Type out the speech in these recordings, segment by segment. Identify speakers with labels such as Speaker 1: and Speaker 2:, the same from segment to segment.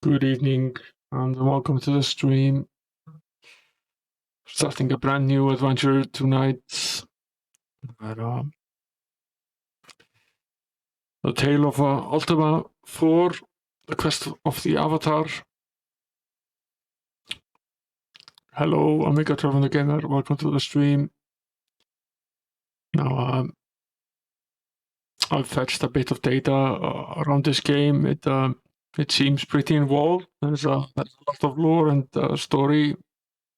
Speaker 1: Good evening and welcome to the stream. Starting a brand new adventure tonight. The tale of Ultima 4, the quest of the Avatar. Hello, Amiga the Gamer. Welcome to the stream. Now, I've fetched a bit of data around this game. It seems pretty involved. There's a lot of lore and story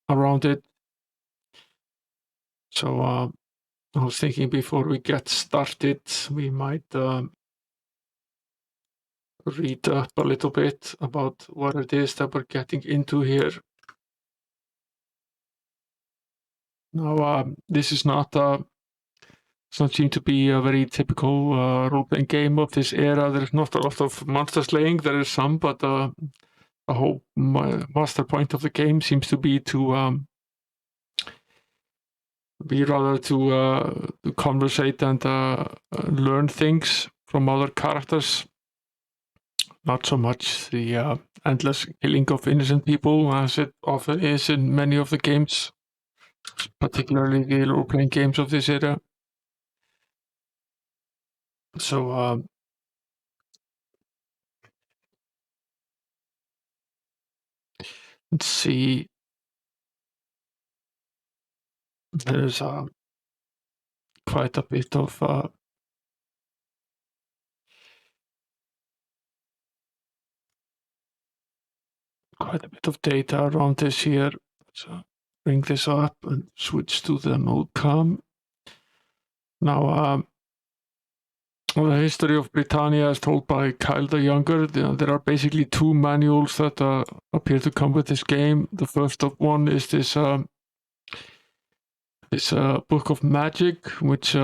Speaker 1: around it. So I was thinking before we get started, we might read up a little bit about what it is that we're getting into here. Now, this is not does not seem to be a very typical role-playing game of this era. There's not a lot of monster slaying. There is some, but the whole master point of the game seems to be to conversate and learn things from other characters. Not so much the endless killing of innocent people as it often is in many of the games, particularly the role-playing games of this era. So let's see. There's quite a bit of data around this here. So bring this up and switch to the mode cam. Now, the history of Britannia is told by Kyle the Younger. There are basically two manuals that appear to come with this game. The first of one is this book of magic, which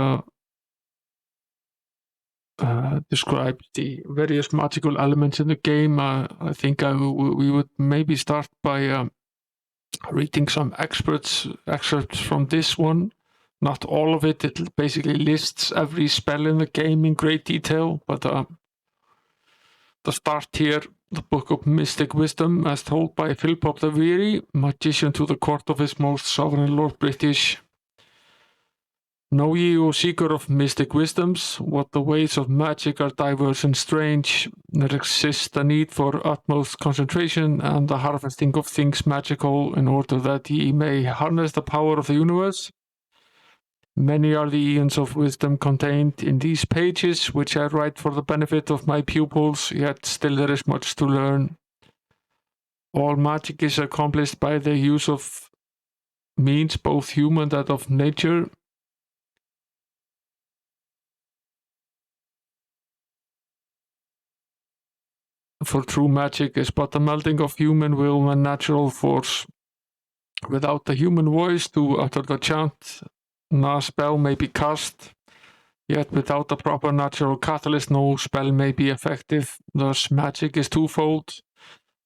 Speaker 1: describes the various magical elements in the game. I think we would maybe start by reading some excerpts from this one. Not all of it. It basically lists every spell in the game in great detail. But the start here, the Book of Mystic Wisdom, as told by Philpop the Weary, magician to the court of his most sovereign Lord British. Know ye, O seeker of mystic wisdoms, what the ways of magic are diverse and strange. There exists a need for utmost concentration and the harvesting of things magical in order that ye may harness the power of the universe. Many are the eons of wisdom contained in these pages, which I write for the benefit of my pupils, yet still there is much to learn. All magic is accomplished by the use of means both human and that of nature. For true magic is but the melding of human will and natural force. Without the human voice to utter the chant, no spell may be cast. Yet without the proper natural catalyst, no spell may be effective. Thus, magic is twofold.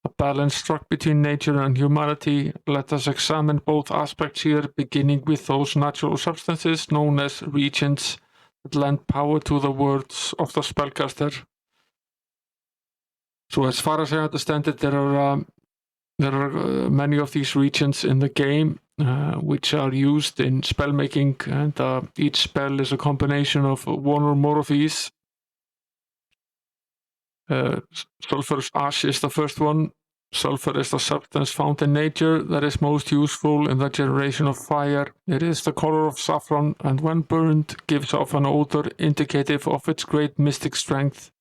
Speaker 1: A balance struck between nature and humanity. Let us examine both aspects here, beginning with those natural substances known as regents that lend power to the words of the spellcaster. So as far as I understand it, there are many of these regents in the game which are used in spell making, and each spell is a combination of one or more of these. Sulphur's ash is the first one. Sulphur is the substance found in nature that is most useful in the generation of fire. It is the color of saffron, and when burned, gives off an odor indicative of its great mystic strength.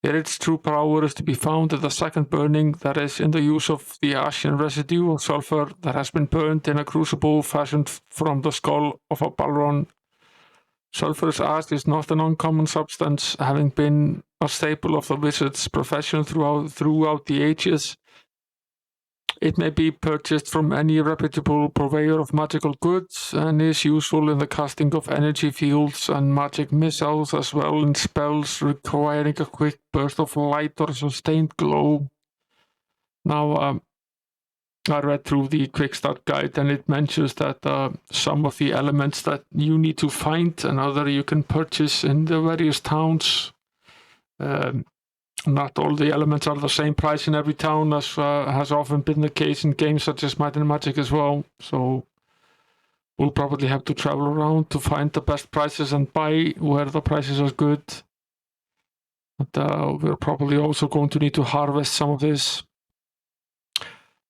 Speaker 1: Yet its true power is to be found in the second burning, that is, in the use of the ashen residue of sulphur that has been burned in a crucible fashioned from the skull of a Balron. Sulphurous ash is not an uncommon substance, having been a staple of the wizard's profession throughout the ages. It may be purchased from any reputable purveyor of magical goods and is useful in the casting of energy fields and magic missiles, as well in spells requiring a quick burst of light or sustained glow. Now, I read through the quick start guide, and it mentions that some of the elements that you need to find and other you can purchase in the various towns Not all the elements are the same price in every town, as has often been the case in games such as Might and Magic as well. So we'll probably have to travel around to find the best prices and buy where the prices are good. But we're probably also going to need to harvest some of this.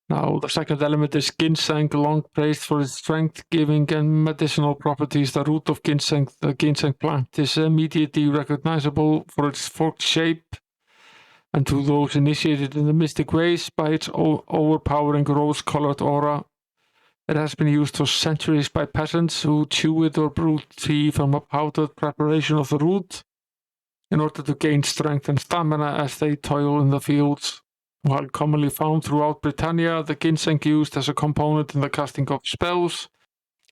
Speaker 1: Now, the second element is ginseng, long praised for its strength-giving and medicinal properties. The root of ginseng, the ginseng plant, is immediately recognizable for its forked shape, and to those initiated in the mystic ways, by its overpowering rose-colored aura. It has been used for centuries by peasants who chew it or brew tea from a powdered preparation of the root in order to gain strength and stamina as they toil in the fields. While commonly found throughout Britannia, the ginseng used as a component in the casting of spells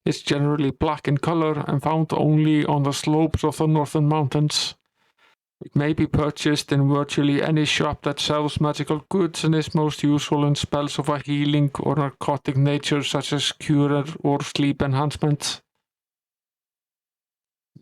Speaker 1: is generally black in color and found only on the slopes of the northern mountains. It may be purchased in virtually any shop that sells magical goods and is most useful in spells of a healing or narcotic nature, such as cure or sleep enhancement.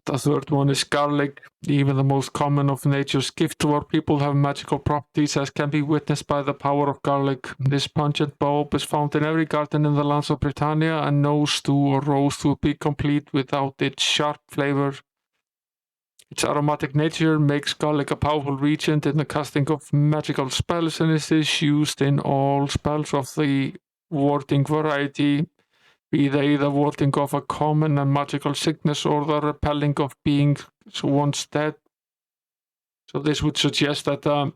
Speaker 1: The third one is garlic. Even the most common of nature's gifts to our people have magical properties, as can be witnessed by the power of garlic. This pungent bulb is found in every garden in the lands of Britannia, and no stew or roast would be complete without its sharp flavor. Its aromatic nature makes garlic a powerful regent in the casting of magical spells, and it is used in all spells of the warding variety, be they the warding of a common and magical sickness or the repelling of beings once dead. So this would suggest that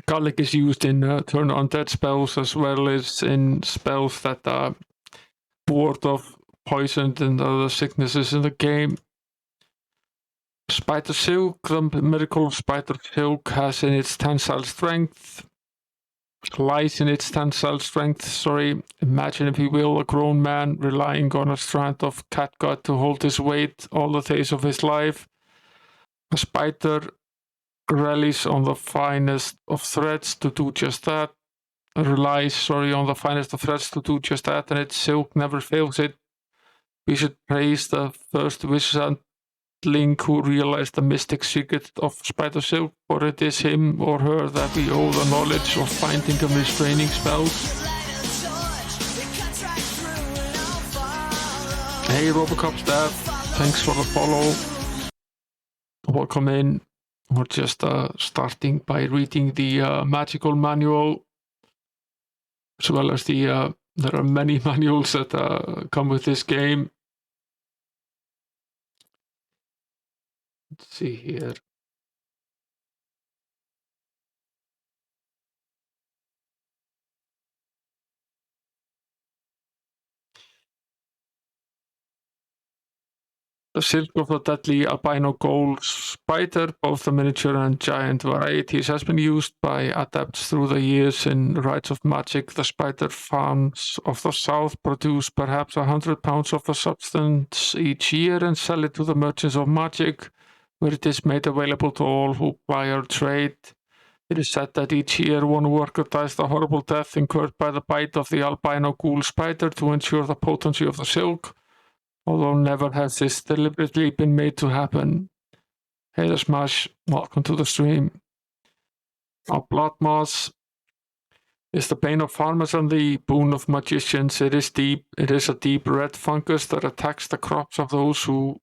Speaker 1: garlic is used in turn undead spells, as well as in spells that ward off poison and other sicknesses in the game. Spider silk. The miracle of spider silk has in its tensile strength. Lies in its tensile strength, sorry. Imagine, if you will, a grown man relying on a strand of catgut to hold his weight all the days of his life. A spider relies on the finest of threads to do just that. Relies, on the finest of threads to do just that, and its silk never fails it. We should praise the first wizardling who realized the mystic secret of spider silk, for it is him or her that we owe the knowledge of finding and restraining spells. Hey Robocop's dad, thanks for the follow. Welcome in. We're just starting by reading the magical manual, as well as there are many manuals that come with this game. Let's see here. The silk of the deadly albino gold spider, both the miniature and giant varieties, has been used by adepts through the years in rites of magic. The spider farms of the south produce perhaps 100 pounds of the substance each year and sell it to the merchants of magic, where it is made available to all who buy or trade. It is said that each year one worker dies the horrible death incurred by the bite of the albino ghoul spider to ensure the potency of the silk, although never has this deliberately been made to happen. Hey there, Smash, welcome to the stream. Now, blood moss is the bane of farmers and the boon of magicians. It is a deep red fungus that attacks the crops of those who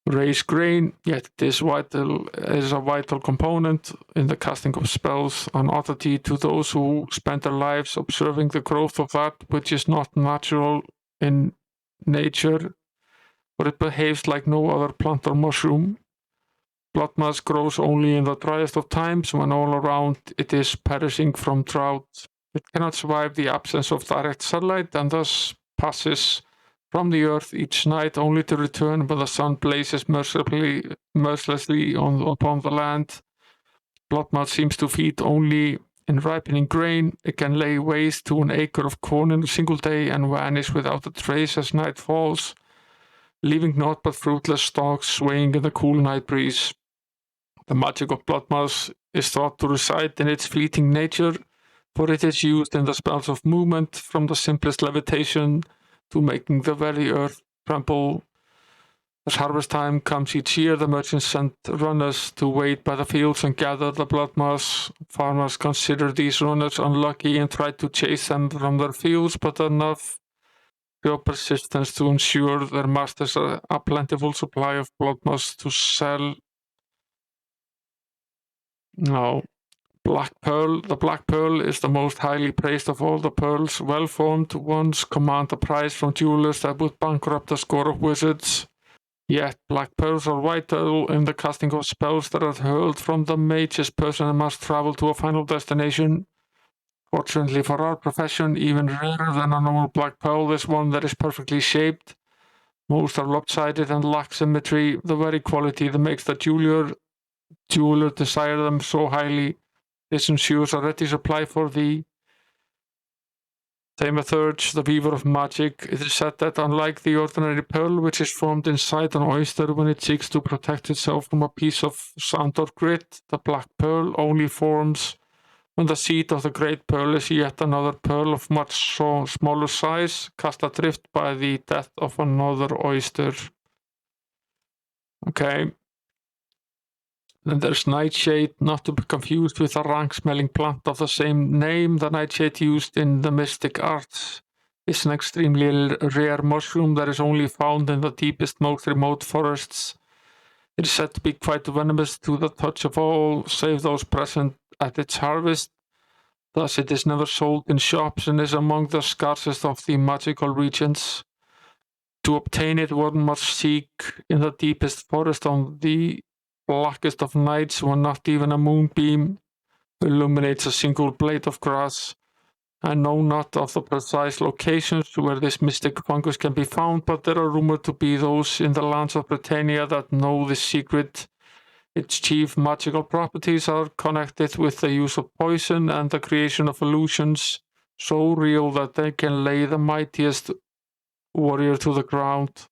Speaker 1: raise grain, yet it is a vital component in the casting of spells, an oddity to those who spend their lives observing the growth of that which is not natural in nature, but it behaves like no other plant or mushroom. Blood moss grows only in the driest of times, when all around it is perishing from drought. It cannot survive the absence of direct sunlight, and thus passes from the earth each night, only to return when the sun blazes mercilessly upon the land. Blood moss seems to feed only in ripening grain. It can lay waste to an acre of corn in a single day and vanish without a trace as night falls, leaving naught but fruitless stalks swaying in the cool night breeze. The magic of blood moss is thought to reside in its fleeting nature, for it is used in the spells of movement, from the simplest levitation to making the very earth tremble. As harvest time comes each year, the merchants send runners to wait by the fields and gather the blood moss. Farmers consider these runners unlucky and try to chase them from their fields, but enough show persistence to ensure their masters a plentiful supply of blood moss to sell. Now, Black Pearl. The Black Pearl is the most highly praised of all the pearls. Well-formed ones command a price from jewelers that would bankrupt a score of wizards. Yet, black pearls are vital in the casting of spells that are hurled from the mage's person and must travel to a final destination. Fortunately for our profession, even rarer than a normal black pearl is one that is perfectly shaped. Most are lopsided and lack symmetry, the very quality that makes the jeweler desire them so highly. This ensures a ready supply for the Thaumaturge, the weaver of magic. It is said that unlike the ordinary pearl, which is formed inside an oyster when it seeks to protect itself from a piece of sand or grit, the black pearl only forms when the seed of the great pearl is yet another pearl of much smaller size, cast adrift by the death of another oyster. Okay. Then there's nightshade, not to be confused with a rank-smelling plant of the same name. The nightshade used in the mystic arts is an extremely rare mushroom that is only found in the deepest, most remote forests. It is said to be quite venomous to the touch of all, save those present at its harvest. Thus, it is never sold in shops and is among the scarcest of the magical regions. To obtain it, one must seek in the deepest forest on the blackest of nights when not even a moonbeam illuminates a single blade of grass. I know not of the precise locations where this mystic fungus can be found, but there are rumored to be those in the lands of Britannia that know this secret. Its chief magical properties are connected with the use of poison and the creation of illusions so real that they can lay the mightiest warrior to the ground.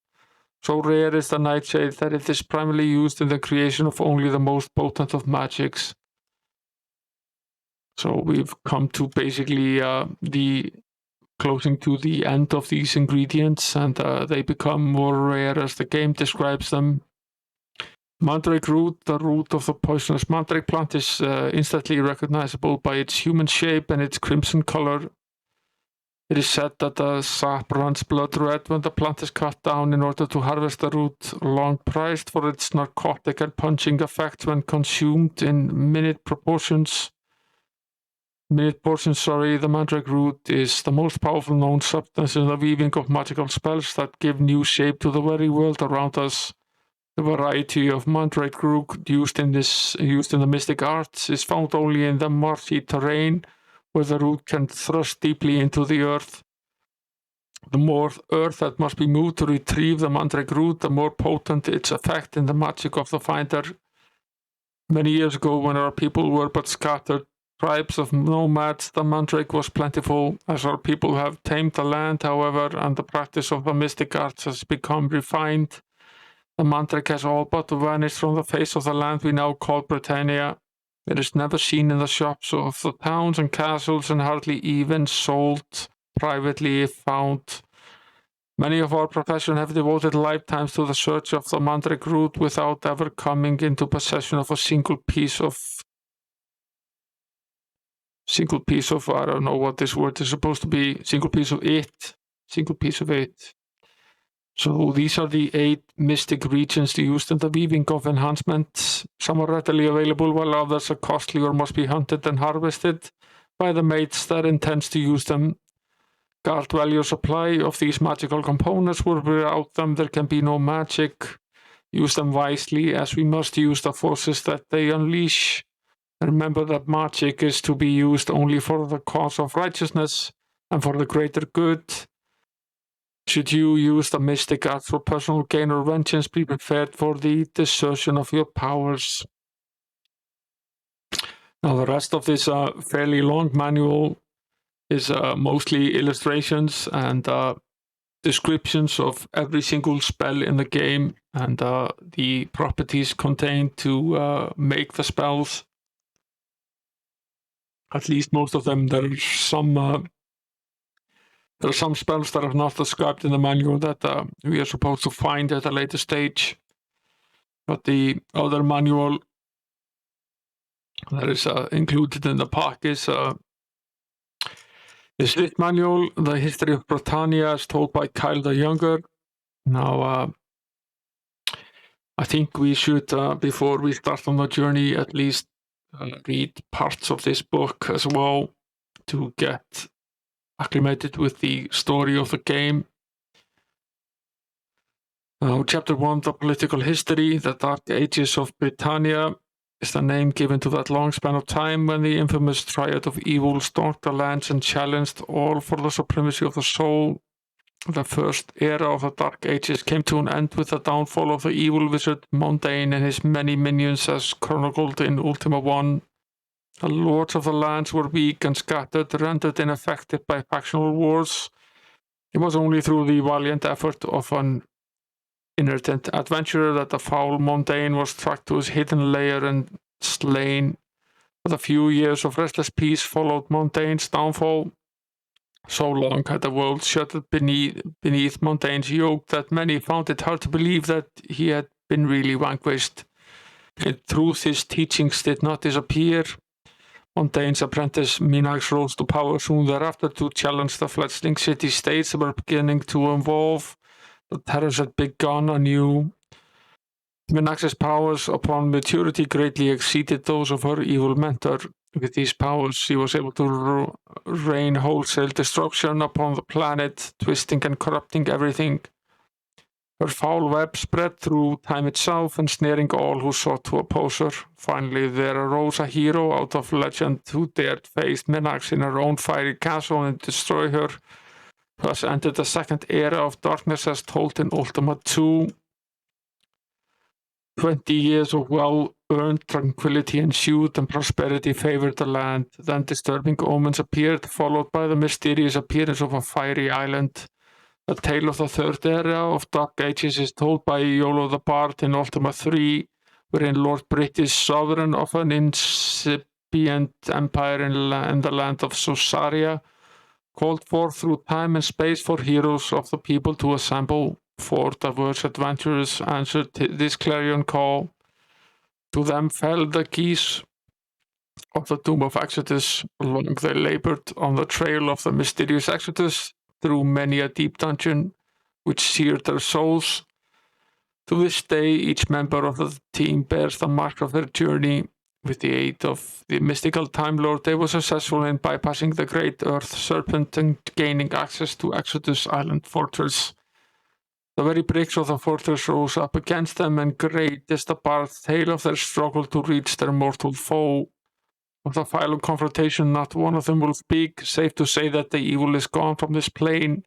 Speaker 1: So rare is the nightshade that it is primarily used in the creation of only the most potent of magics. So we've come to basically the closing to the end of these ingredients, and they become more rare as the game describes them. Mandrake root, the root of the poisonous mandrake plant, is instantly recognizable by its human shape and its crimson color. It is said that the sap runs blood red when the plant is cut down in order to harvest the root, long prized for its narcotic and punching effects when consumed in minute portions. The mandrake root is the most powerful known substance in the weaving of magical spells that give new shape to the very world around us. The variety of mandrake root used in the mystic arts is found only in the marshy terrain, where the root can thrust deeply into the earth. The more earth that must be moved to retrieve the mandrake root, the more potent its effect in the magic of the finder. Many years ago, when our people were but scattered tribes of nomads, the mandrake was plentiful. As our people have tamed the land, however, and the practice of the mystic arts has become refined, the mandrake has all but vanished from the face of the land we now call Britannia. It is never seen in the shops of the towns and castles, and hardly even sold privately if found. Many of our profession have devoted lifetimes to the search of the mandrake root without ever coming into possession of a single piece of I don't know what this word is supposed to be, single piece of it. So these are the 8 mystic regions used in the weaving of enhancements. Some are readily available, while others are costly or must be hunted and harvested by the mates that intends to use them. Guard well your supply of these magical components, for without them there can be no magic. Use them wisely, as we must use the forces that they unleash. Remember that magic is to be used only for the cause of righteousness and for the greater good. Should you use the mystic arts for personal gain or vengeance, be prepared for the desertion of your powers. Now, the rest of this fairly long manual is mostly illustrations and descriptions of every single spell in the game and the properties contained to make the spells. At least most of them. There are some There are some spells that are not described in the manual that we are supposed to find at a later stage. But the other manual that is included in the pack is this manual, The History of Britannia, as told by Kyle the Younger. Now, I think we should, before we start on the journey, at least read parts of this book as well to get acclimated with the story of the game. Chapter 1, The Political History, The Dark Ages of Britannia, is the name given to that long span of time when the infamous triad of evil stalked the lands and challenged all for the supremacy of the soul. The first era of the Dark Ages came to an end with the downfall of the evil wizard Montaigne and his many minions as chronicled in Ultima 1. The lords of the lands were weak and scattered, rendered ineffective by factional wars. It was only through the valiant effort of an inherent adventurer that the foul Montaigne was tracked to his hidden lair and slain. But a few years of restless peace followed Montaigne's downfall. So long had the world shuddered beneath Montaigne's yoke that many found it hard to believe that he had been really vanquished. In truth, his teachings did not disappear. Montaigne's apprentice Minax rose to power soon thereafter to challenge the fledgling city-states that were beginning to evolve. The terrors had begun anew. Minax's powers upon maturity greatly exceeded those of her evil mentor. With these powers, she was able to rain wholesale destruction upon the planet, twisting and corrupting everything. Her foul web spread through time itself, ensnaring all who sought to oppose her. Finally, there arose a hero out of legend who dared face Minax in her own fiery castle and destroy her. Thus ended the second era of darkness as told in Ultima 2. 20 years of well-earned tranquility ensued and prosperity favored the land. Then disturbing omens appeared, followed by the mysterious appearance of a fiery island. The tale of the third era of Dark Ages is told by Iolo the Bard in Ultima 3, wherein Lord British, sovereign of an incipient empire in the land of Sosaria, called forth through time and space for heroes of the people to assemble. 4 diverse adventurers answered this clarion call. To them fell the keys of the Tomb of Exodus. Long they labored on the trail of the mysterious Exodus through many a deep dungeon, which seared their souls. To this day, each member of the team bears the mark of their journey. With the aid of the mystical Time Lord, they were successful in bypassing the great Earth Serpent and gaining access to Exodus Island Fortress. The very bricks of the fortress rose up against them, and great is the bard's tale of their struggle to reach their mortal foe. Of the final confrontation, not one of them will speak, save to say that the evil is gone from this plane.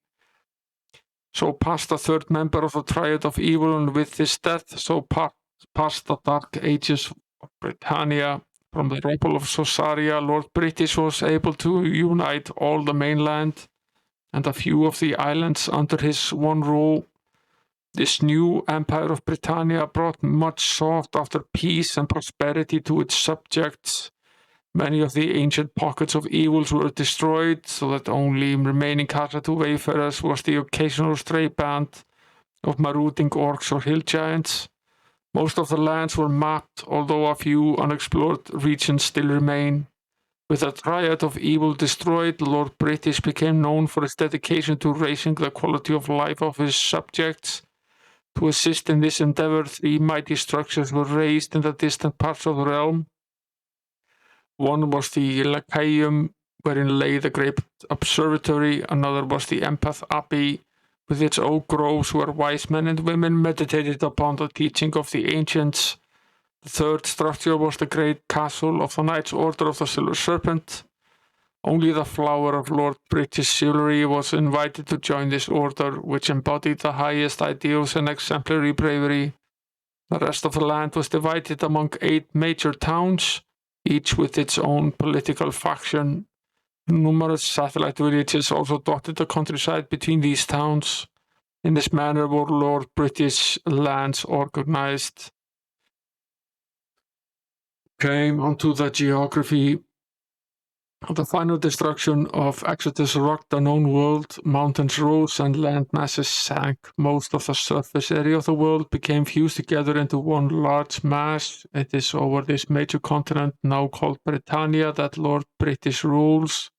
Speaker 1: So passed the third member of the triad of evil, and with his death, so passed the dark ages of Britannia. From the rubble of Sosaria, Lord British was able to unite all the mainland and a few of the islands under his one rule. This new empire of Britannia brought much sought-after peace and prosperity to its subjects. Many of the ancient pockets of evils were destroyed, so that only remaining hazard to wayfarers was the occasional stray band of marauding orcs or hill giants. Most of the lands were mapped, although a few unexplored regions still remain. With the triad of evil destroyed, Lord British became known for his dedication to raising the quality of life of his subjects. To assist in this endeavor, 3 mighty structures were raised in the distant parts of the realm. One was the Lycaeum, wherein lay the great observatory. Another was the Empath Abbey, with its oak groves where wise men and women meditated upon the teaching of the ancients. The third structure was the great castle of the Knights Order of the Silver Serpent. Only the flower of Lord British chivalry was invited to join this order, which embodied the highest ideals and exemplary bravery. The rest of the land was divided among 8 major towns, each with its own political faction. Numerous satellite villages also dotted the countryside between these towns. In this manner were Lord British lands organized. Okay, onto the geography. The final destruction of Exodus rocked the known world. Mountains rose and land masses sank. Most of the surface area of the world became fused together into one large mass. It is over this major continent, now called Britannia, that Lord British rules.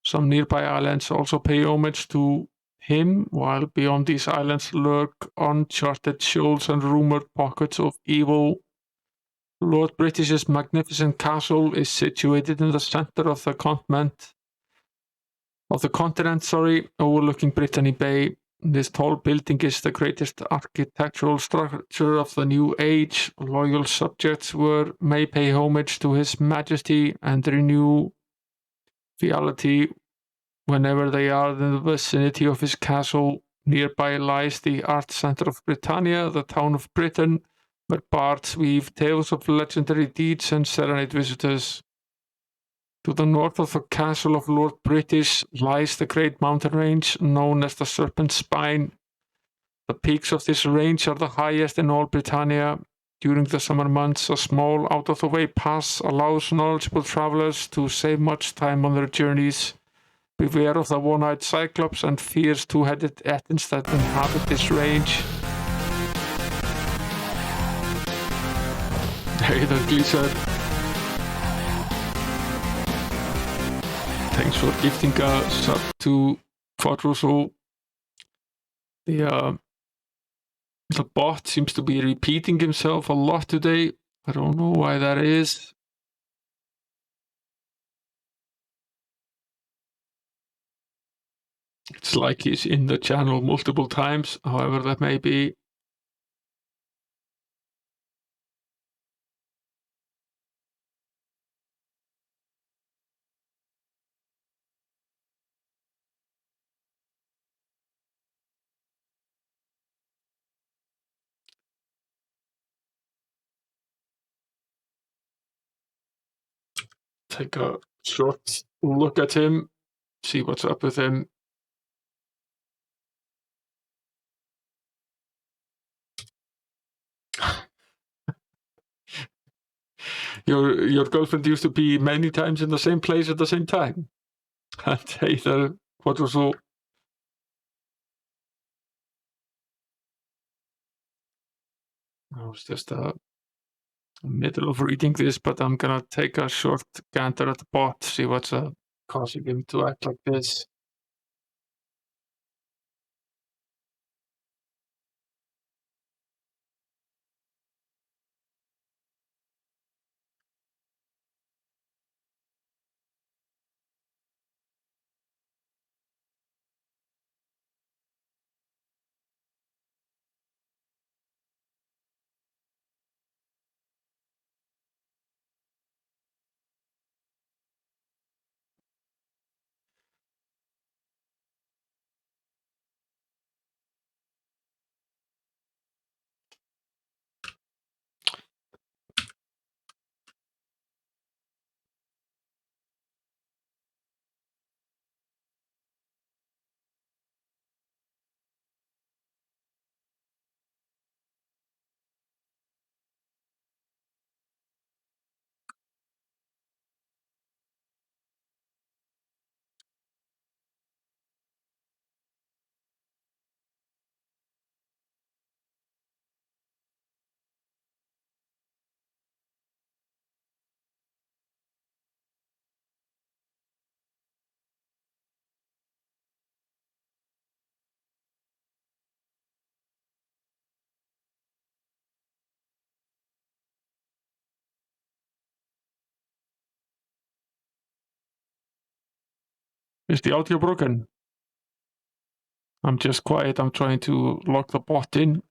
Speaker 1: Some nearby islands also pay homage to him, while beyond these islands lurk uncharted shoals and rumored pockets of evil. Lord British's magnificent castle is situated in the center of the continent, overlooking Brittany Bay. This tall building is the greatest architectural structure of the new age. Loyal subjects may pay homage to his majesty and renew fealty whenever they are in the vicinity of his castle. Nearby lies the art center of Britannia, the town of Britain, where bards weave tales of legendary deeds and serenade visitors. To the north of the castle of Lord British lies the great mountain range known as the Serpent Spine. The peaks of this range are the highest in all Britannia. During the summer months, a small out-of-the-way pass allows knowledgeable travelers to save much time on their journeys. Beware of the one-eyed cyclops and fierce two-headed Ettins that inhabit this range. Hey there, Gleaser. Thanks for gifting a sub to Quadroso. The bot seems to be repeating himself a lot today. I don't know why that is. It's like he's in the channel multiple times, however that may be. Take a short look at him, see what's up with him. Your girlfriend used to be many times in the same place at the same time. And hey there, Quadroso. I was just middle of reading this, but I'm gonna take a short gander at the bot, see what's causing him to act like this. Is the audio broken? I'm just quiet. I'm trying to lock the bot in.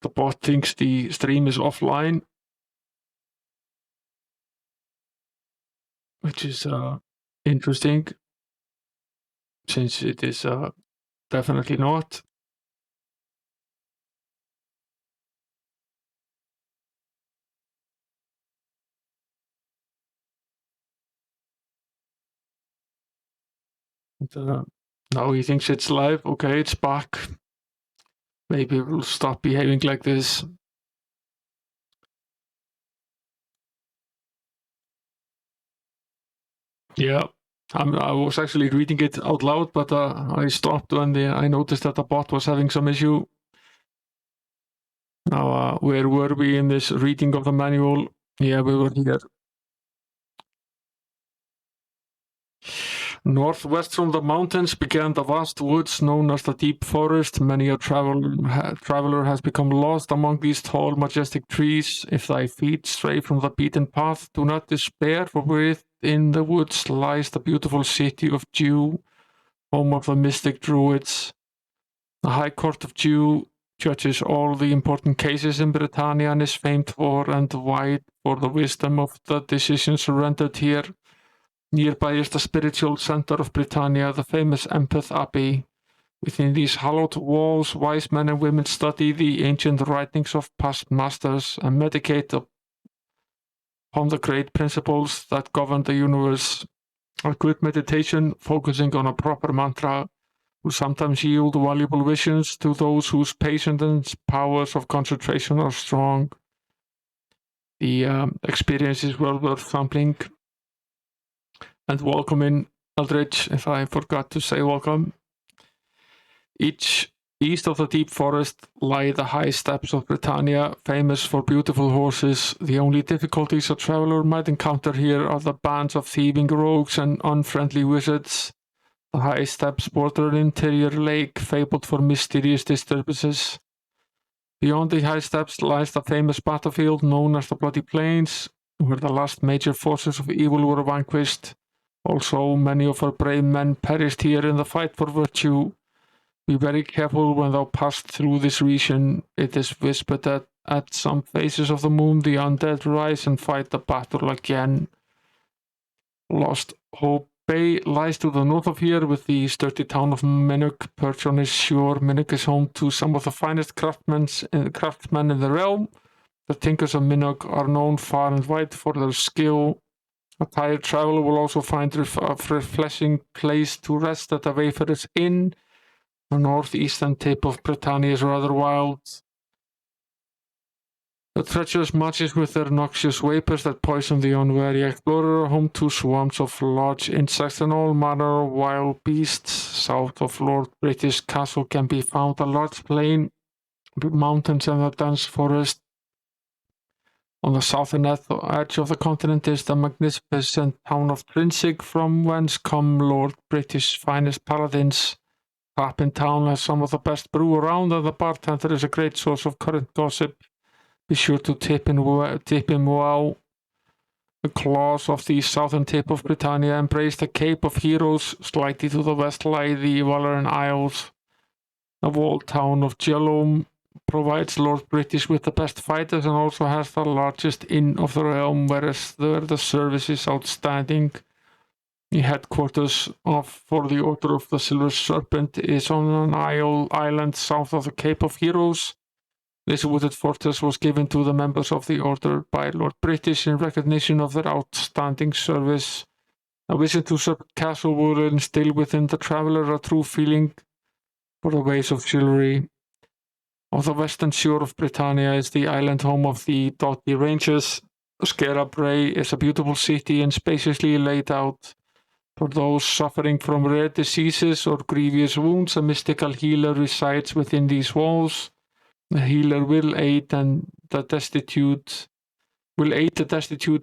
Speaker 1: The bot thinks the stream is offline, which is interesting, since it is definitely not. And, now he thinks it's live. Okay, it's back. Maybe we'll stop behaving like this. Yeah, I was actually reading it out loud, but I stopped when I noticed that the bot was having some issue. Now, where were we in this reading of the manual? Yeah, we were here. Northwest from the mountains began the vast woods known as the deep forest. Many a traveler has become lost among these tall, majestic trees. If thy feet stray from the beaten path, do not despair, for within the woods lies the beautiful city of Dew, home of the mystic druids. The High Court of Dew judges all the important cases in Britannia and is famed far and wide for the wisdom of the decisions rendered here. Nearby is the spiritual center of Britannia, the famous Empeth Abbey. Within these hallowed walls, wise men and women study the ancient writings of past masters and meditate upon the great principles that govern the universe. A good meditation, focusing on a proper mantra, will sometimes yield valuable visions to those whose patience and powers of concentration are strong. The experience is well worth sampling. And welcome in, Eldridge, if I forgot to say welcome. East of the deep forest lie the high steppes of Britannia, famous for beautiful horses. The only difficulties a traveller might encounter here are the bands of thieving rogues and unfriendly wizards. The high steppes border an interior lake fabled for mysterious disturbances. Beyond the high steppes lies the famous battlefield known as the Bloody Plains, where the last major forces of evil were vanquished. Also, many of our brave men perished here in the fight for virtue. Be very careful when thou passest through this region. It is whispered that at some phases of the moon the undead rise and fight the battle again. Lost Hope Bay lies to the north of here, with the sturdy town of Minnock perched on its shore. Minnock is home to some of the finest craftsmen in the realm. The tinkers of Minnock are known far and wide for their skill. A tired traveler will also find a refreshing place to rest at the Wayfarer's Inn. The northeastern tip of Britannia is rather wild. The treacherous marshes with their noxious vapors that poison the unwary explorer are home to swarms of large insects and all manner of wild beasts. South of Lord British Castle can be found a large plain, mountains and a dense forest. On the southern edge of the continent is the magnificent town of Trinsic, from whence come Lord British finest paladins. Tap in town has some of the best brew around, and the bartender is a great source of current gossip. Be sure to tip him well. The claws of the southern tip of Britannia embrace the Cape of Heroes. Slightly to the west lie the Valerian Isles. The walled town of Gelome provides Lord British with the best fighters and also has the largest inn of the realm, where the service is outstanding. The headquarters for the Order of the Silver Serpent is on an island south of the Cape of Heroes. This wooded fortress was given to the members of the Order by Lord British in recognition of their outstanding service. A visit to Serpent Castle will instill within the traveller a true feeling for the ways of chivalry. On the western shore of Britannia is the island home of the Doughty Rangers. Skara Brae is a beautiful city and spaciously laid out. For those suffering from rare diseases or grievous wounds, a mystical healer resides within these walls. The healer will aid the destitute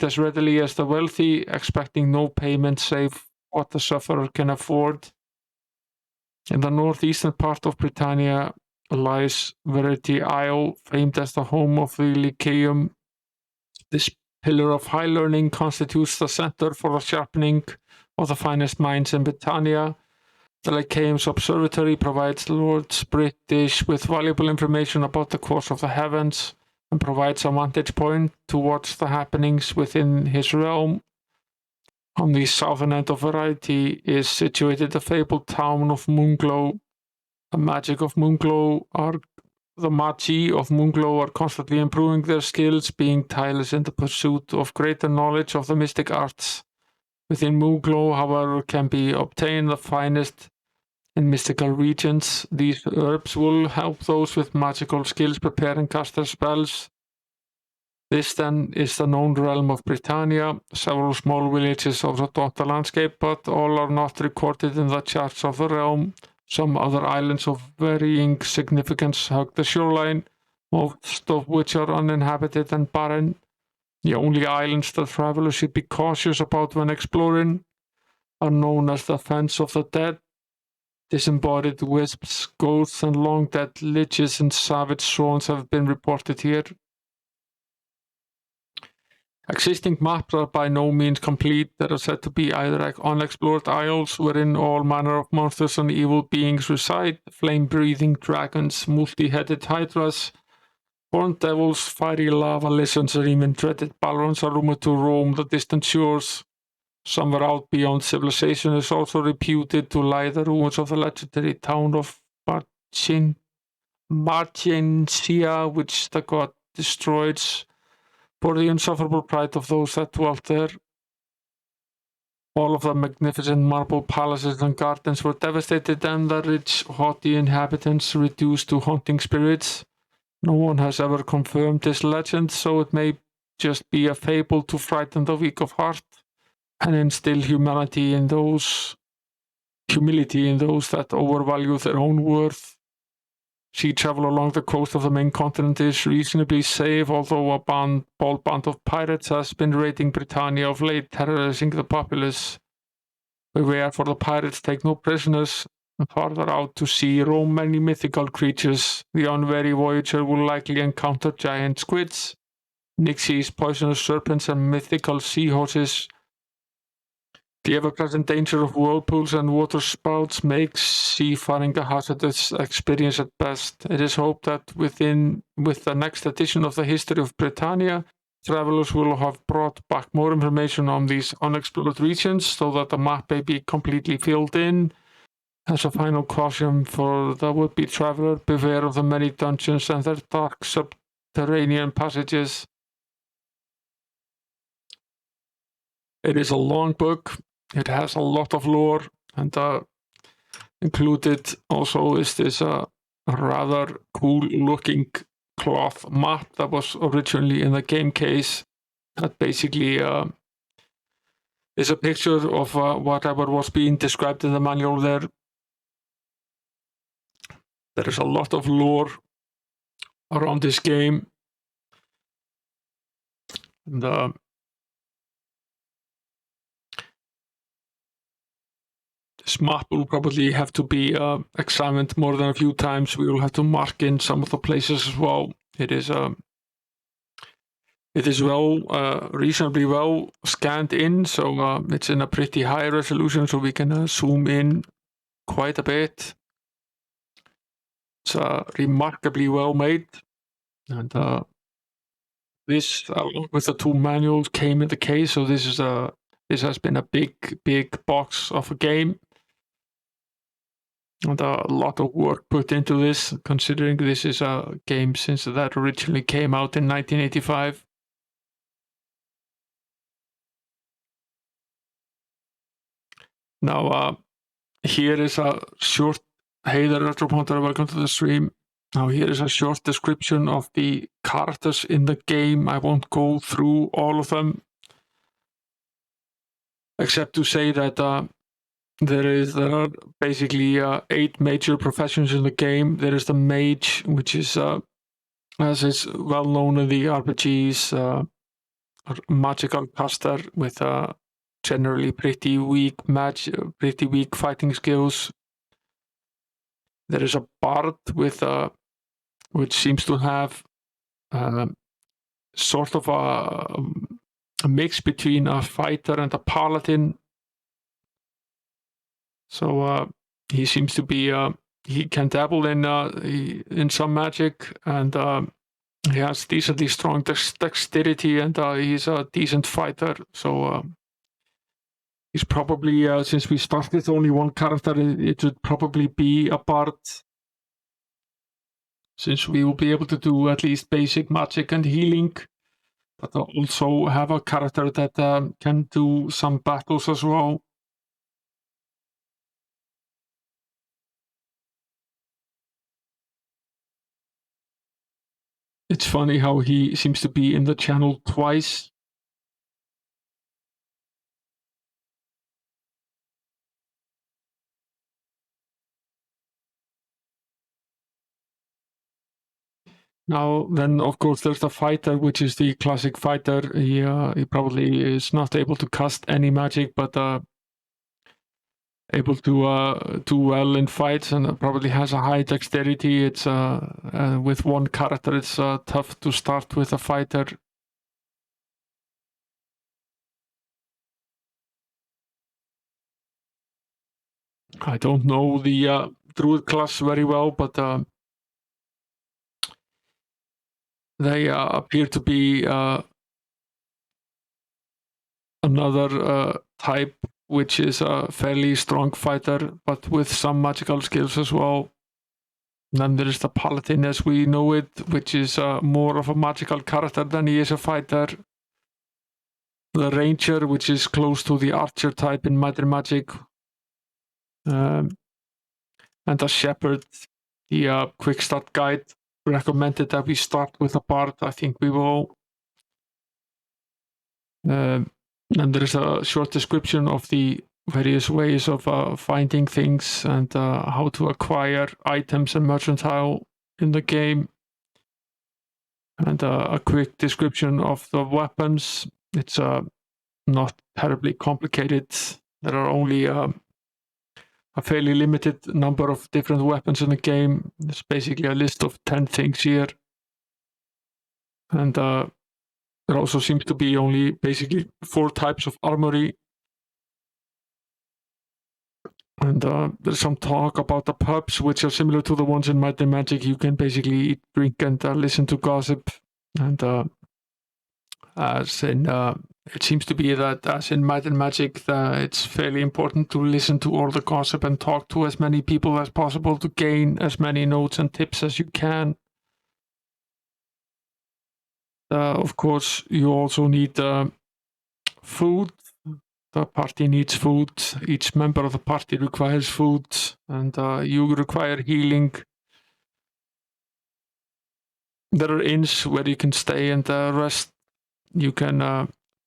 Speaker 1: as readily as the wealthy, expecting no payment save what the sufferer can afford. In the northeastern part of Britannia lies Verity Isle, famed as the home of the Lyceum. This pillar of high learning constitutes the center for the sharpening of the finest minds in Britannia. The Lyceum's observatory provides Lord British with valuable information about the course of the heavens and provides a vantage point to watch the happenings within his realm. On the southern end of Verity is situated the fabled town of Moonglow. The magi of Moonglow are constantly improving their skills, being tireless in the pursuit of greater knowledge of the mystic arts. within Moonglow, however, can be obtained the finest in mystical regions. These herbs will help those with magical skills prepare and cast their spells. This then is the known realm of Britannia. Several small villages also dot the landscape, but all are not recorded in the charts of the realm. Some other islands of varying significance hug the shoreline, most of which are uninhabited and barren. The only islands that travelers should be cautious about when exploring are known as the Fens of the Dead. Disembodied wisps, ghosts, and long-dead liches and savage swans have been reported here. Existing maps are by no means complete. There are said to be either unexplored isles wherein all manner of monsters and evil beings reside, flame-breathing dragons, multi-headed hydras, horned devils, fiery lava lizards, or even dreaded balrons are rumored to roam the distant shores. Somewhere out beyond civilization is also reputed to lie the ruins of the legendary town of Marchensia, which the god destroyed for the insufferable pride of those that dwelt there. All of the magnificent marble palaces and gardens were devastated, and the rich, haughty inhabitants reduced to haunting spirits. No one has ever confirmed this legend, so it may just be a fable to frighten the weak of heart and instill humility in those that overvalue their own worth. Sea travel along the coast of the main continent is reasonably safe, although a bold band of pirates has been raiding Britannia of late, terrorizing the populace. Beware, for the pirates take no prisoners. Farther out to sea roam many mythical creatures. The unwary voyager will likely encounter giant squids, nixies, poisonous serpents, and mythical seahorses. The ever-present danger of whirlpools and waterspouts makes seafaring a hazardous experience at best. It is hoped that with the next edition of the History of Britannia, travelers will have brought back more information on these unexplored regions so that the map may be completely filled in. As a final caution for the would-be traveler, beware of the many dungeons and their dark subterranean passages. It is a long book. It has a lot of lore, and included also is this rather cool-looking cloth map that was originally in the game case. That basically is a picture of whatever was being described in the manual there. There is a lot of lore around this game, and this map will probably have to be examined more than a few times. We will have to mark in some of the places as well. It is reasonably well scanned in, so it's in a pretty high resolution, so we can zoom in quite a bit. It's remarkably well made, and this, along with the two manuals, came in the case. So this has been a big box of a game, and a lot of work put into this, considering this is a game since that originally came out in 1985. Now, here is a short. Hey there, Retropunter, welcome to the stream. Now, here is a short description of the characters in the game. I won't go through all of them, except to say that there are basically 8 major professions in the game. There is the mage, which is, as is well known in the RPGs, magical caster with generally pretty weak fighting skills. There is a bard with which seems to have sort of a mix between a fighter and a paladin. So he seems to be he can dabble in some magic, and he has decently strong dexterity, and he's a decent fighter. So he's probably, since we started only one character, it would probably be a bard, since we will be able to do at least basic magic and healing. but also have a character that can do some battles as well. It's funny how he seems to be in the channel twice. Now, then, of course, there's the fighter, which is the classic fighter. He probably is not able to cast any magic, but able to do well in fights, and probably has a high dexterity. It's with one character, it's tough to start with a fighter. I don't know the druid class very well, but they appear to be another type, which is a fairly strong fighter, but with some magical skills as well. And then there is the paladin as we know it, which is more of a magical character than he is a fighter. The ranger, which is close to the archer type in Might and Magic. And the shepherd, the quick start guide recommended that we start with a bard. I think we will. And there's a short description of the various ways of finding things and how to acquire items and mercantile in the game. And a quick description of the weapons. It's not terribly complicated. There are only a fairly limited number of different weapons in the game. There's basically a list of 10 things here. And there also seems to be only basically 4 types of armory. And there's some talk about the pubs, which are similar to the ones in Might and Magic. You can basically eat, drink, and listen to gossip. And as in, it seems to be that as in Might and Magic, it's fairly important to listen to all the gossip and talk to as many people as possible to gain as many notes and tips as you can. Of course, you also need food. The party needs food. Each member of the party requires food, and you require healing. There are inns where you can stay and rest. You can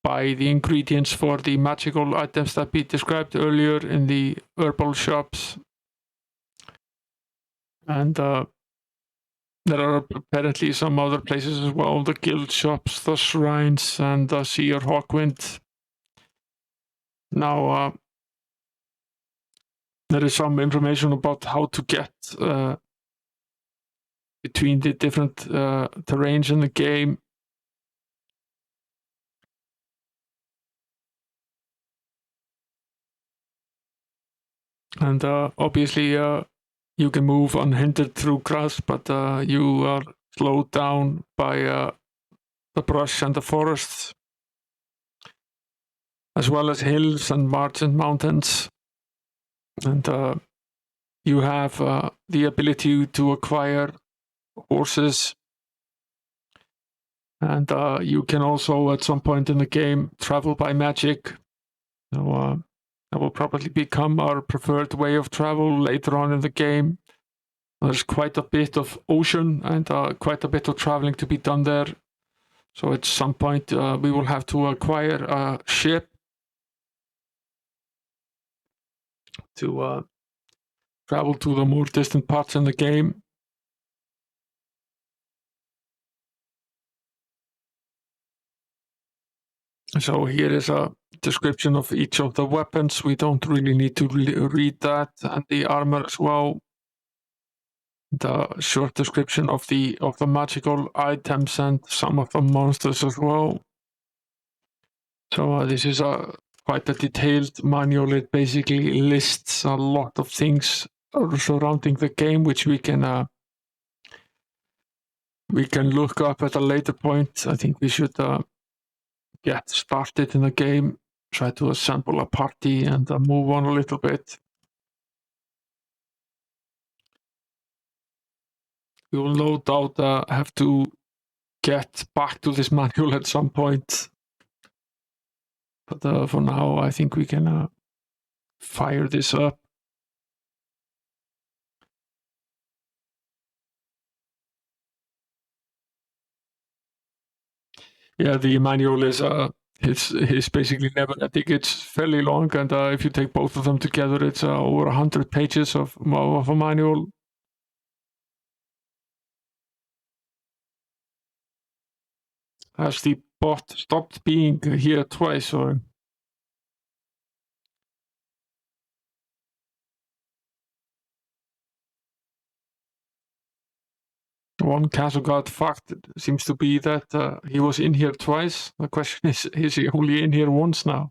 Speaker 1: buy the ingredients for the magical items that we described earlier in the herbal shops. And there are apparently some other places as well, the guild shops, the shrines, and the Seer Hawkwind. Now, there is some information about how to get between the different terrains in the game. And obviously, you can move unhindered through grass, but you are slowed down by the brush and the forests, as well as hills and margin mountains. And you have the ability to acquire horses. And you can also, at some point in the game, travel by magic. So that will probably become our preferred way of travel later on in the game. There's quite a bit of ocean and quite a bit of traveling to be done there. So at some point we will have to acquire a ship to travel to the more distant parts in the game. So here is a description of each of the weapons. We don't really need to read that, and the armor as well. The short description of the magical items and some of the monsters as well. So this is quite a detailed manual. It basically lists a lot of things surrounding the game, which we can look up at a later point. I think we should get started in the game, try to assemble a party, and move on a little bit. We will no doubt have to get back to this manual at some point. But for now, I think we can fire this up. Yeah, the manual is it's basically never ending. It's fairly long, and if you take both of them together, it's over 100 pages of a manual. Has the bot stopped being here twice, or? One casual fact seems to be that he was in here twice. The question is he only in here once now?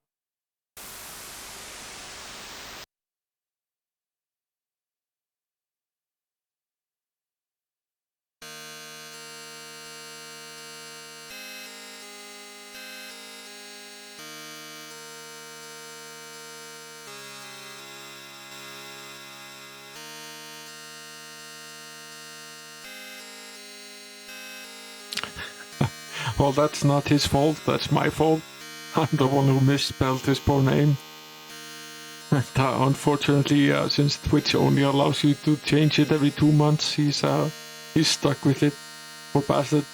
Speaker 1: Well, that's not his fault, that's my fault. I'm the one who misspelled his poor name. And unfortunately, since Twitch only allows you to change it every 2 months, he's stuck with it. Poor bastard.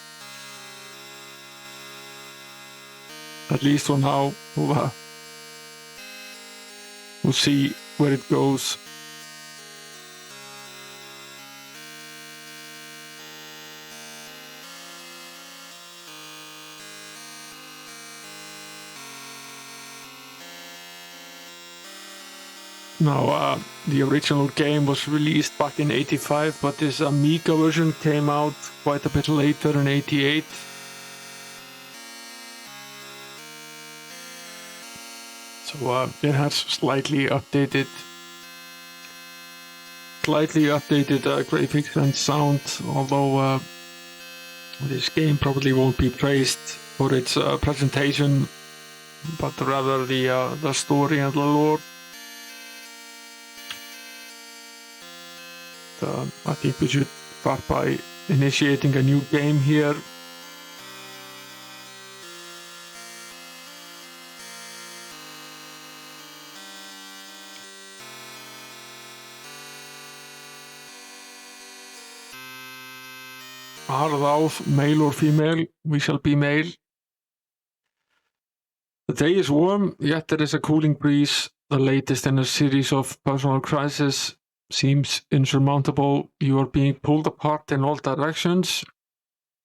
Speaker 1: At least for now, we'll see where it goes. Now, the original game was released back in '85, but this Amiga version came out quite a bit later in '88. So it has slightly updated graphics and sound, although this game probably won't be praised for its presentation, but rather the story and the lore. I think we should start by initiating a new game here. Are thou male or female? We shall be male. The day is warm, yet there is a cooling breeze, the latest in a series of personal crises. Seems insurmountable. You are being pulled apart in all directions.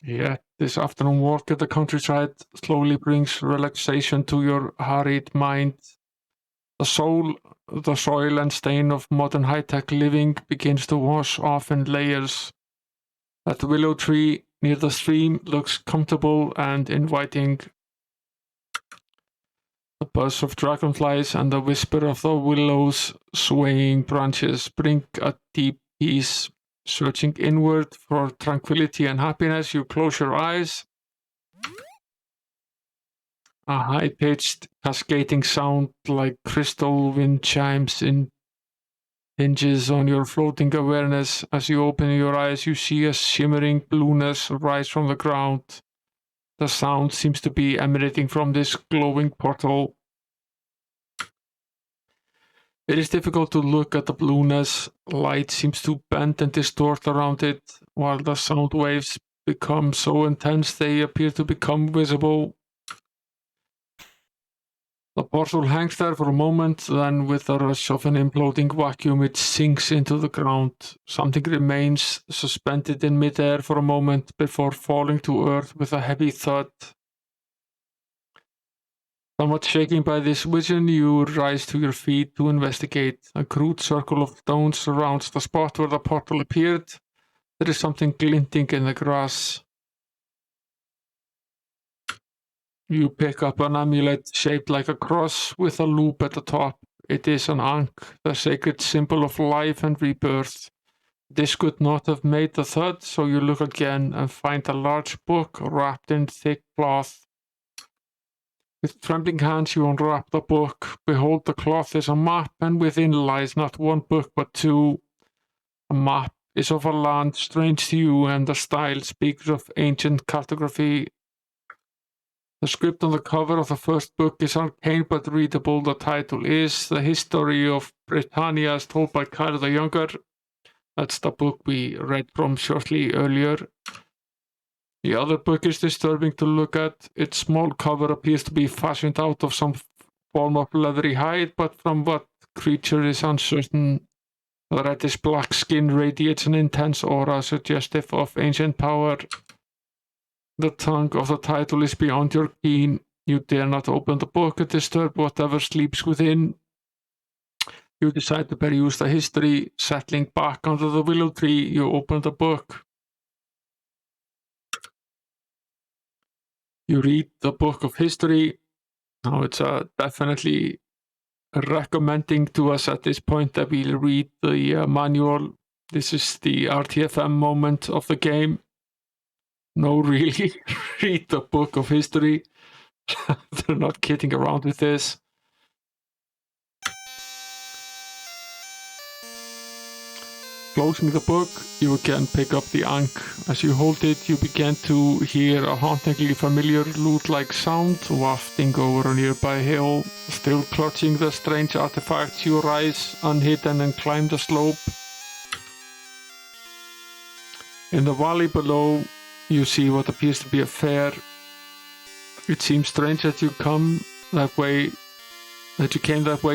Speaker 1: Yet this afternoon walk at the countryside slowly brings relaxation to your harried mind. The soul, the soil and stain of modern high-tech living begins to wash off in layers. That willow tree near the stream looks comfortable and inviting. The buzz of dragonflies and the whisper of the willow's swaying branches bring a deep peace. Searching inward for tranquility and happiness, you close your eyes. A high-pitched, cascading sound like crystal wind chimes hinges on your floating awareness. As you open your eyes, you see a shimmering blueness rise from the ground. The sound seems to be emanating from this glowing portal. It is difficult to look at the blueness. Light seems to bend and distort around it, while the sound waves become so intense they appear to become visible. The portal hangs there for a moment, then with the rush of an imploding vacuum it sinks into the ground. Something remains suspended in midair for a moment before falling to earth with a heavy thud. Somewhat shaken by this vision, you rise to your feet to investigate. A crude circle of stones surrounds the spot where the portal appeared. There is something glinting in the grass. You pick up an amulet shaped like a cross with a loop at the top. It is an ankh, the sacred symbol of life and rebirth. This could not have made the thud, so you look again and find a large book wrapped in thick cloth. With trembling hands you unwrap the book. Behold, the cloth is a map, and within lies not one book but two. A map is of a land strange to you, and the style speaks of ancient cartography. The script on the cover of the first book is arcane but readable. The title is The History of Britannia as Told by Kyle the Younger. That's the book we read from shortly earlier. The other book is disturbing to look at. Its small cover appears to be fashioned out of some form of leathery hide, but from what creature is uncertain. The reddish black skin radiates an intense aura suggestive of ancient power. The tongue of the title is beyond your ken. You dare not open the book and disturb whatever sleeps within. You decide to peruse the history. Settling back under the willow tree, you open the book. You read the book of history. Now it's definitely recommending to us at this point that we read the manual. This is the RTFM moment of the game. No, really, read the book of history. They're not kidding around with this. Closing the book, you again pick up the ankh. As you hold it, you begin to hear a hauntingly familiar lute-like sound wafting over a nearby hill. Still clutching the strange artifact, you rise unhidden and climb the slope. In the valley below, you see what appears to be a fair. It seems strange that you came that way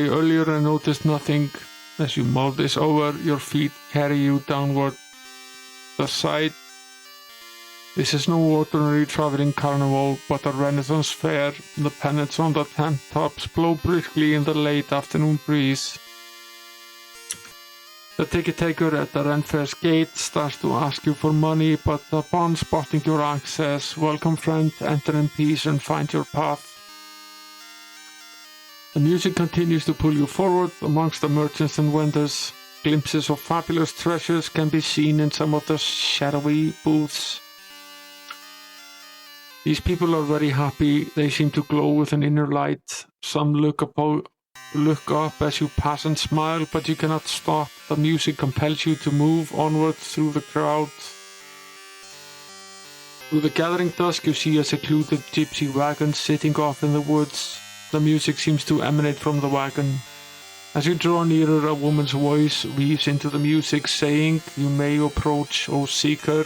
Speaker 1: earlier and noticed nothing. As you mull this over, your feet carry you downward the side. This is no ordinary traveling carnival, but a Renaissance fair. The pennants on the tent tops blow briskly in the late afternoon breeze. The ticket taker at the Ren Fair's gate starts to ask you for money, but upon spotting your ankh says, "Welcome friend, enter in peace and find your path." The music continues to pull you forward amongst the merchants and vendors. Glimpses of fabulous treasures can be seen in some of the shadowy booths. These people are very happy. They seem to glow with an inner light. Some look up as you pass and smile, but you cannot stop. The music compels you to move onward through the crowd. Through the gathering dusk, you see a secluded gypsy wagon sitting off in the woods. The music seems to emanate from the wagon. As you draw nearer, a woman's voice weaves into the music, saying, "You may approach, O seeker."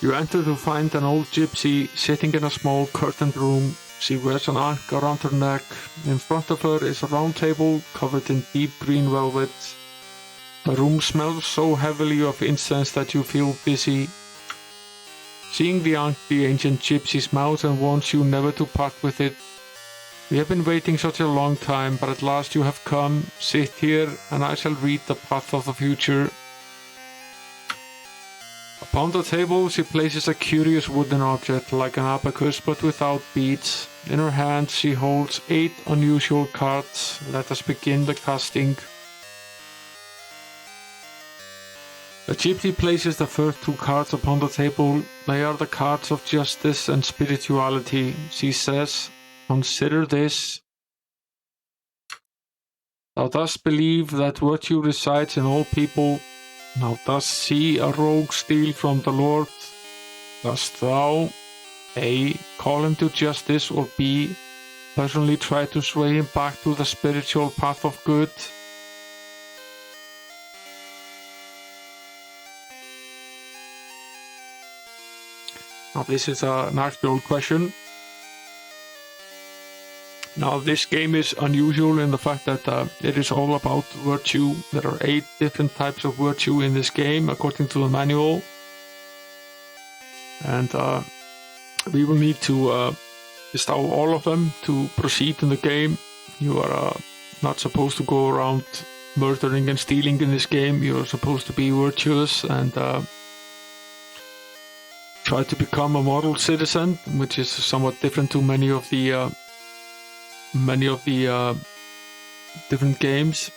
Speaker 1: You enter to find an old gypsy sitting in a small curtained room. She wears an ankh around her neck. In front of her is a round table covered in deep green velvet. The room smells so heavily of incense that you feel dizzy. Seeing the ankh, the ancient gypsy smiles and warns you never to part with it. "We have been waiting such a long time, but at last you have come. Sit here, and I shall read the path of the future." Upon the table, she places a curious wooden object like an abacus, but without beads. In her hand, she holds 8 unusual cards. Let us begin the casting. The gypsy places the first 2 cards upon the table. They are the cards of justice and spirituality. She says, "Consider this. Thou dost believe that virtue resides in all people. Thou dost see a rogue steal from the Lord. Dost thou A. Call him to justice, or B. Personally try to sway him back to the spiritual path of good?" Now this is an actual question. Now this game is unusual in the fact that it is all about virtue. There are 8 different types of virtue in this game according to the manual. And we will need to bestow all of them to proceed in the game. You are not supposed to go around murdering and stealing in this game. You are supposed to be virtuous and try to become a model citizen, which is somewhat different to many of the different games.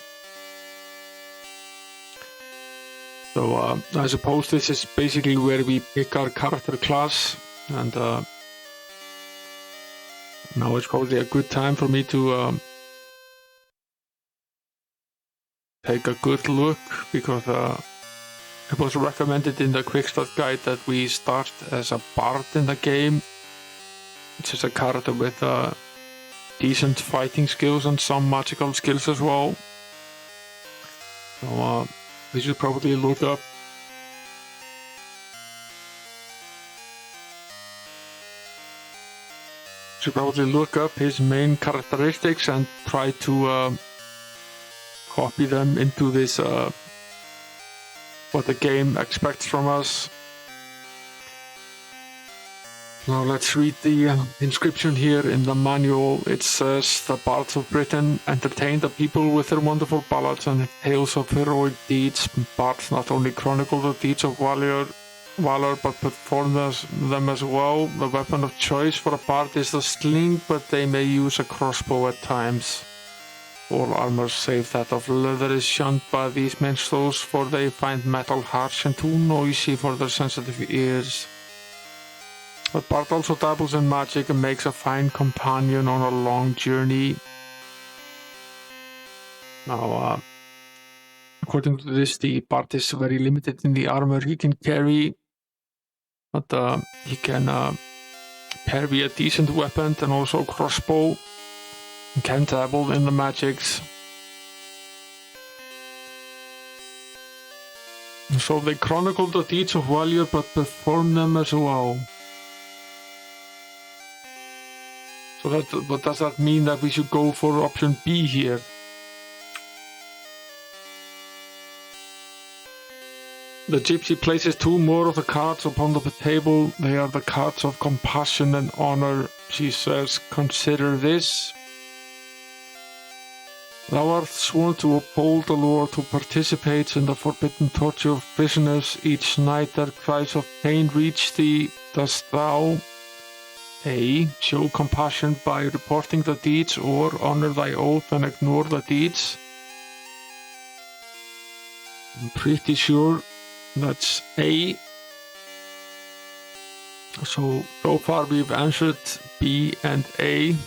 Speaker 1: So I suppose this is basically where we pick our character class, and now it's probably a good time for me to take a good look, because it was recommended in the quick start guide that we start as a bard in the game, which is a character with decent fighting skills and some magical skills as well. So we should probably look up his main characteristics and try to copy them into this what the game expects from us. Now let's read the inscription here in the manual. It says, "The bards of Britain entertain the people with their wonderful ballads and tales of heroic deeds. Bards not only chronicle the deeds of valor, but perform them as well. The weapon of choice for a bard is the sling, but they may use a crossbow at times. All armor save that of leather is shunned by these minstrels, for they find metal harsh and too noisy for their sensitive ears. But bard also dabbles in magic and makes a fine companion on a long journey." Now, according to this, the bard is very limited in the armor he can carry, but he can carry a decent weapon and also a crossbow, and can dabble in the magics. So they chronicle the deeds of valor, but perform them as well. So what does that mean? That we should go for option B here? The gypsy places 2 more of the cards upon the table. They are the cards of compassion and honor. She says, "Consider this. Thou art sworn to uphold the Lord who participates in the forbidden torture of prisoners. Each night their cries of pain reach thee. Dost thou A. Show compassion by reporting the deeds, or honor thy oath and ignore the deeds?" I'm pretty sure that's A. So far we've answered B and A.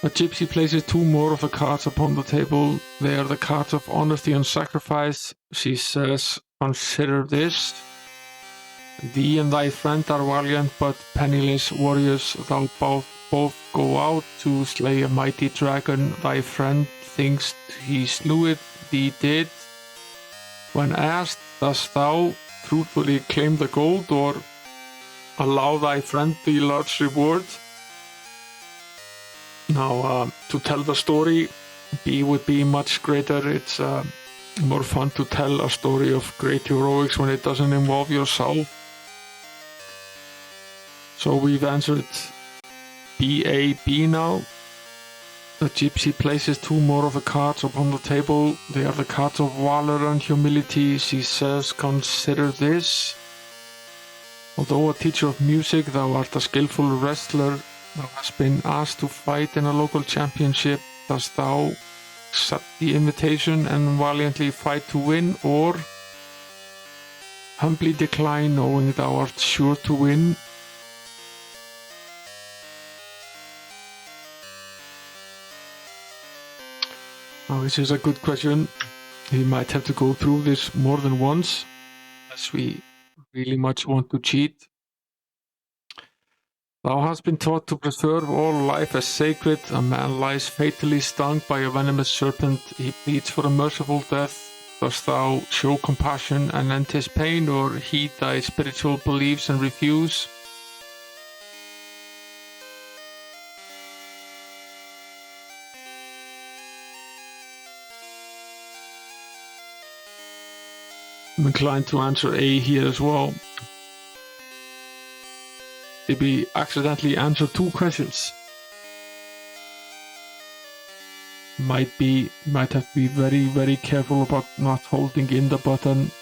Speaker 1: A gypsy places 2 more of the cards upon the table. They are the cards of honesty and sacrifice. She says, "Consider this. Thee and thy friend are valiant but penniless warriors. Thou both go out to slay a mighty dragon. Thy friend thinks he slew it, thee did. When asked, dost thou truthfully claim the gold, or allow thy friend the large reward?" Now, to tell the story, B would be much greater. It's more fun to tell a story of great heroics when it doesn't involve yourself. So we've answered B now. The gypsy places 2 more of the cards upon the table. They are the cards of valor and humility. She says, "Consider this. Although a teacher of music, thou art a skillful wrestler. Thou hast been asked to fight in a local championship. Dost thou accept the invitation and valiantly fight to win, or humbly decline, knowing thou art sure to win?" Now, this is a good question. We might have to go through this more than once, as we really much want to cheat. "Thou hast been taught to preserve all life as sacred. A man lies fatally stung by a venomous serpent. He pleads for a merciful death. Dost thou show compassion and end his pain, or heed thy spiritual beliefs and refuse?" I'm inclined to answer A here as well. Did we accidentally answer 2 questions? Might have to be very, very careful about not holding in the button.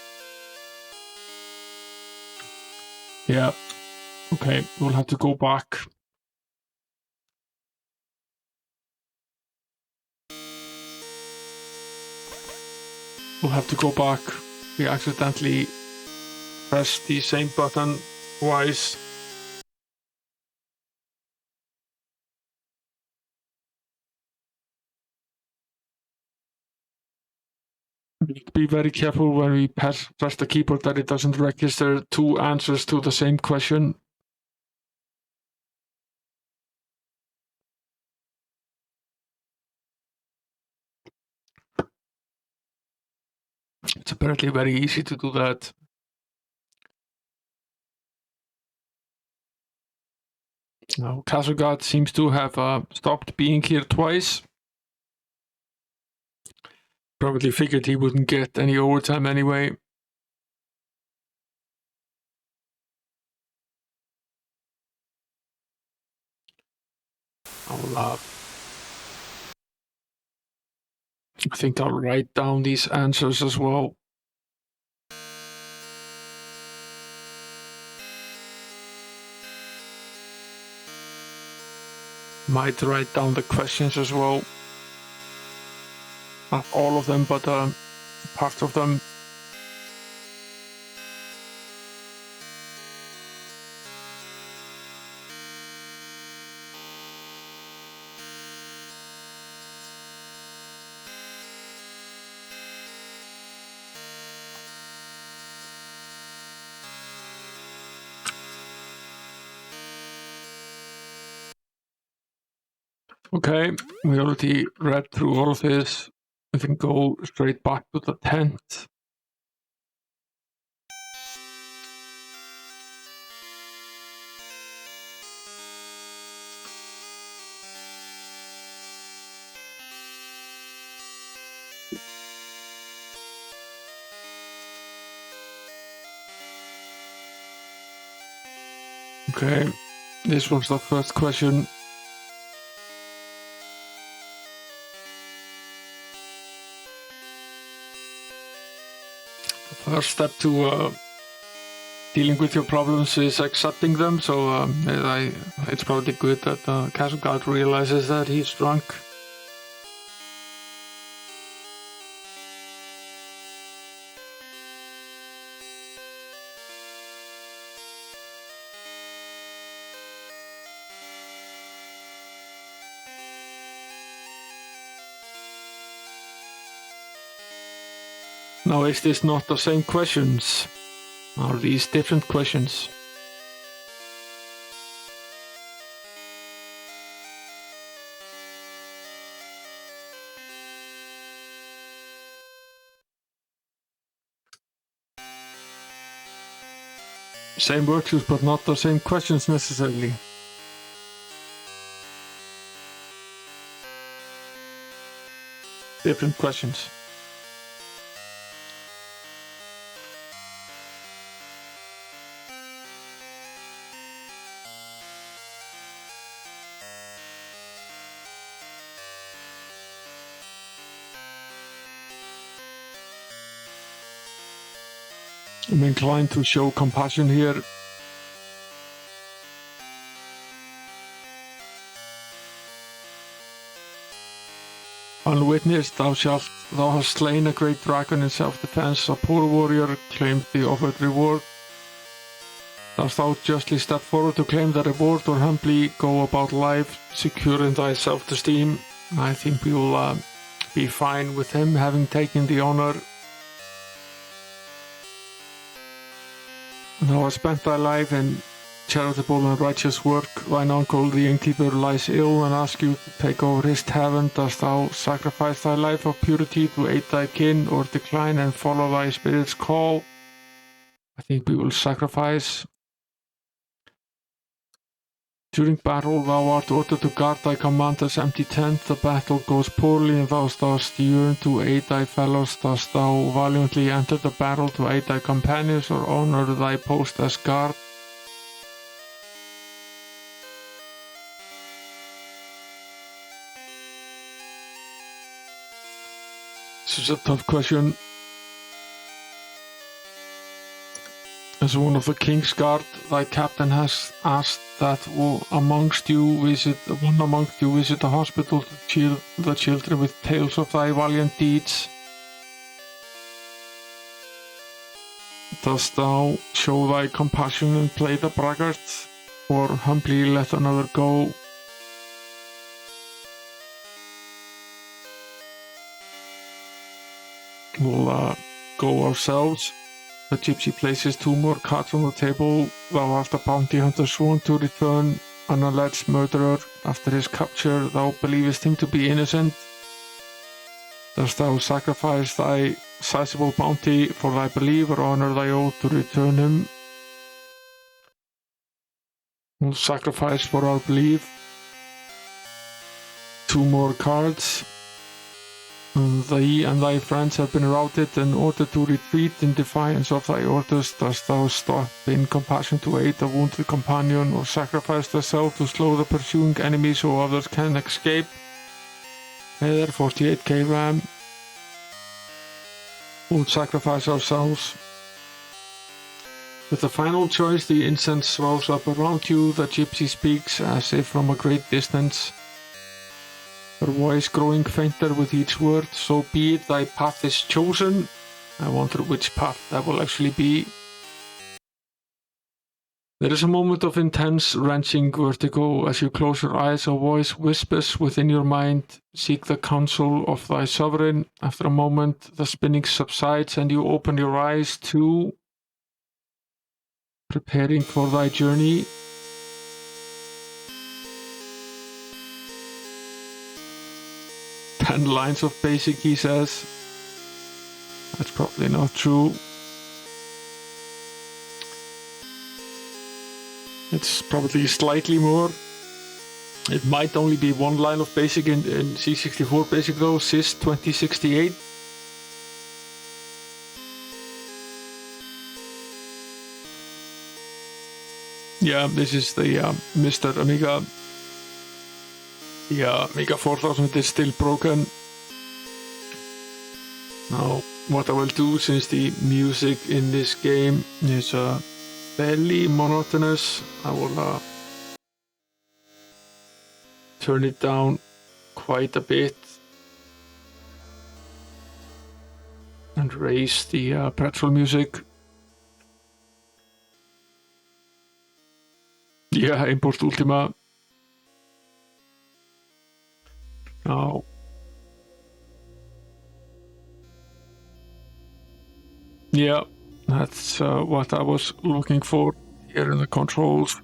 Speaker 1: Yeah. Okay, we'll have to go back. We accidentally pressed the same button twice. Be very careful when we press the keyboard that it doesn't register two answers to the same question. It's apparently very easy to do that. Now, Kazugard seems to have stopped being here twice. Probably figured he wouldn't get any overtime anyway. I think I'll write down these answers as well. Might write down the questions as well. Not all of them, but part of them. Okay, we already read through all of this. We can go straight back to the tent. Okay, this was the first question. The first step to dealing with your problems is accepting them, so it's probably good that Kazugard realizes that he's drunk. Now, is this not the same questions? Are these different questions? Same virtues, but not the same questions necessarily. Different questions. I'm inclined to show compassion here. Unwitnessed, thou hast slain a great dragon in self-defense. A poor warrior claimed the offered reward. Dost thou justly step forward to claim the reward, or humbly go about life secure in thy self-esteem? I think we will be fine with him having taken the honor. Thou hast spent thy life in charitable and righteous work. Thine uncle, the innkeeper, lies ill and asks you to take over his tavern. Dost thou sacrifice thy life of purity to aid thy kin, or decline and follow thy spirit's call? I think we will sacrifice. During battle, thou art ordered to guard thy commander's empty tent. The battle goes poorly and thou dost yearn to aid thy fellows. Dost thou valiantly enter the battle to aid thy companions, or honor thy post as guard? This is a tough question. As one of the King's Guard, thy captain has asked that one amongst you visit the hospital to cheer the children with tales of thy valiant deeds. Dost thou show thy compassion and play the braggart, or humbly let another go? We'll go ourselves. The gypsy places 2 more cards on the table. Thou art a bounty hunter sworn to return an alleged murderer. After his capture, thou believest him to be innocent. Dost thou sacrifice thy sizable bounty for thy belief or honor thy oath to return him? We'll sacrifice for our belief. 2 more cards. Thee and thy friends have been routed and ordered to retreat in defiance of thy orders. Dost thou stop in compassion to aid a wounded companion or sacrifice thyself to slow the pursuing enemy so others can escape? Hey there, 48k RAM. We'll sacrifice ourselves. With the final choice, the incense swells up around you. The gypsy speaks as if from a great distance, her voice growing fainter with each word. So be it, thy path is chosen. I wonder which path that will actually be. There is a moment of intense, wrenching vertigo. As you close your eyes, a voice whispers within your mind, seek the counsel of thy sovereign. After a moment, the spinning subsides and you open your eyes to preparing for thy journey. "10 lines of basic," he says. That's probably not true. It's probably slightly more. It might only be 1 line of basic in C64 basic though, sys 2068. Yeah, this is the Mr. Amiga. The Amiga 4000 is still broken. Now, what I will do, since the music in this game is fairly monotonous, I will turn it down quite a bit and raise the petrol music. Yeah, import Ultima. Now, yeah, that's what I was looking for here in the controls.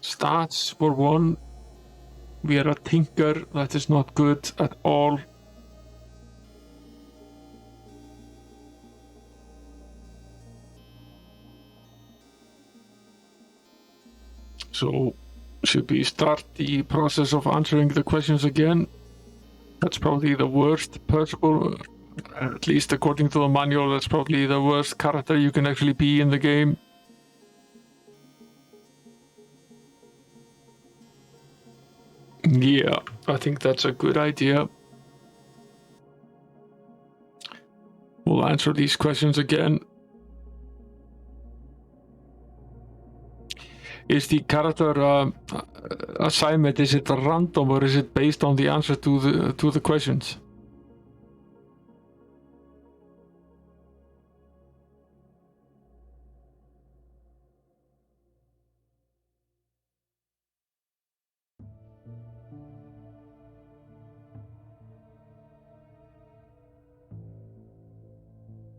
Speaker 1: Stats for 1. We are a tinker. That is not good at all. So, should we start the process of answering the questions again? That's probably the worst possible, at least according to the manual, that's probably the worst character you can actually be in the game. Yeah, I think that's a good idea. We'll answer these questions again. Is the character assignment, is it random or is it based on the answer to the questions?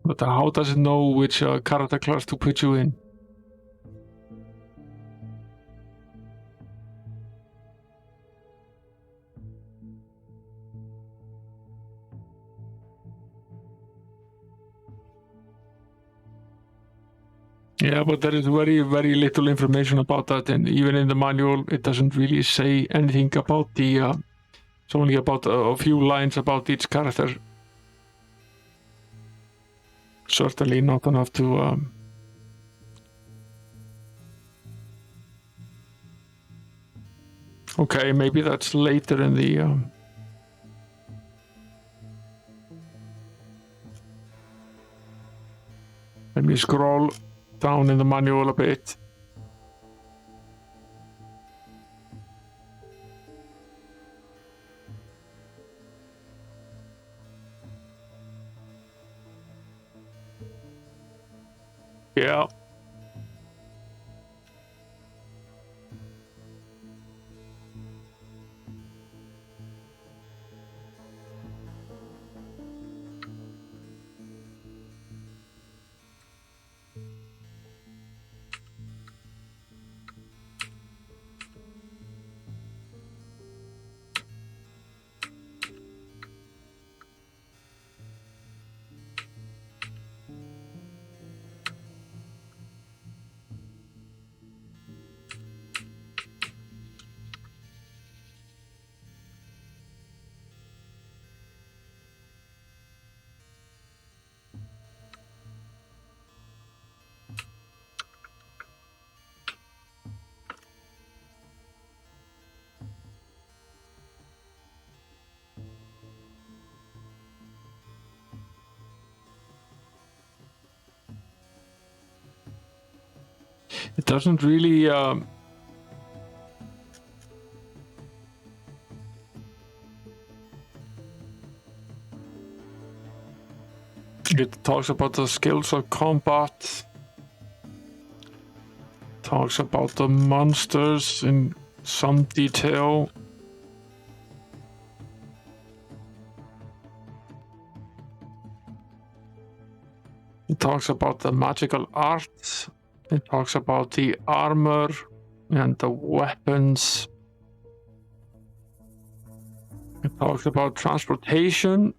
Speaker 1: But how does it know which character class to put you in? Yeah, but there is very, very little information about that, and even in the manual, it doesn't really say anything about the. It's only about a few lines about each character. Certainly not enough to. Okay, maybe that's later in the. Let me scroll down in the manual a bit. Yeah. It doesn't really it talks about the skills of combat, talks about the monsters in some detail. It talks about the magical arts. It talks about the armor and the weapons. It talks about transportation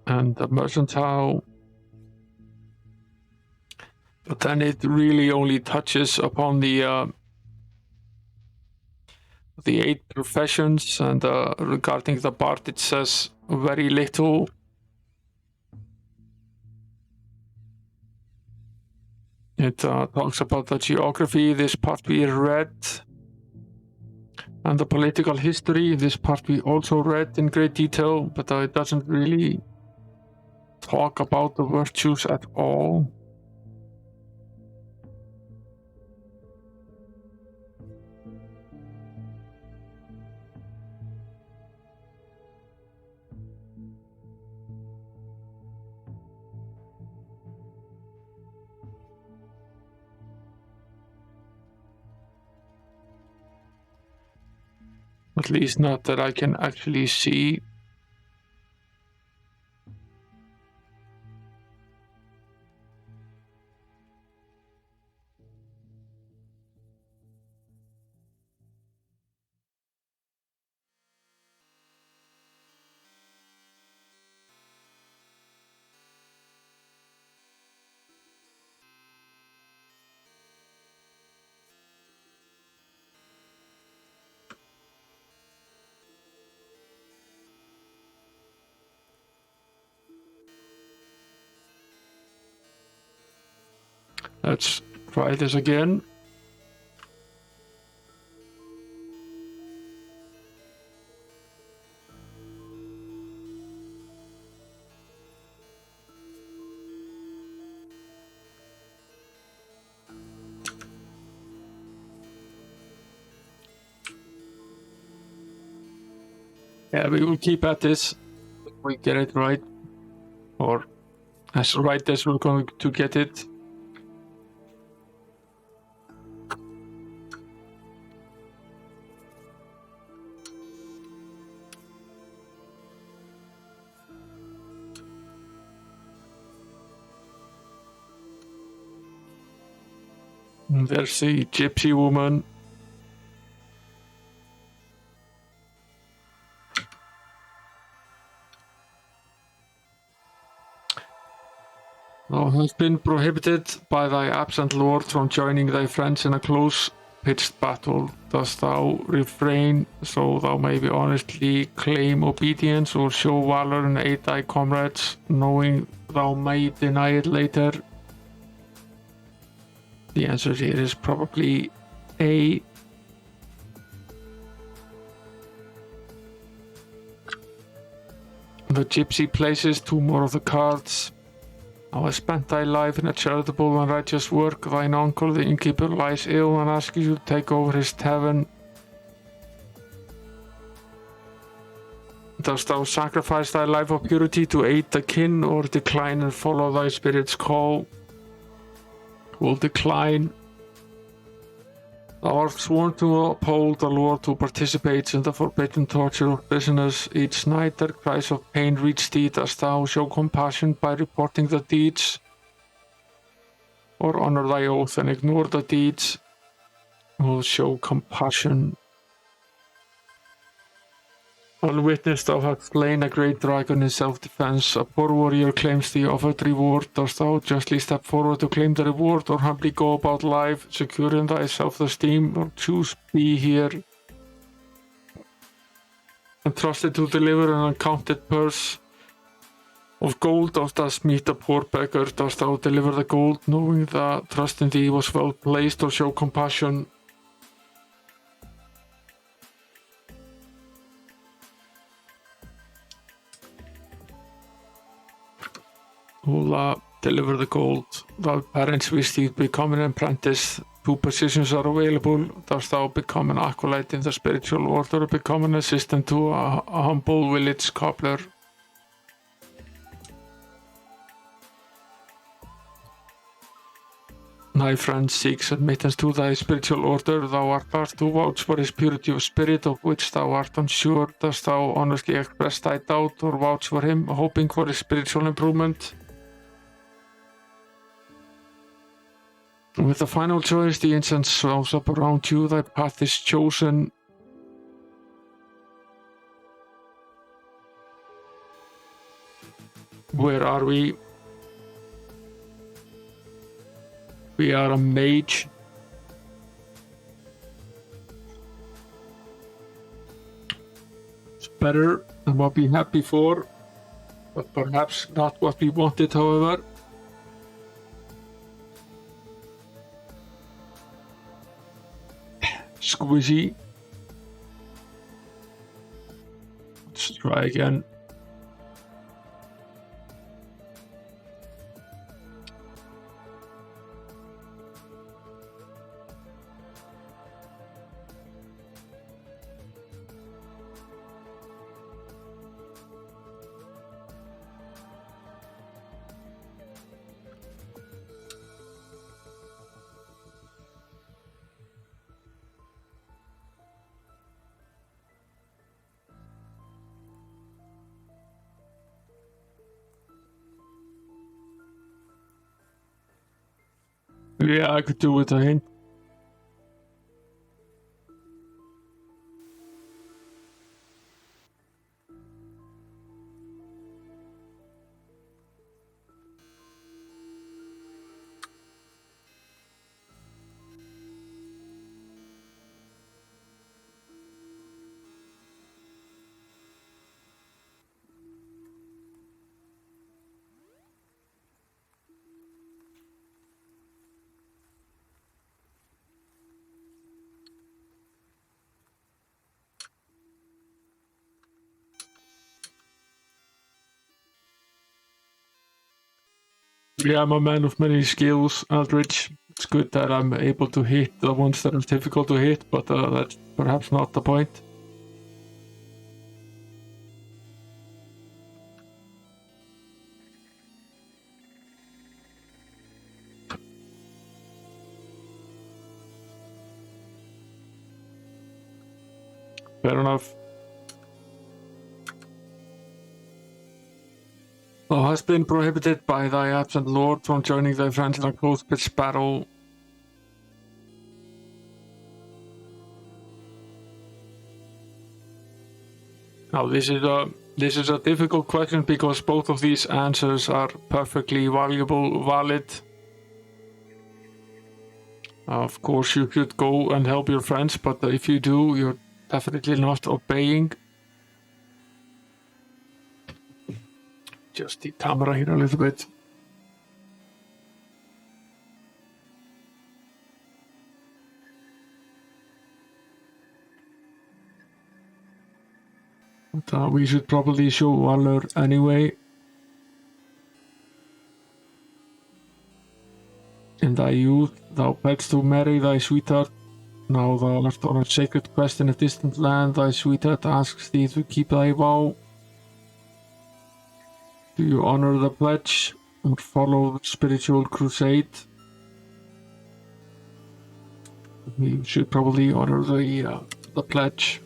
Speaker 1: and the mercantile. But then it really only touches upon the 8 professions, and regarding the bard it says very little. It talks about the geography, this part we read, and the political history, this part we also read in great detail, but it doesn't really talk about the virtues at all. At least not that I can actually see. Let's try this again. Yeah, we will keep at this if we get it right, or as right as we're going to get it. And there's the gypsy woman. Thou hast been prohibited by thy absent lord from joining thy friends in a close-pitched battle. Dost thou refrain so thou maybe honestly claim obedience, or show valor and aid thy comrades, knowing thou may deny it later? The answer here is probably A. The gypsy places 2 more of the cards. Thou hast spent thy life in a charitable and righteous work. Thine uncle, the innkeeper, lies ill and asks you to take over his tavern. Dost thou sacrifice thy life of purity to aid the kin, or decline and follow thy spirit's call? Will decline. Thou art sworn to uphold the Lord who participates in the forbidden torture of prisoners. Each night their cries of pain reach thee. Dost thou show compassion by reporting the deeds, or honor thy oath and ignore the deeds? Will show compassion. Unwitnessed thou hast slain a great dragon in self-defense. A poor warrior claims the offered reward. Dost thou justly step forward to claim the reward, or humbly go about life, secure in thy self-esteem, or choose be here and trusted to deliver an uncounted purse of gold? Dost thou meet a poor beggar? Dost thou deliver the gold, knowing that trust in thee was well placed, or show compassion? Will deliver the gold. Thy parents wish thee to become an apprentice. Two positions are available. Dost thou become an acolyte in the spiritual order, or become an assistant to a humble village cobbler? Thy friend seeks admittance to thy spiritual order. Thou art asked to vouch for his purity of spirit, of which thou art unsure. Dost thou honestly express thy doubt, or vouch for him, hoping for his spiritual improvement? With the final choice, the incense swells up around you. Thy path is chosen. Where are we? We are a mage. It's better than what we had before, but perhaps not what we wanted, however. Squishy. Let's try again. Yeah, I could do with a hint. Yeah, I'm a man of many skills, Aldrich. It's good that I'm able to hit the ones that are difficult to hit, but that's perhaps not the point. Fair enough. Thou hast been prohibited by thy absent lord from joining thy friends in a close pitched battle. Now this is a difficult question because both of these answers are perfectly valid. Of course you should go and help your friends, but if you do, you're definitely not obeying. Just the camera here a little bit. But we should probably show valor anyway. In thy youth, thou pedst to marry thy sweetheart. Now thou art on a sacred quest in a distant land. Thy sweetheart asks thee to keep thy vow. Do you honor the pledge or follow the spiritual crusade? We should probably honor the pledge.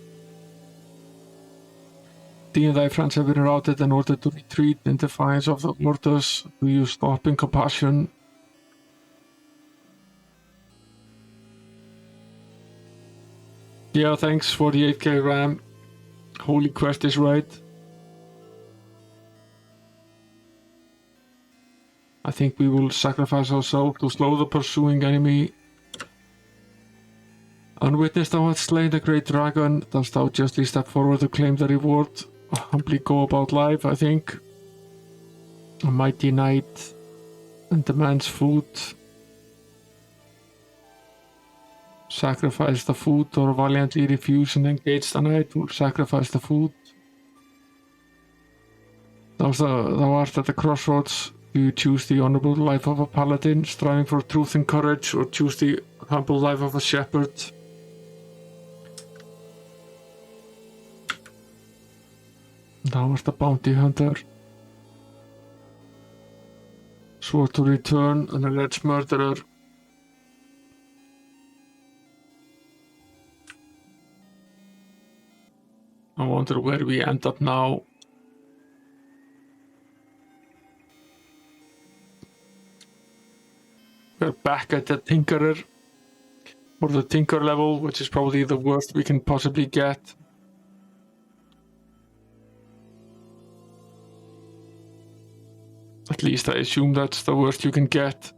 Speaker 1: Thee and thy friends have been routed in order to retreat in defiance of the orders. Do you stop in compassion? Yeah, thanks for the 8k RAM. Holy Quest is right. I think we will sacrifice ourselves to slow the pursuing enemy. Unwitnessed thou hast slain the great dragon. Dost thou justly step forward to claim the reward? Humbly go about life, I think. A mighty knight and demands food. Sacrifice the food or valiantly refuse and engage the knight who will sacrifice the food. Thou art at the crossroads. Do you choose the honorable life of a paladin, striving for truth and courage, or choose the humble life of a shepherd? Thou art a bounty hunter. Swore to return, an alleged murderer. I wonder where we end up now. We're back at the Tinkerer, or the Tinker level, which is probably the worst we can possibly get. At least I assume that's the worst you can get.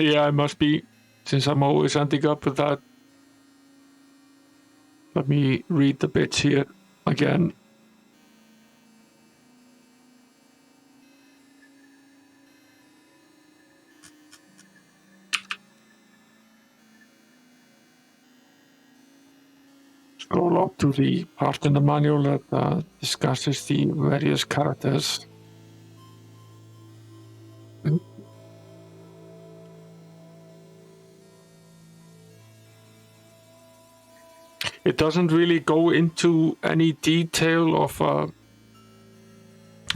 Speaker 1: Yeah, I must be, since I'm always ending up with that. Let me read the bits here again. Scroll up to the part in the manual that discusses the various characters. It doesn't really go into any detail of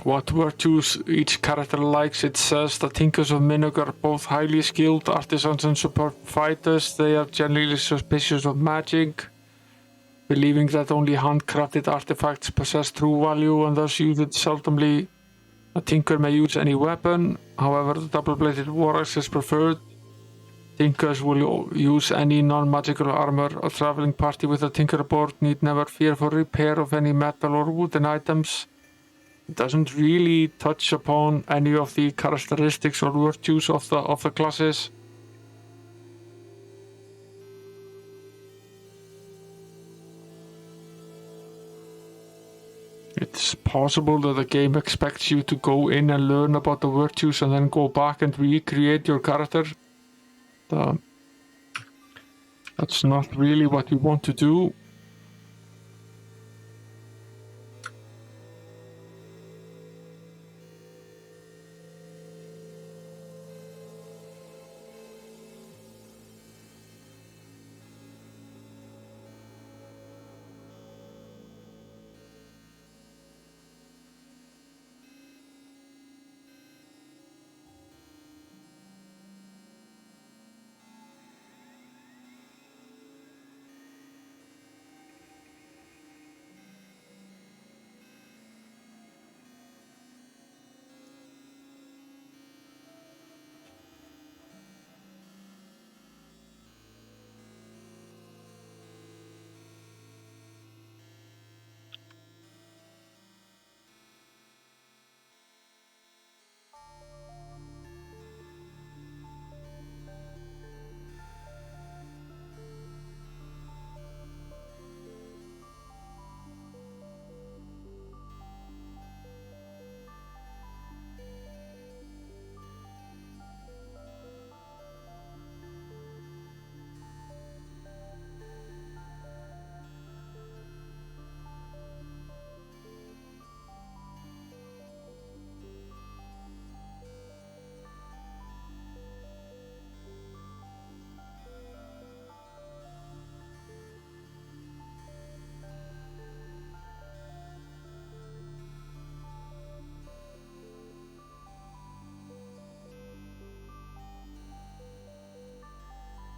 Speaker 1: what virtues each character likes. It says the Tinkers of Minnock are both highly skilled artisans and superb fighters. They are generally suspicious of magic, believing that only handcrafted artifacts possess true value and thus use it seldomly. A Tinker may use any weapon, however the double-bladed war axe is preferred. Tinkers will use any non-magical armor. A traveling party with a Tinker board need never fear for repair of any metal or wooden items. It doesn't really touch upon any of the characteristics or virtues of the classes. It's possible that the game expects you to go in and learn about the virtues and then go back and recreate your character. That's not really what we want to do.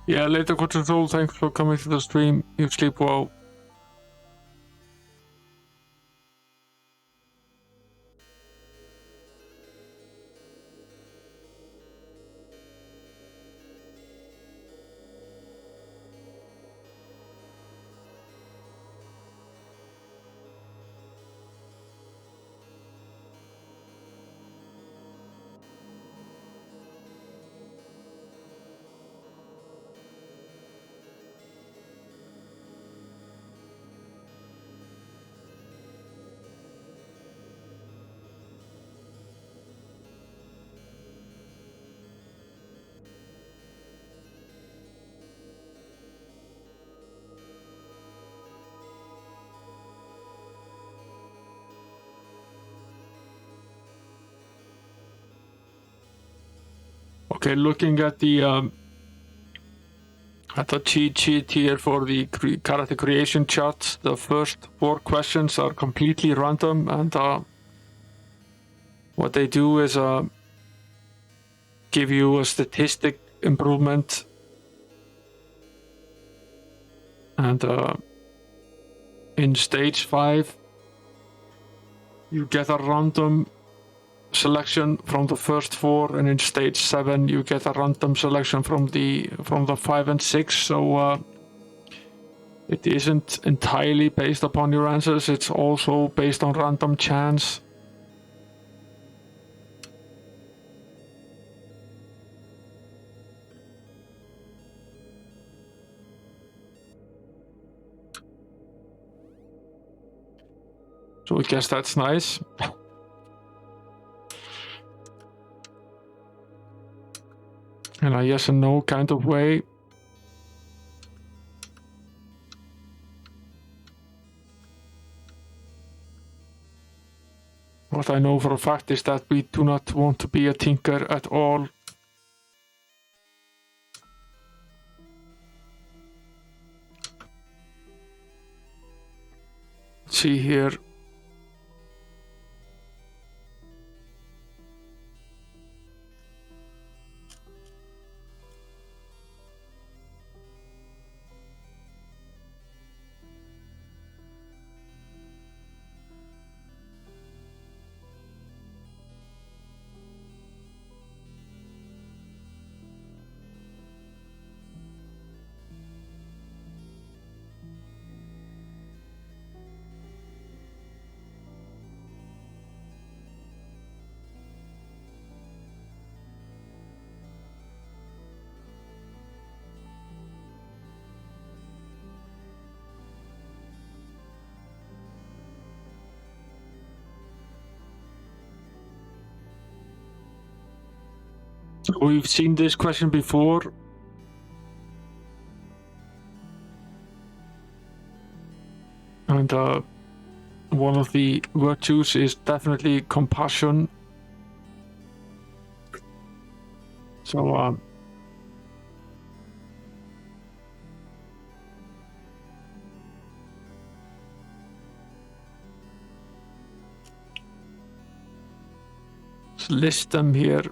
Speaker 1: Yeah, later control, thanks for coming to the stream. You sleep well. Okay, looking at the cheat sheet here for the character creation chart, the first 4 questions are completely random, and what they do is give you a statistic improvement, and in stage 5 you get a random selection from the first 4, and in stage 7 you get a random selection from the 5 and 6. So it isn't entirely based upon your answers, it's also based on random chance. So I guess that's nice. In a yes and no kind of way. What I know for a fact is that we do not want to be a tinker at all. Let's see here. We've seen this question before. And one of the virtues is definitely compassion. So let's list them here.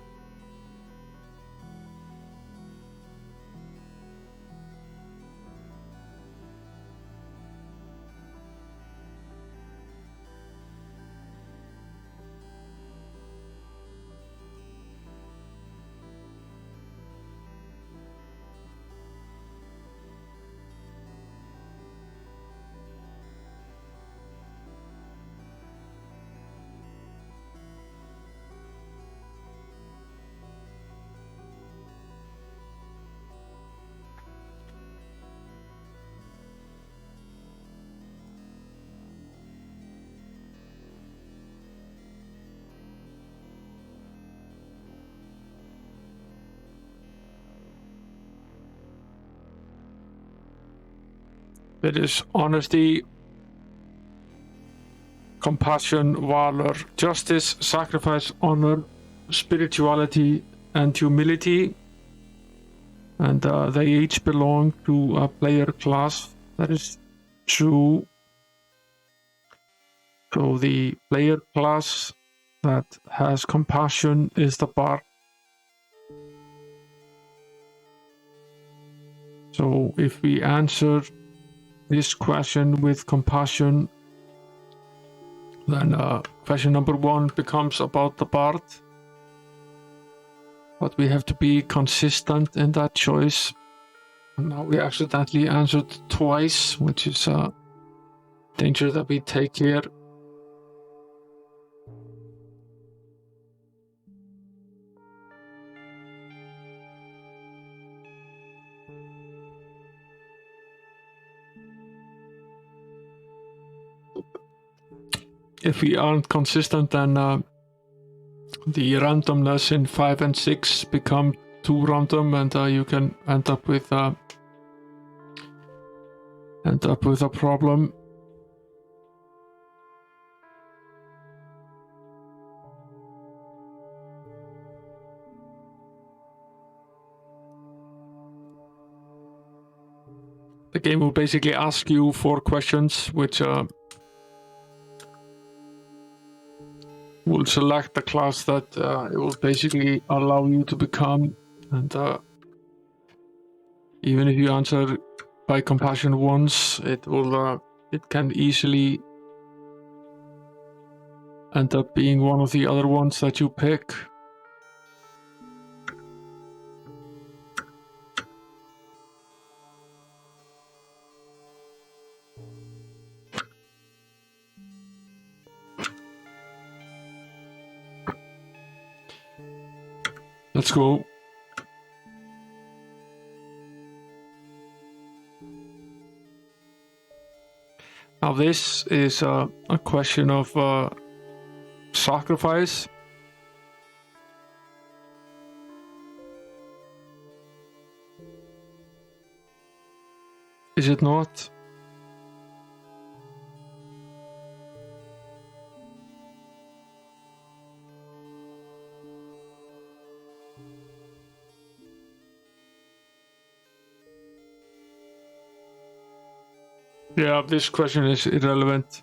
Speaker 1: It is honesty, compassion, valor, justice, sacrifice, honor, spirituality, and humility. And they each belong to a player class. That is true. So the player class that has compassion is the bard. So if we answer this question with compassion, then question number 1 becomes about the bard. But we have to be consistent in that choice. And now we accidentally answered twice, which is a danger that we take here. If we aren't consistent, then the randomness in 5 and 6 become too random, and you can end up with a problem. The game will basically ask you 4 questions, which will select the class that it will basically allow you to become, and even if you answer by compassion once, it can easily end up being one of the other ones that you pick. Let's go. Now this is a question of sacrifice. Is it not? Yeah, this question is irrelevant.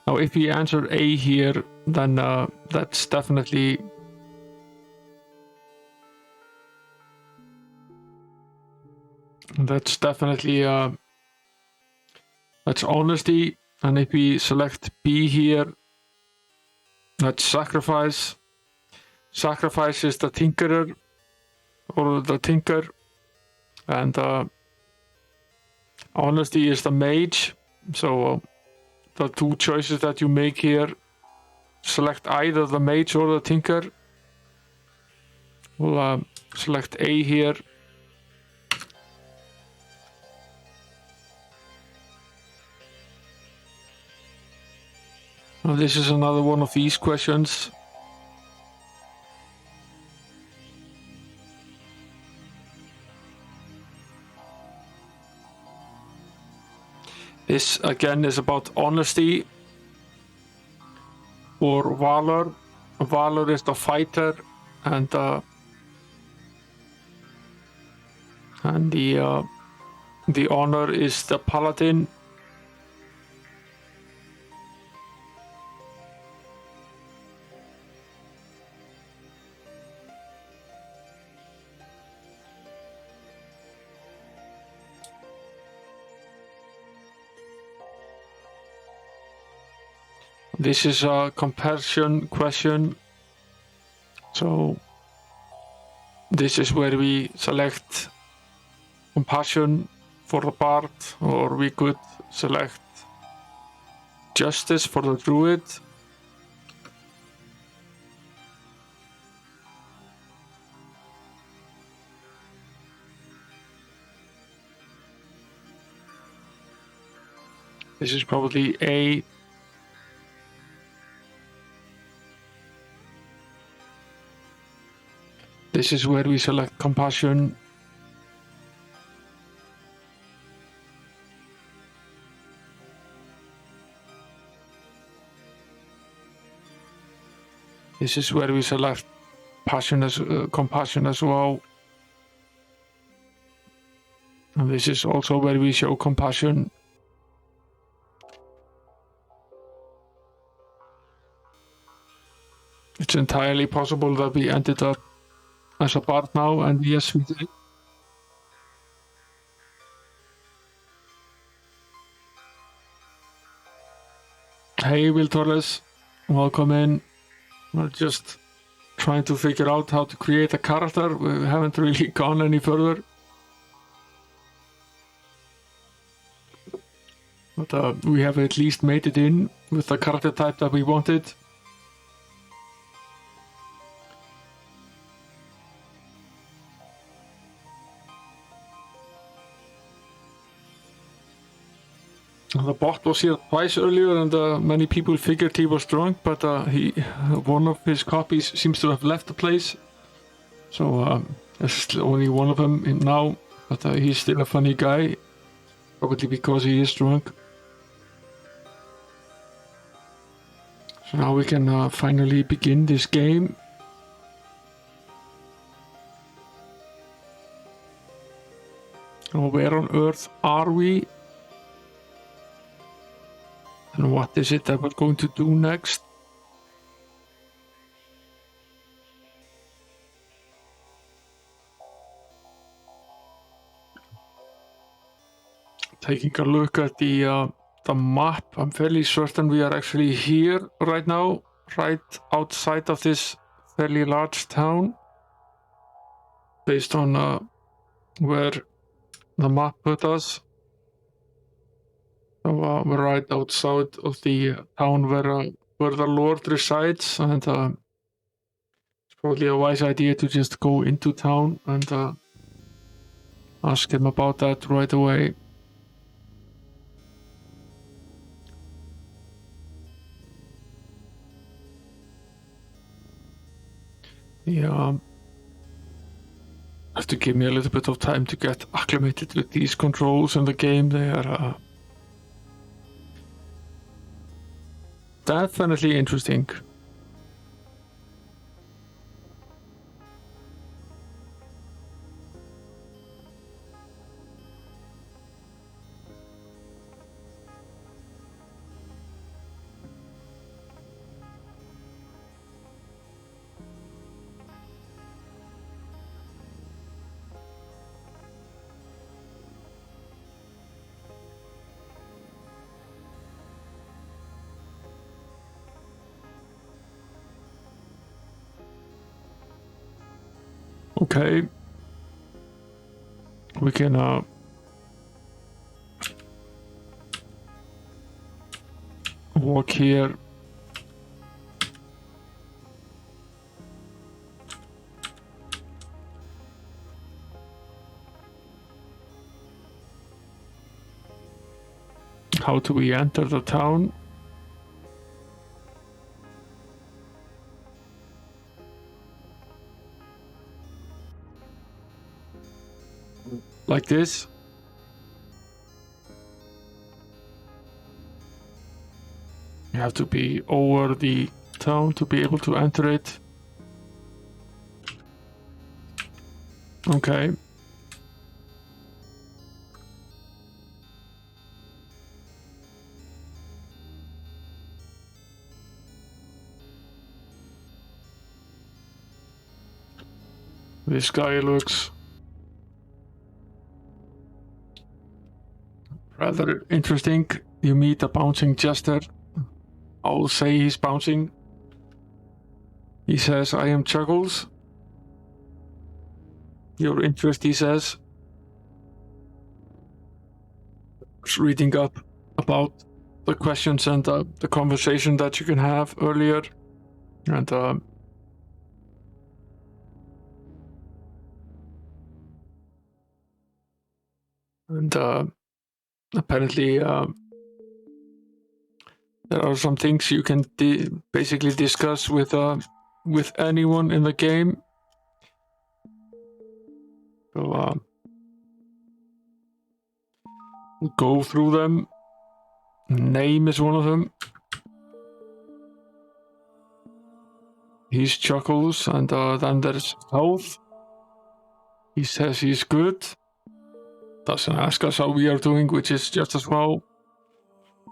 Speaker 1: Now, if we answer A here, then that's definitely that's honesty. And if we select B here, that's sacrifice. Sacrifice is the tinkerer or the tinker, and honesty is the mage. So the 2 choices that you make here, select either the mage or the tinker. We'll select A here. Now this is another one of these questions. This again is about honesty or valor. Valor is the fighter, and the honor is the paladin. This is a comparison question. So this is where we select compassion for the bard, or we could select justice for the druid. This is probably A. This is where we select compassion. This is where we select compassion as well. And this is also where we show compassion. It's entirely possible that we ended up as a bard now, and yes, we did. Hey, Will Torres, welcome in. We're just trying to figure out how to create a character. We haven't really gone any further. But we have at least made it in with the character type that we wanted. The bot was here twice earlier, and many people figured he was drunk, but one of his copies seems to have left the place. So there's only one of them now, but he's still a funny guy, probably because he is drunk. So now we can finally begin this game. Where on earth are we? And what is it that we're going to do next? Taking a look at the map, I'm fairly certain we are actually here right now, right outside of this fairly large town, based on where the map put us. So we're right outside of the town where the Lord resides, and it's probably a wise idea to just go into town and ask him about that right away. Yeah, have to give me a little bit of time to get acclimated with these controls in the game. They are definitely interesting. Okay, we can walk here. How do we enter the town? Like this. You have to be over the town to be able to enter it. Okay. This guy looks rather interesting. You meet a bouncing jester. I'll say he's bouncing. He says, I am Chuckles. Your interest, he says. Just reading up about the questions and the conversation that you can have earlier. And apparently there are some things you can basically discuss with anyone in the game. So we'll go through them. Name is one of them. He's Chuckles, and then there's Health. He says he's good. Doesn't ask us how we are doing, which is just as well.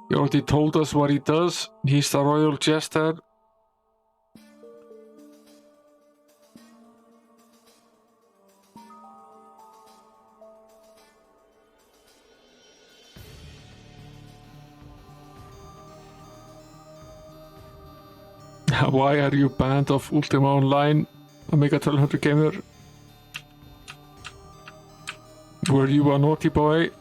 Speaker 1: He already told us what he does. He's the royal jester. Why are you banned of Ultima Online, Amiga 1200 gamer? Were you a naughty boy?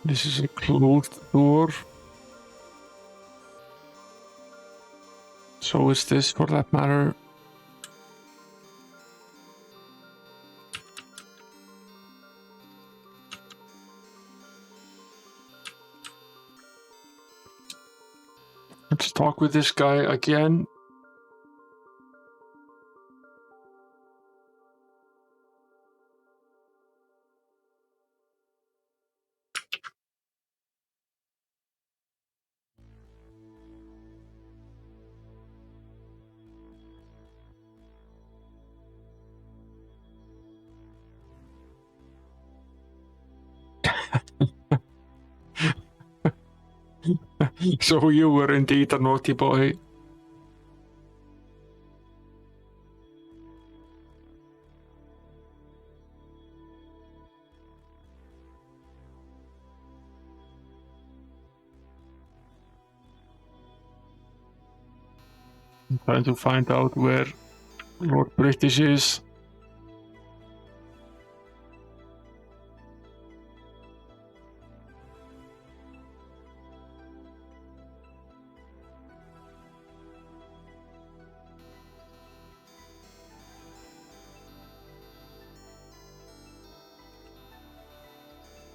Speaker 1: This is a closed door. So is this, for that matter. Let's talk with this guy again. So you were indeed a naughty boy. I'm trying to find out where Lord British is.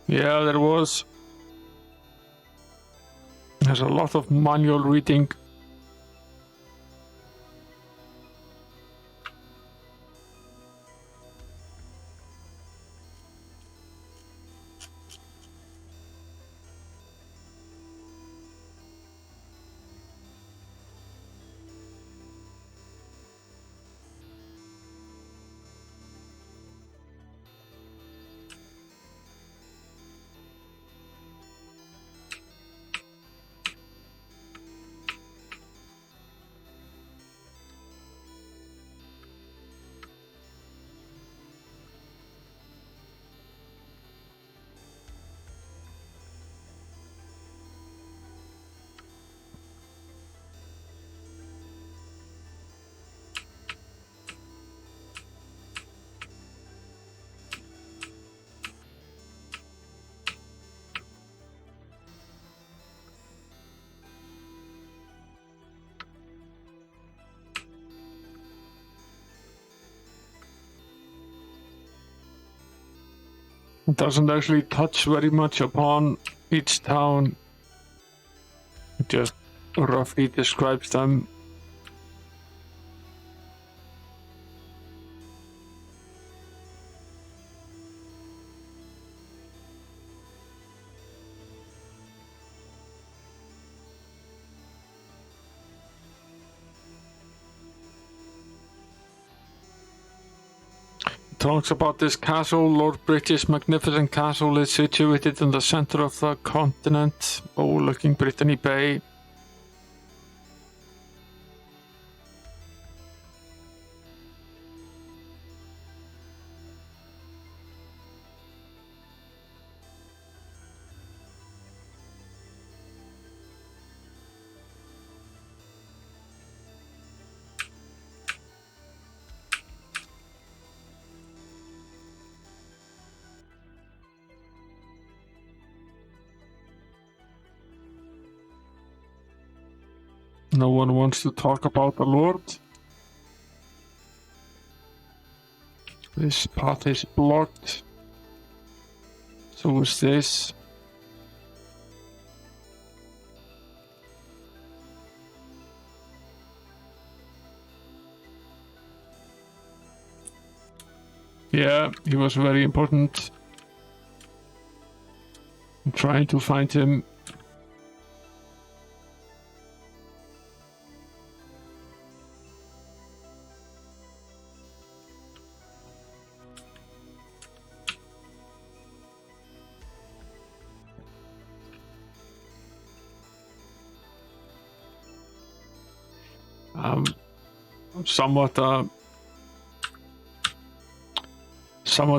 Speaker 1: Yeah, there was. There's a lot of manual reading. It doesn't actually touch very much upon each town. It just roughly describes them. Talks about this castle. Lord British magnificent castle is situated in the center of the continent, overlooking Brittany Bay. No one wants to talk about the Lord. This path is blocked. So is this. Yeah, he was very important. I'm trying to find him. somewhat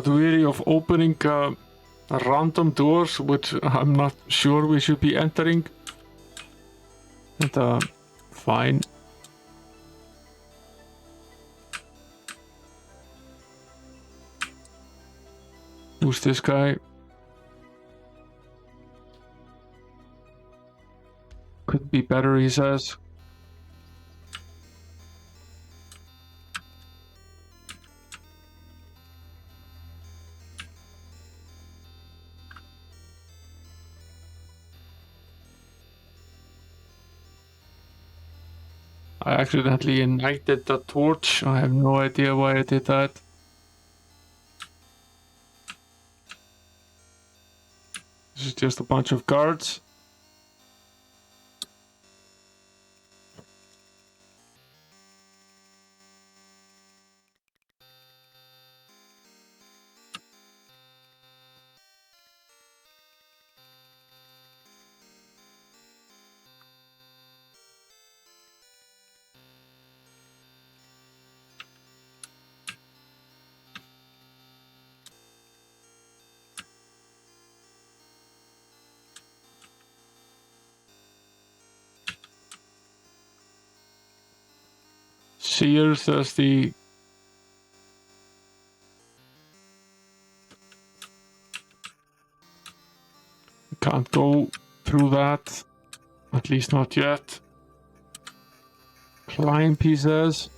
Speaker 1: weary of opening random doors, which I'm not sure we should be entering. And fine. Who's this guy? Could be better, he says. I accidentally ignited the torch. I have no idea why I did that. This is just a bunch of guards. Sears as the can't go through that, at least not yet. Climb, he says.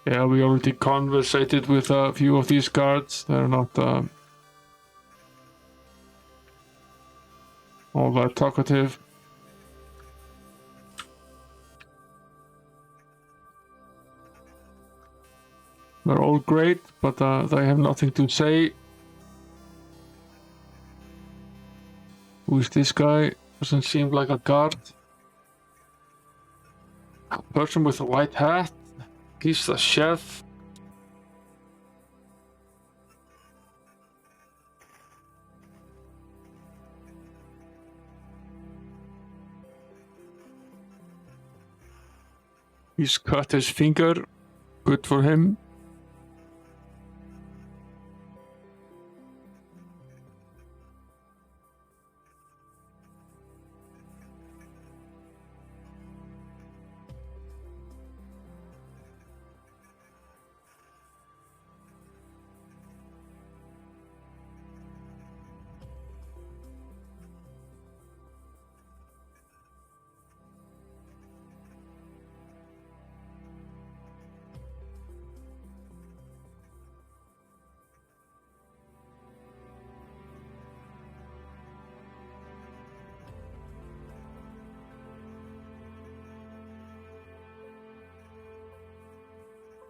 Speaker 1: Yeah, we already conversated with a few of these guards. They're not all that talkative. They're all great, but they have nothing to say. Who's this guy? Doesn't seem like a guard. A person with a white hat. He's the chef. He's cut his finger. Good for him.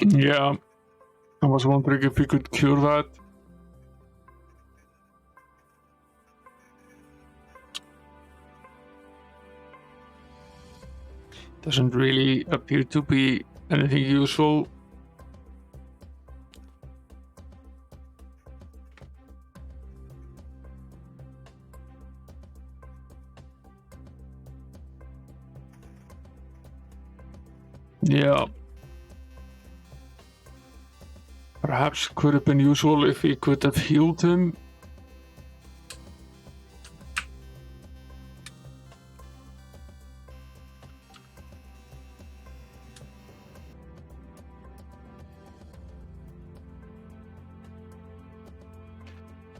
Speaker 1: Yeah, I was wondering if we could cure that. Doesn't really appear to be anything useful. Yeah. Perhaps could have been useful if we could have healed him.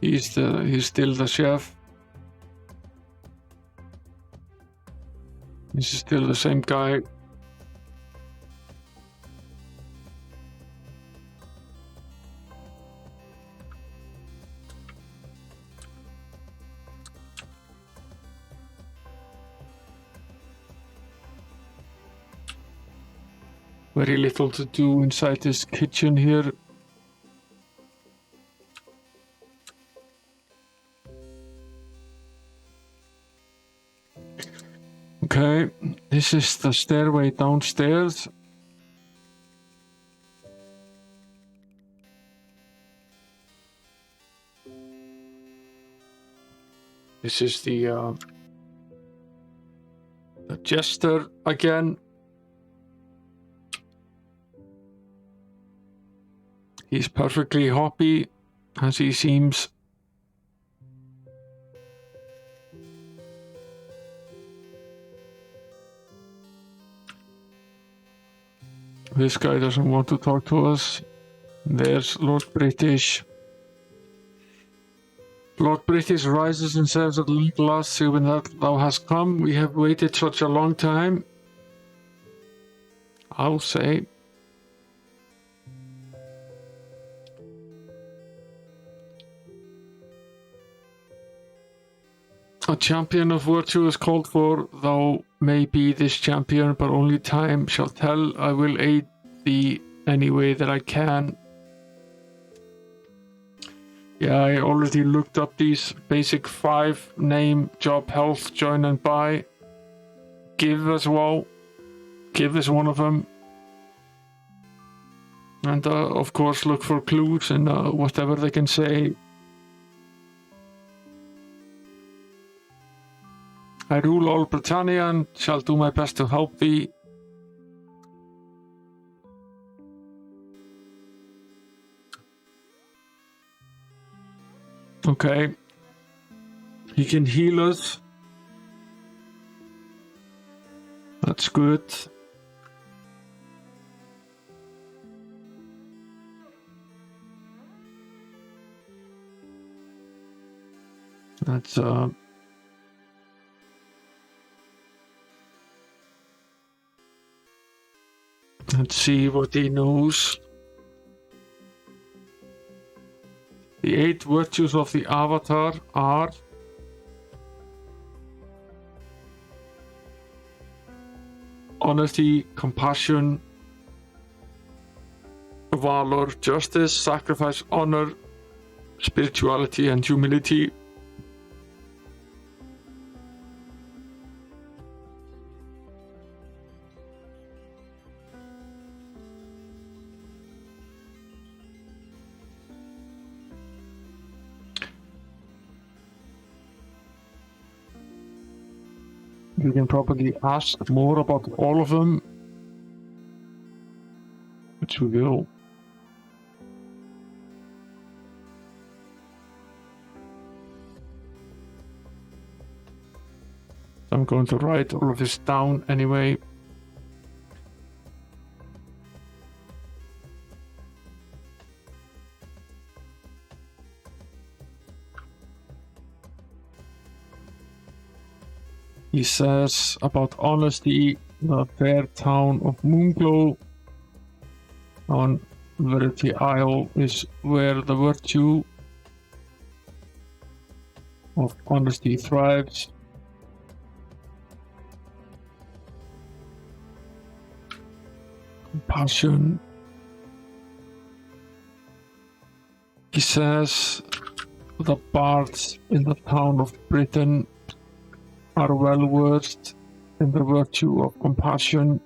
Speaker 1: He's still the chef. He's still the same guy. Very little to do inside this kitchen here. Okay, this is the stairway downstairs. This is the jester again. He's perfectly happy, as he seems. This guy doesn't want to talk to us. There's Lord British. Lord British rises and says, "At last, even that thou hast come, we have waited such a long time." I'll say. A champion of virtue is called for. Thou may be this champion, but only time shall tell. I will aid thee any way that I can. Yeah, I already looked up these basic 5: name, job, health, join and buy. Give as well. Give is one of them. And of course look for clues and whatever they can say. I rule all Britannia and shall do my best to help thee. Okay. He can heal us. That's good. That's let's see what he knows. The 8 virtues of the Avatar are honesty, compassion, valor, justice, sacrifice, honor, spirituality, and humility. We can probably ask more about all of them, which we will. I'm going to write all of this down anyway. He says about honesty, the fair town of Moonglow on Verity Isle is where the virtue of honesty thrives. Compassion. He says the bards in the town of Britain are well versed in the virtue of compassion.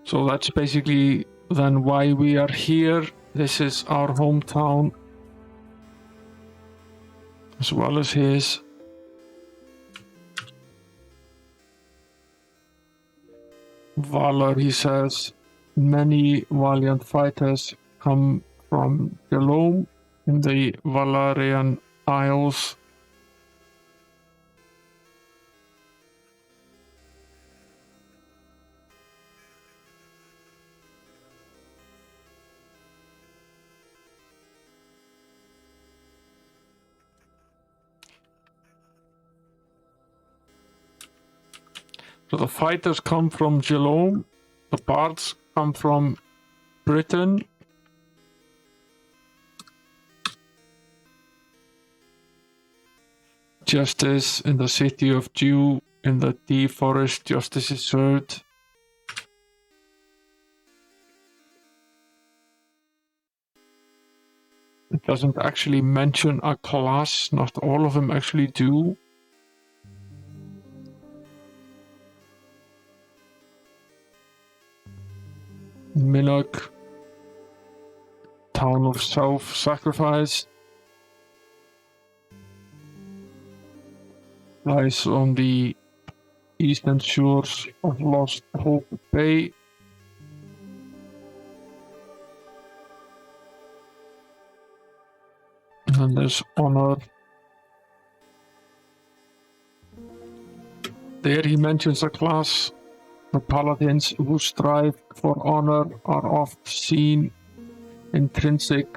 Speaker 1: So that's basically then why we are here. This is our hometown as well as his. Valor, he says, many valiant fighters come from Gelome in the Valarian Isles. So the fighters come from Gelome, the bards come from Britain. Justice in the city of Dew, in the Dee Forest, justice is served. It doesn't actually mention a class, not all of them actually do. Minnock, town of self-sacrifice. lies on the eastern shores of Lost Hope Bay. And there's honor. There he mentions a class. The paladins who strive for honor are oft seen intrinsic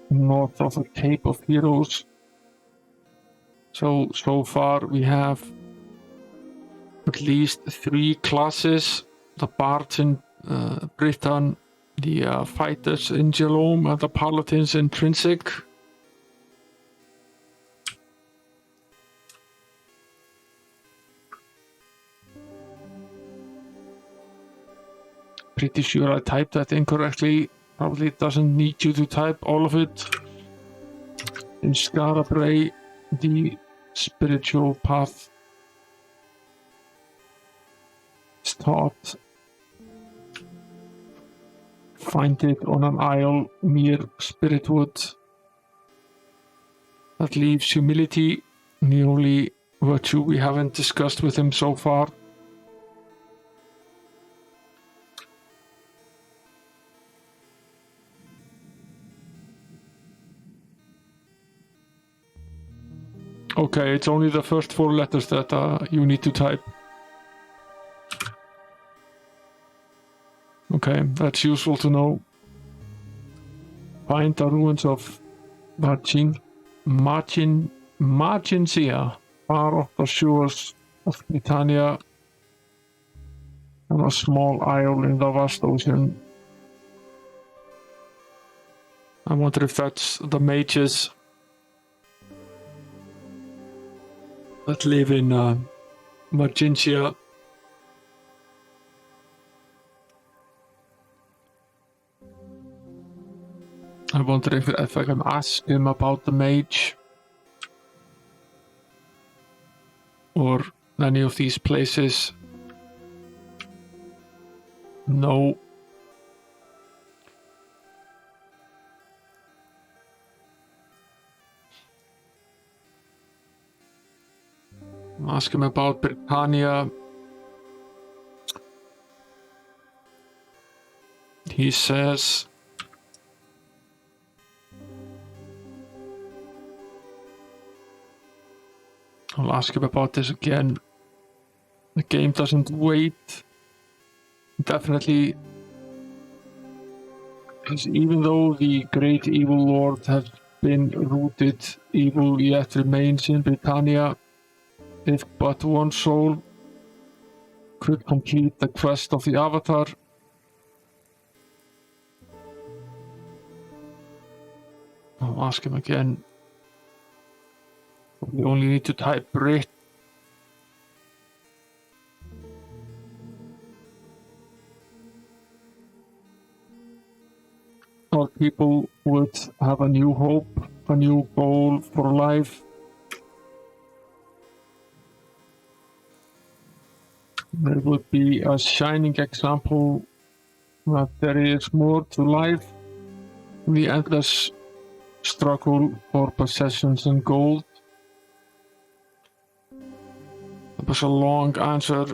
Speaker 1: north of the Cape of Heroes. So far we have at least 3 classes: the bards in Britain, the fighters in Gelome, and the paladins intrinsic. Pretty sure I typed that incorrectly. Probably doesn't need you to type all of it. In Scarabray, the spiritual path is taught. Find it on an isle near Spiritwood. That leaves humility, the only virtue we haven't discussed with him so far. Okay, it's only the first 4 letters that you need to type. Okay, that's useful to know. Find the ruins of Marginsia, far off the shores of Britannia, on a small isle in the vast ocean. I wonder if that's the mages that live in Marginsia. I wonder if I can ask him about the mage or any of these places. No. Ask him about Britannia. He says I'll ask him about this again. The game doesn't wait. Definitely, because even though the great evil lord has been rooted, evil yet remains in Britannia. If but one soul could complete the quest of the Avatar, I'll ask him again. We only need to type Brit. Or people would have a new hope, a new goal for life. There would be a shining example that there is more to life than the endless struggle for possessions and gold. That was a long answer.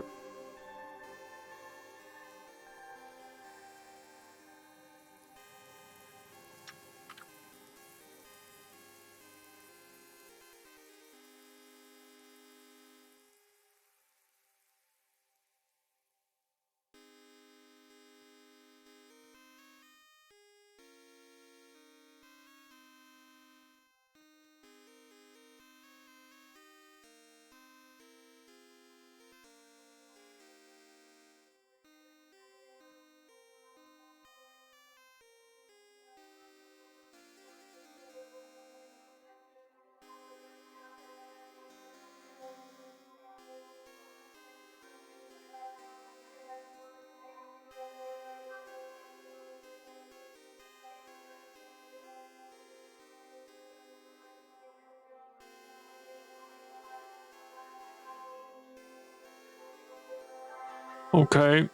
Speaker 1: Okay.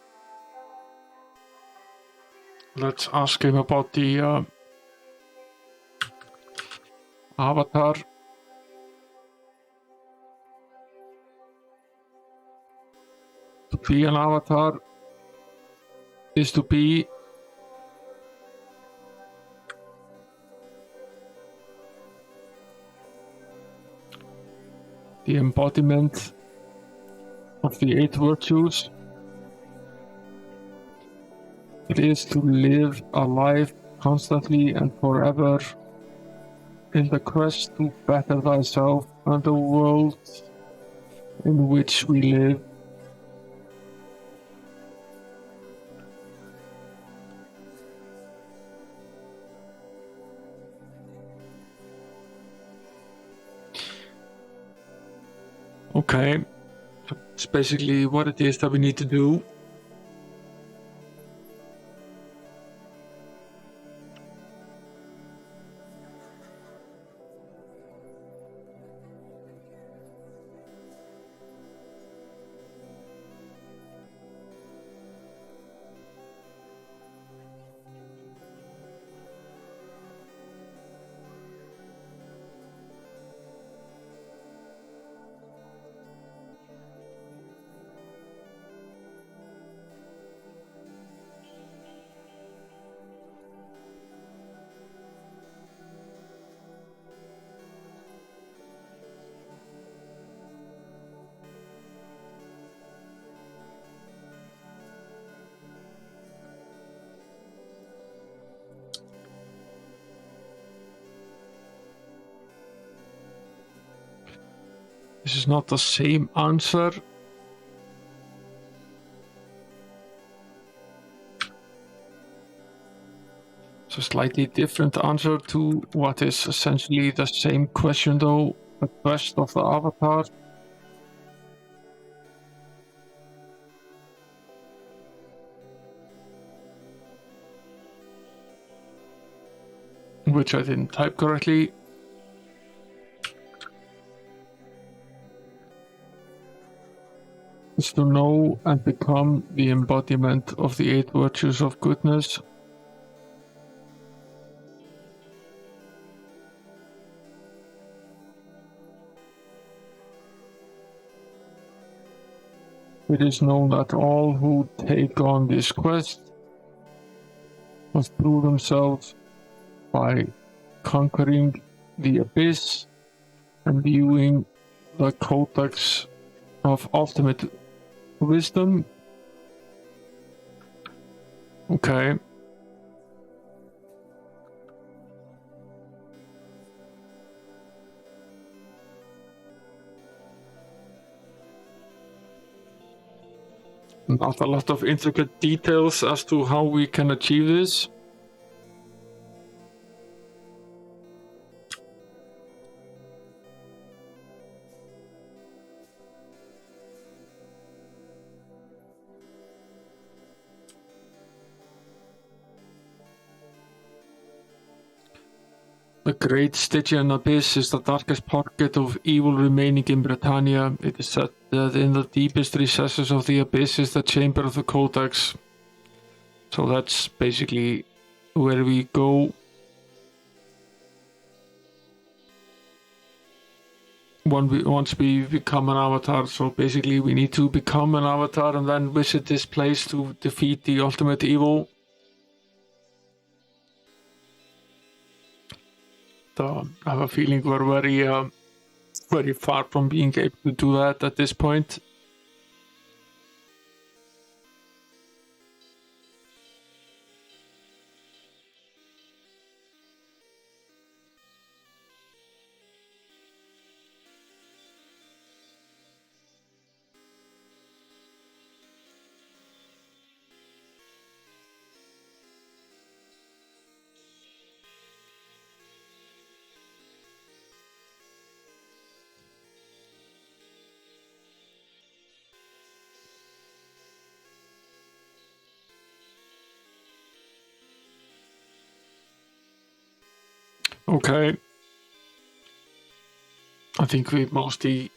Speaker 1: Let's ask him about the Avatar. be an avatar is to be the embodiment of the 8 virtues. It is to live a life constantly and forever in the quest to better thyself and the world in which we live. Okay, so it's basically what it is that we need to do. This is not the same answer. It's a slightly different answer to what is essentially the same question though, the quest of the avatar. Which I didn't type correctly. Is to know and become the embodiment of the 8 virtues of goodness. It is known that all who take on this quest must prove themselves by conquering the abyss and viewing the codex of ultimate wisdom. Okay. Not a lot of intricate details as to how we can achieve this. The Great Stygian Abyss is the darkest pocket of evil remaining in Britannia. It is said that in the deepest recesses of the abyss is the chamber of the Codex. So that's basically where we go once we become an avatar. So basically we need to become an avatar and then visit this place to defeat the ultimate evil. I have a feeling we're very far from being able to do that at this point. Okay. I think we've mostly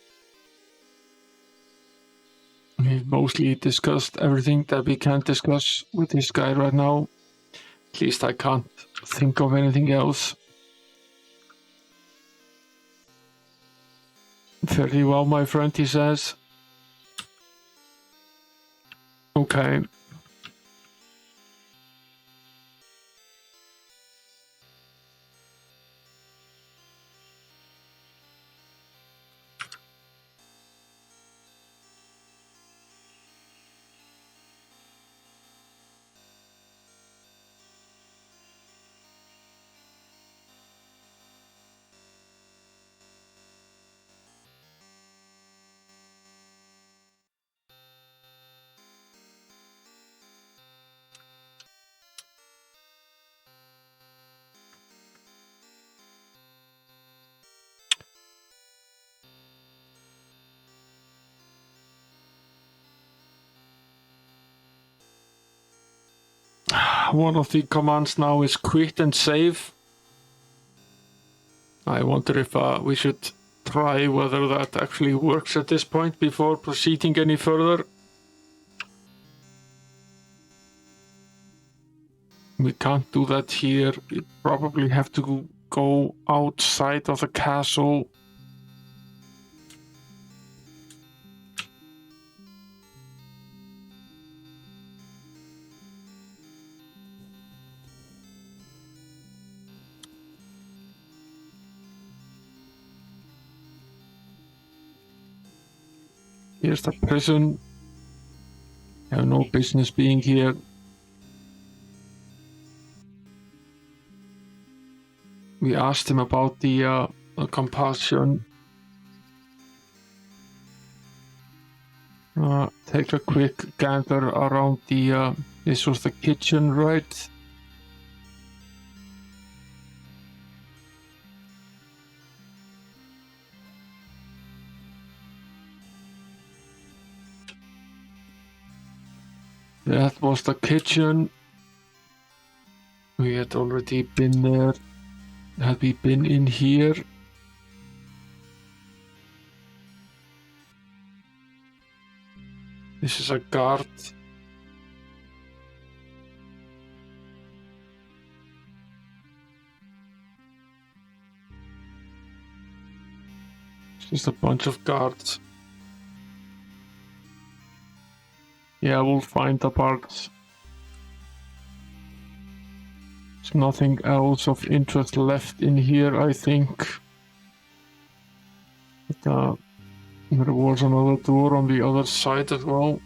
Speaker 1: discussed everything that we can discuss with this guy right now. At least I can't think of anything else. Very well, my friend, he says. Okay. One of the commands now is quit and save. I wonder if we should try whether that actually works at this point before proceeding any further. We can't do that here. We probably have to go outside of the castle. Here's the prison. I have no business being here. We asked him about the compulsion. Take a quick gander around the... this was the kitchen, right? That was the kitchen. We had already been there. Had we been in here? This is a guard. Just a bunch of guards. Yeah, we'll find the parts. There's nothing else of interest left in here, I think. But, there was another door on the other side as well.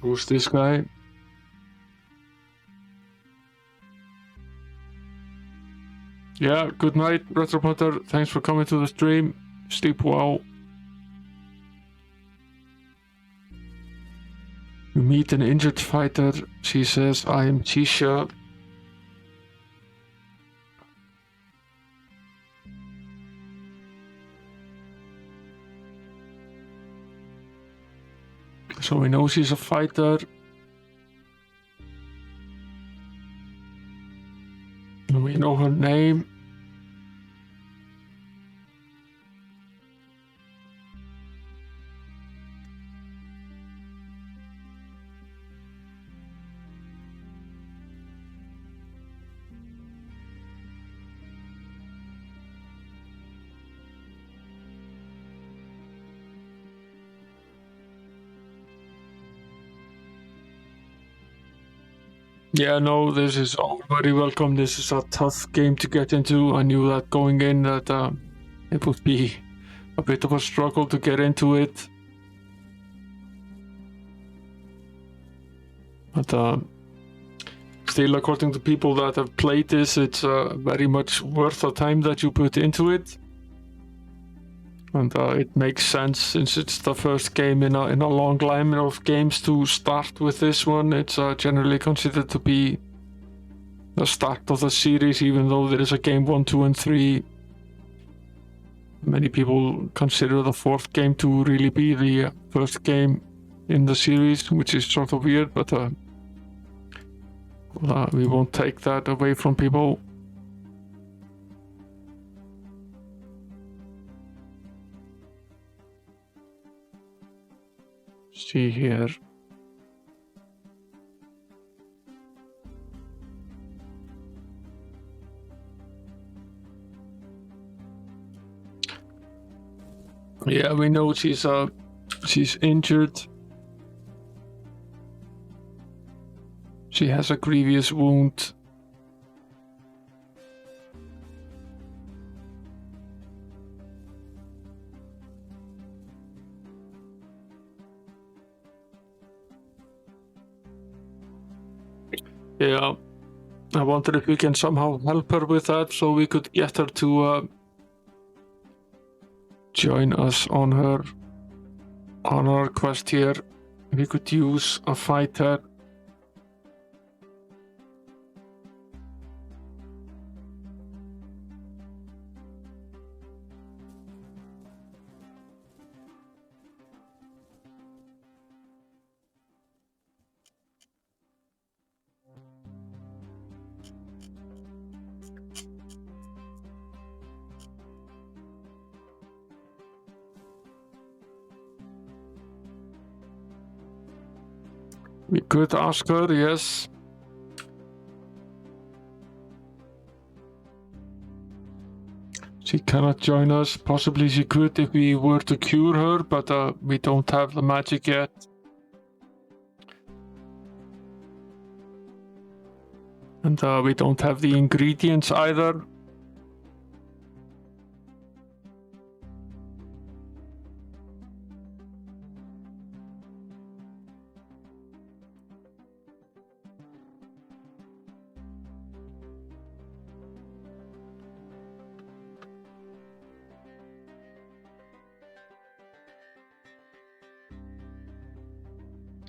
Speaker 1: Who's this guy? Yeah, good night, Retro Hunter. Thanks for coming to the stream. Sleep well. You meet an injured fighter. She says, I am Chisha. So we know she's a fighter. And we know her name. Yeah, no, this is all very welcome. This is a tough game to get into. I knew that going in that it would be a bit of a struggle to get into it. But still, according to people that have played this, it's very much worth the time that you put into it. And it makes sense since it's the first game in a long line of games to start with this one. It's generally considered to be the start of the series, even though there is a game 1, 2, and 3. Many people consider the fourth game to really be the first game in the series, which is sort of weird, but we won't take that away from people. see here. Yeah, we know she's injured. She has a grievous wound. Yeah, I wonder if we can somehow help her with that, so we could get her to join us on our quest here. We could use a fighter. We could ask her, yes. She cannot join us. Possibly she could if we were to cure her, but we don't have the magic yet. And we don't have the ingredients either.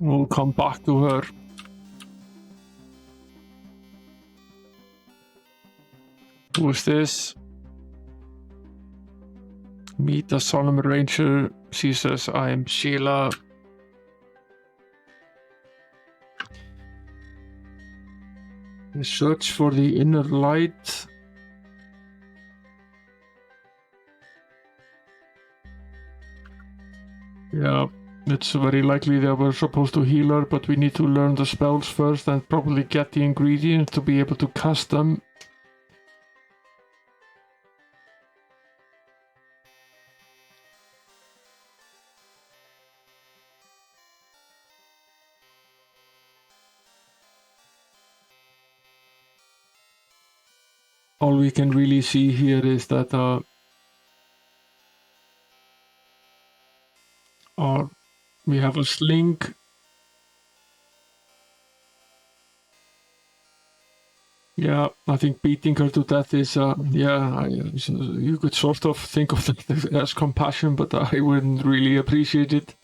Speaker 1: We'll come back to her. Who's this? Meet a Solomon Ranger. She says, I am Sheila. Search for the inner light. Yeah, it's very likely that we're supposed to heal her, but we need to learn the spells first and probably get the ingredients to be able to cast them. All we can really see here is that we have a sling. Yeah, I think beating her to death is, you could sort of think of that as compassion, but I wouldn't really appreciate it.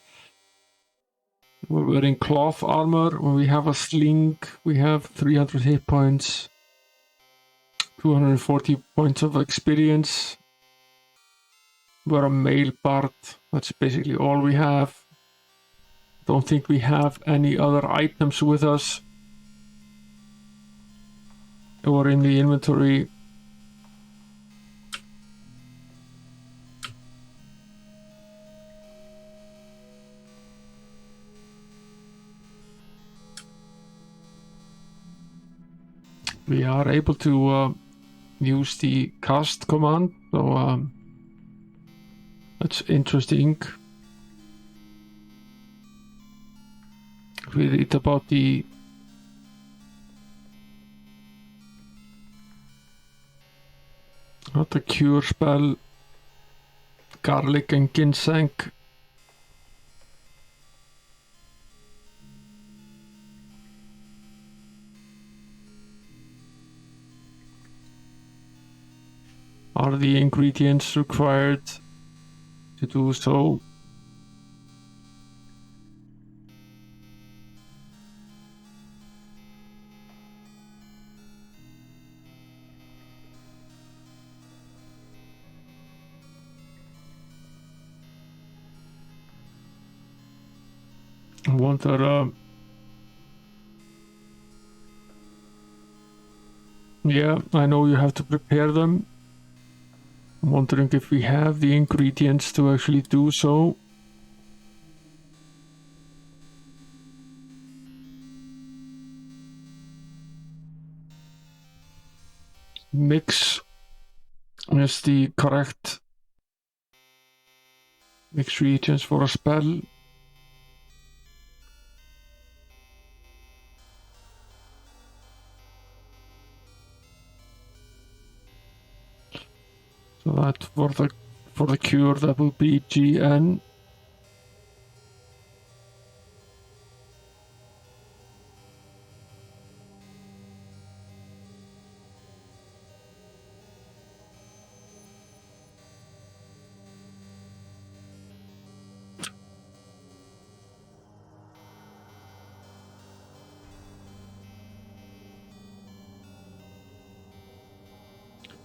Speaker 1: We're wearing cloth armor. When we have a sling, we have 300 hit points, 240 points of experience. We're a male bard. That's basically all we have. Don't think we have any other items with us or in the inventory. We are able to use the cast command, so that's interesting. We read about not the cure spell, garlic and ginseng. Are the ingredients required to do so? I wonder, yeah, I know you have to prepare them. I'm wondering if we have the ingredients to actually do so. mix is the correct mix regions for a spell. So that for the cure that will be GN.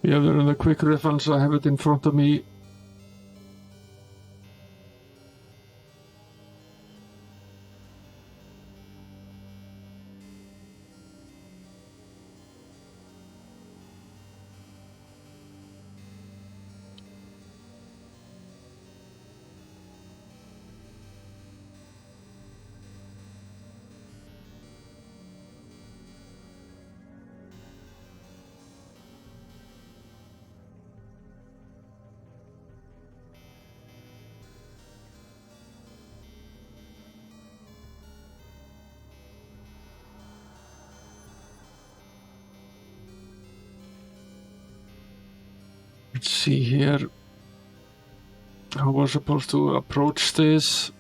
Speaker 1: Yeah, there in the quick reference, I have it in front of me. Let's see here how we're supposed to approach this.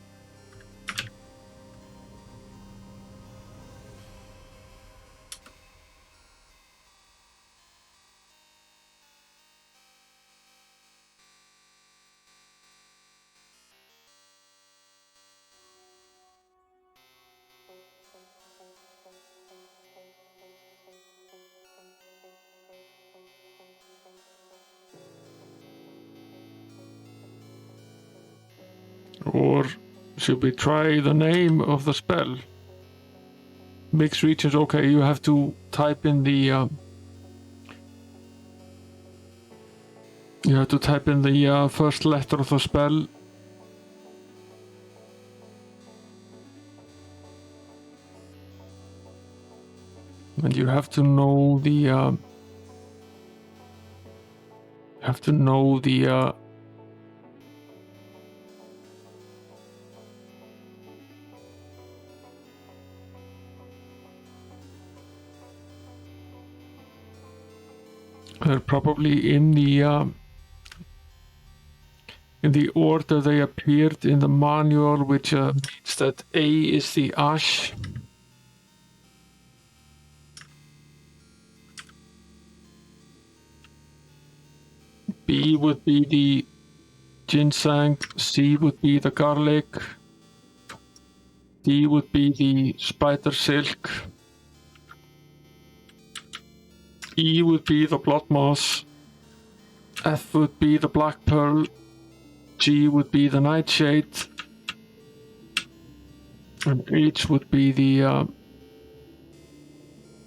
Speaker 1: Or should we try the name of the spell? Mixed regions, okay, you have to type in the first letter of the spell. And you have to know the they're probably in the order they appeared in the manual, which means that A is the ash. B would be the ginseng, C would be the garlic, D would be the spider silk, E would be the blood moss, F would be the black pearl, G would be the nightshade, and H would be the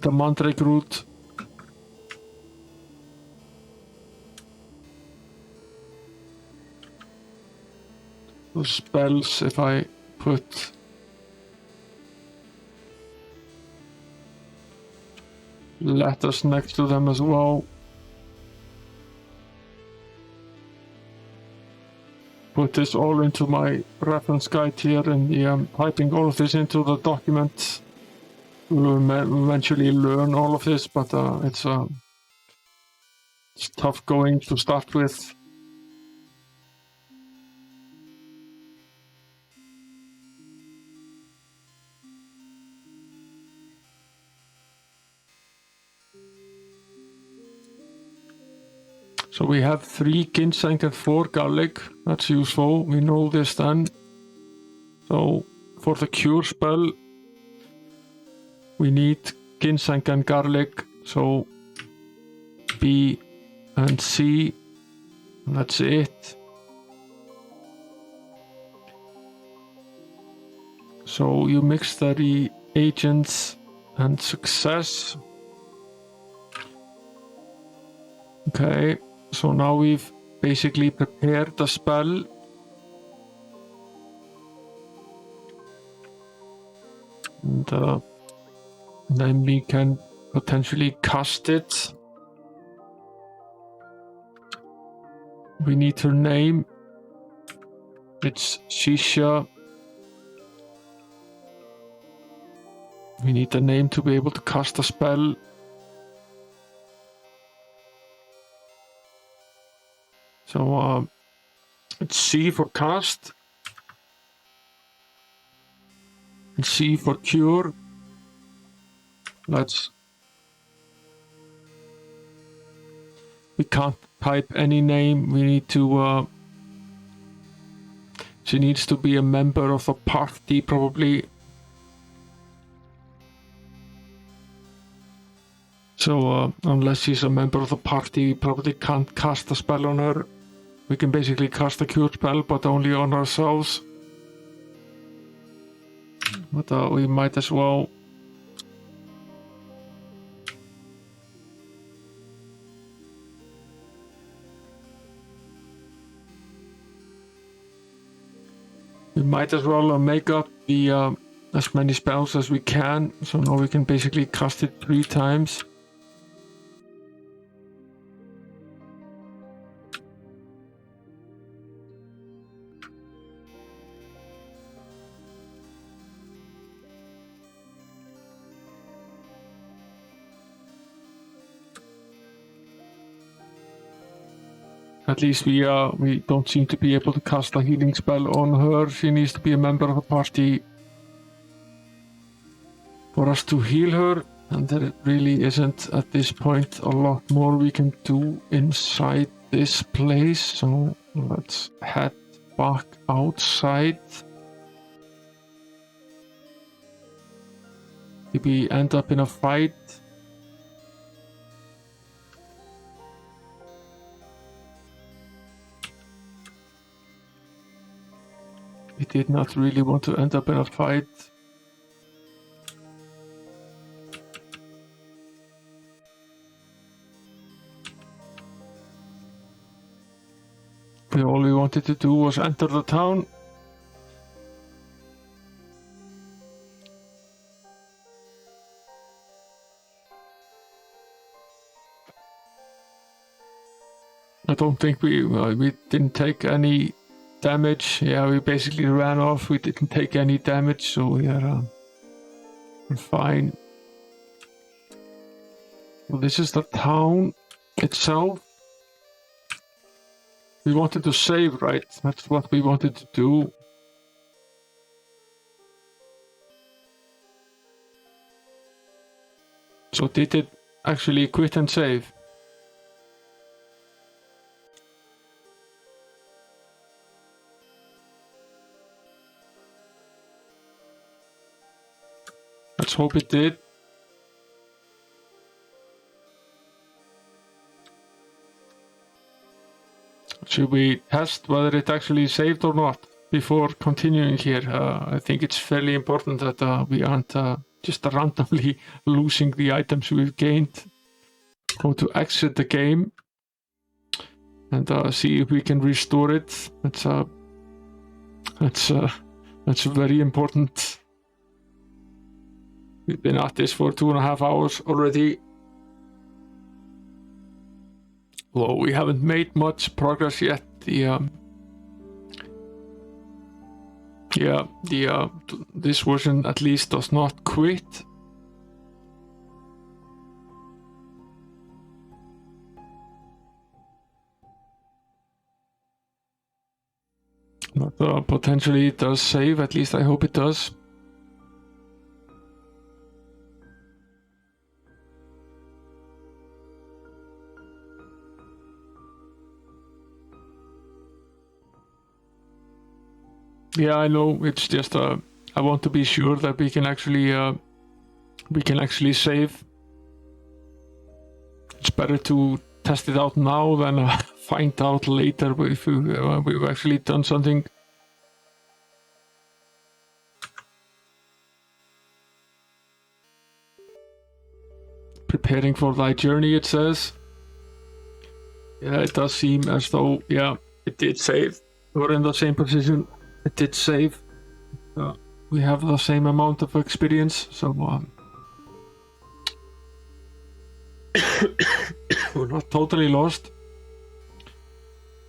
Speaker 1: mandrake root. The spells, if I put letters next to them as well. Put this all into my reference guide here, and typing all of this into the document. We'll eventually learn all of this, but it's tough going to start with. So we have 3 ginseng and 4 garlic. That's useful. We know this then. So for the cure spell, we need ginseng and garlic. So B and C. And that's it. So you mix the reagents and success. Okay. So now we've basically prepared the spell. And then we can potentially cast it. We need her name. It's Shisha. We need the name to be able to cast a spell. So it's C for cast. And C for cure. We can't type any name. We need to she needs to be a member of the party probably. So unless she's a member of the party, we probably can't cast a spell on her. We can basically cast a cure spell, but only on ourselves. But we might as well. We might as well make up the as many spells as we can. So now we can basically cast it 3 times. At least we don't seem to be able to cast a healing spell on her. She needs to be a member of the party for us to heal her, and there really isn't at this point a lot more we can do inside this place. So let's head back outside. Maybe end up in a fight. We did not really want to end up in a fight. All we wanted to do was enter the town. I don't think we didn't take any damage. Yeah, we basically ran off. We didn't take any damage, so we're fine. Well, this is the town itself. We wanted to save, right? That's what we wanted to do. So did it actually quit and save? Let's hope it did. Should we test whether it actually saved or not before continuing here? I think it's fairly important that we aren't just randomly losing the items we've gained. Go to exit the game and see if we can restore it. That's very important. We've been at this for 2.5 hours already. Well, we haven't made much progress yet. This version at least does not quit. But potentially it does save. At least I hope it does. Yeah, I know. It's just I want to be sure that we can actually save. It's better to test it out now than find out later if we've actually done something. Preparing for thy journey, it says. Yeah, it does seem as though, yeah, it did save. We're in the same position. It did save. We have the same amount of experience, so we're not totally lost.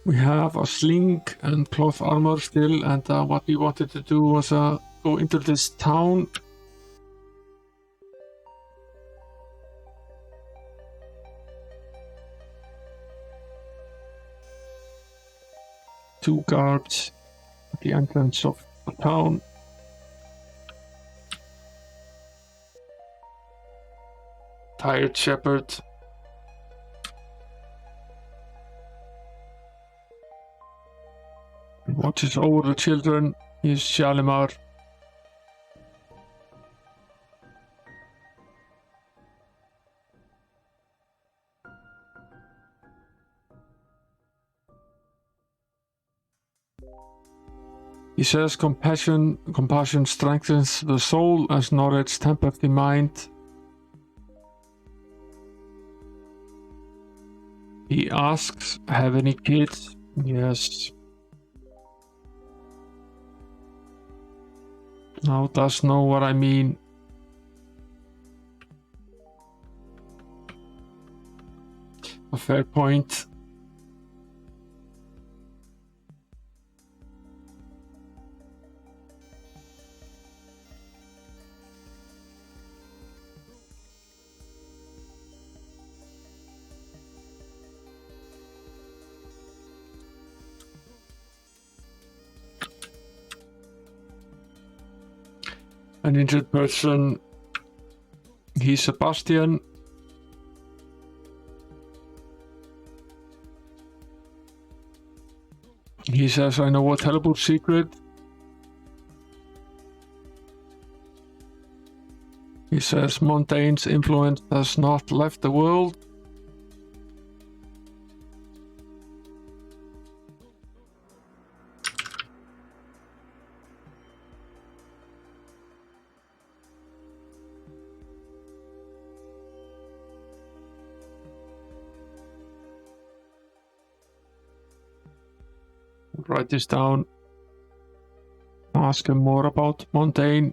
Speaker 1: We have a sling and cloth armor still, and what we wanted to do was go into this town. Two guards at the entrance of the town. Tired shepherd. He watches over the children. He is Shalimar. He says compassion strengthens the soul as knowledge tempers the mind. He asks, have any kids? Yes. Now does know what I mean. A fair point. An injured person. He's Sebastian. He says, I know a terrible secret. He says Montaigne's influence has not left the world. Write this down. Ask him more about Montaigne.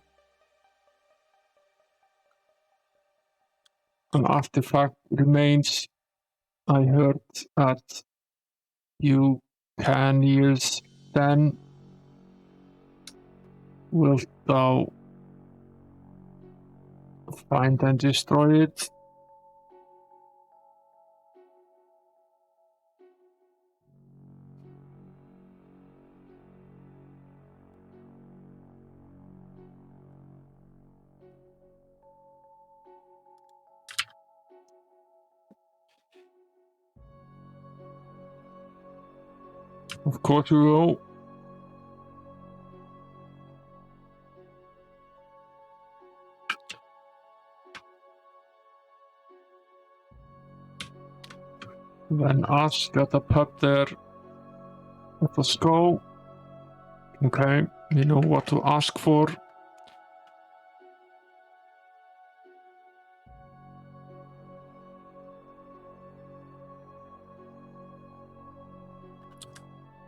Speaker 1: An artifact remains. I heard that you can years then. Wilt thou find and destroy it? Of course we will. Then ask at the pub there. Let us go. Okay, we know what to ask for.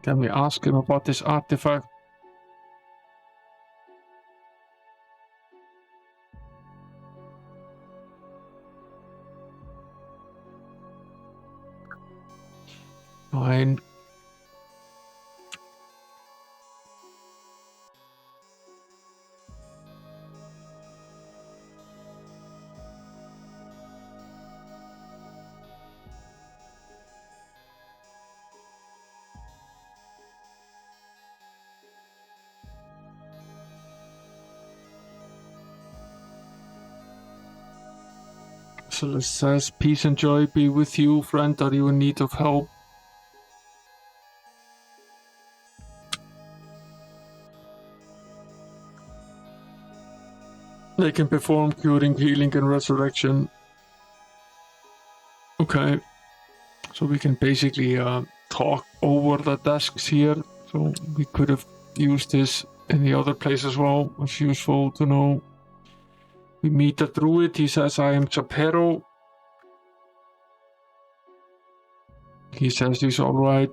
Speaker 1: Can we ask him about this artifact? Fine. So it says, peace and joy be with you, friend. Are you in need of help? They can perform curing, healing, and resurrection. Okay. So we can basically talk over the desks here. So we could have used this in the other place as well. It's useful to know. We meet the druid. He says, I am Chapero. He says he's alright.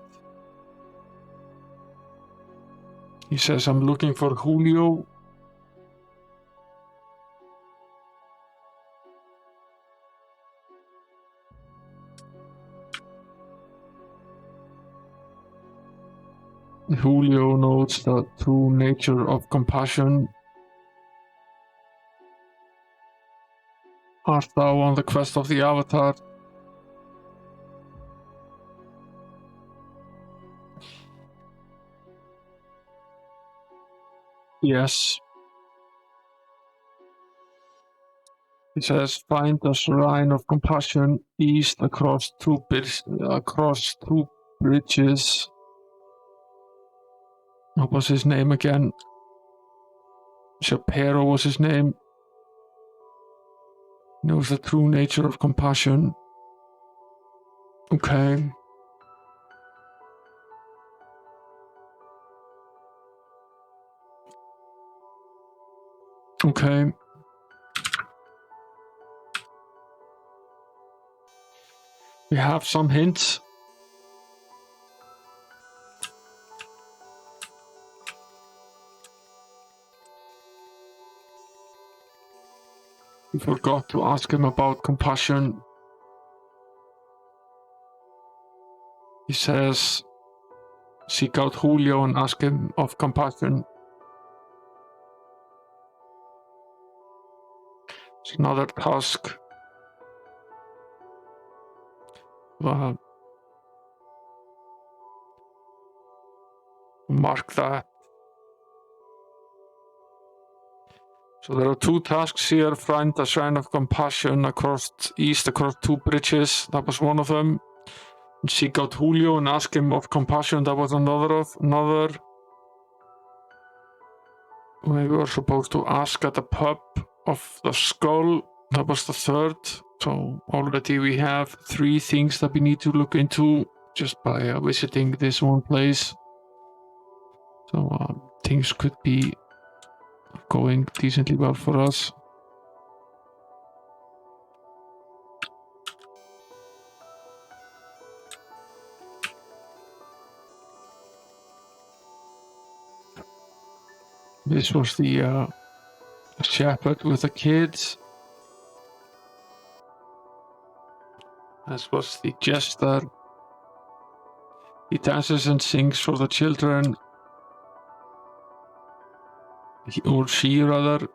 Speaker 1: He says, I'm looking for Julio. Julio notes the true nature of compassion. Art thou on the quest of the Avatar? Yes. He says, find the shrine of compassion east across two bridges. What was his name again? Shapiro was his name. Knows the true nature of compassion. Okay. Okay. We have some hints. We forgot to ask him about compassion. He says, seek out Julio and ask him of compassion. It's another task. Mark that. So there are two tasks here. Find the shrine of compassion across two bridges. That was one of them. And seek out Julio and ask him of compassion. That was another. We were supposed to ask at the pub of the skull. That was the third. So already we have 3 things that we need to look into just by visiting this one place. So things could be going decently well for us. This was the shepherd with the kids. This was the jester. He dances and sings for the children. Or she, rather.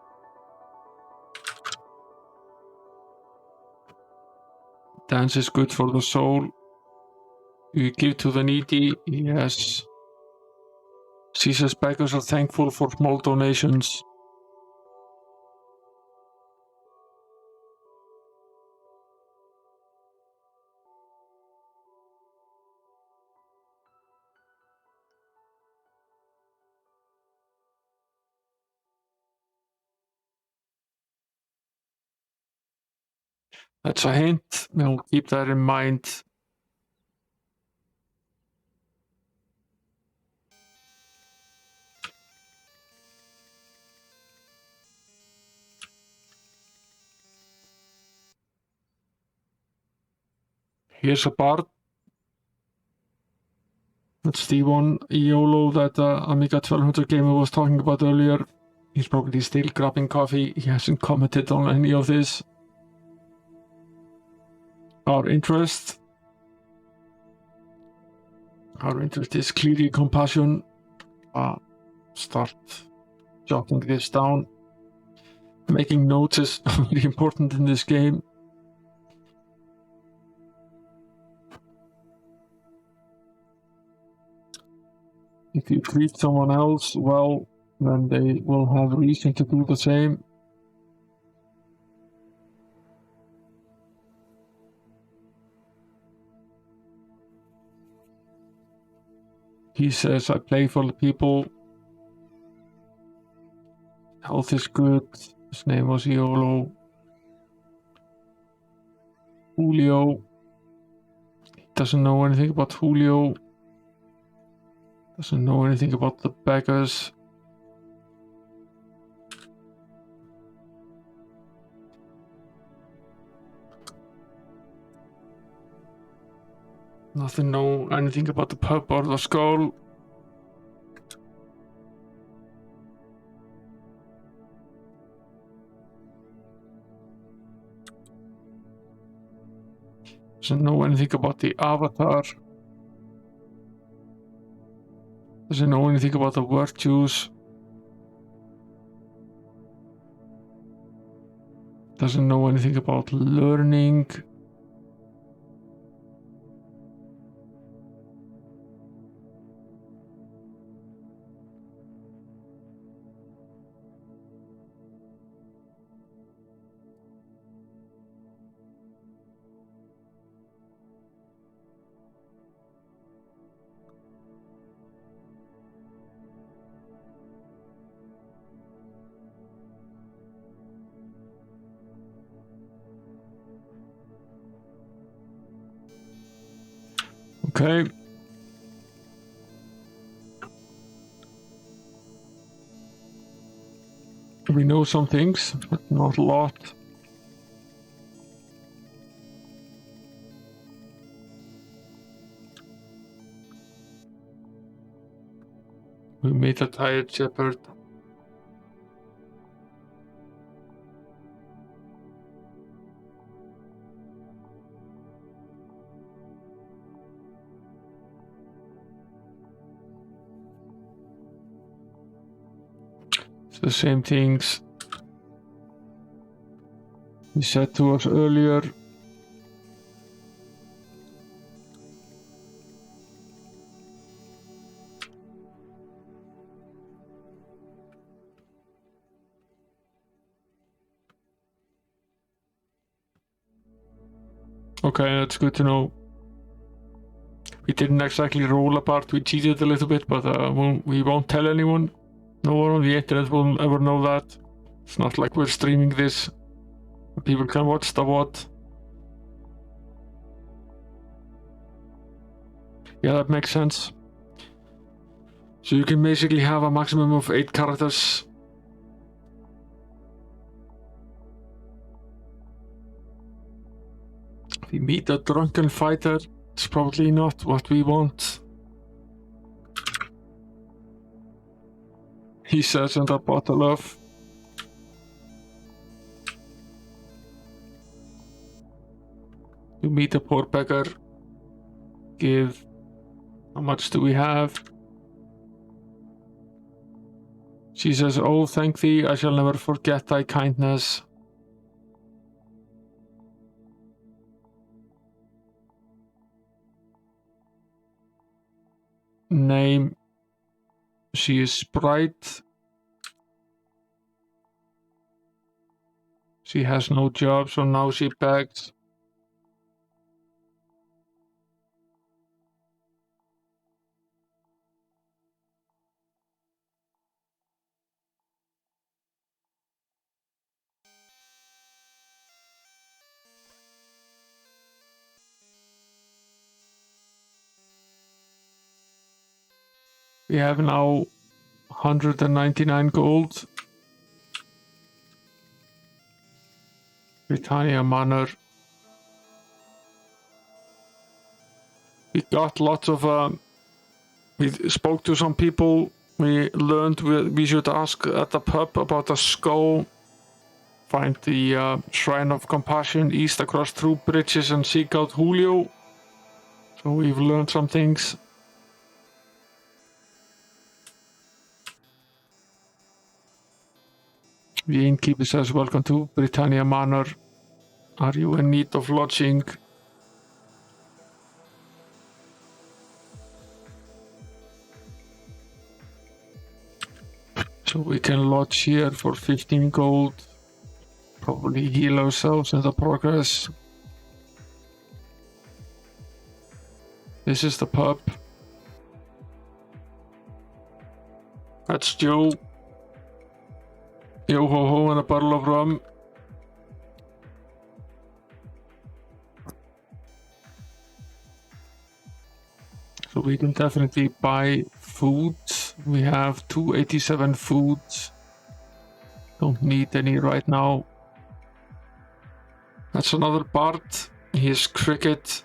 Speaker 1: Dance is good for the soul. You give to the needy. Yes. Caesar's beggars are thankful for small donations. That's a hint. We'll keep that in mind. Here's a bard. That's the one YOLO that Amiga 1200 gamer was talking about earlier. He's probably still grabbing coffee. He hasn't commented on any of this. Our interest is clearly compassion. Start jotting this down. Making notes is very important in this game. If you treat someone else well, then they will have reason to do the same. He says, I play for the people. Health is good. His name was YOLO. Julio. He doesn't know anything about Julio. Doesn't know anything about the beggars. Nothing know anything about the pub or the skull. Doesn't know anything about the Avatar. Doesn't know anything about the virtues. Doesn't know anything about learning. Okay. We know some things, but not a lot. We made a tired shepherd. It's the same things he said to us earlier. Okay, that's good to know. We didn't exactly roll apart, we cheated a little bit, but we won't tell anyone. No one on the internet will ever know that. It's not like we're streaming this. People can watch the VOD. Yeah, that makes sense. So you can basically have a maximum of 8 characters. If we meet a drunken fighter, it's probably not what we want. He says in the bottle of. You meet a poor beggar. Give. How much do we have? She says, "Oh, thank thee, I shall never forget thy kindness." Name. She is bright. She has no job, so now she begs. We have now 199 gold. Britannia Manor. We got lots of. We spoke to some people. We learned we should ask at the pub about the skull. Find the Shrine of Compassion east across 2 bridges and seek out Julio. So we've learned some things. The innkeeper says, "Welcome to Britannia Manor. Are you in need of lodging?" So we can lodge here for 15 gold. Probably heal ourselves in the progress. This is the pub. That's Joe. Yo ho ho and a bottle of rum. So we can definitely buy food. We have 287 food. Don't need any right now. That's another bard. He is cricket.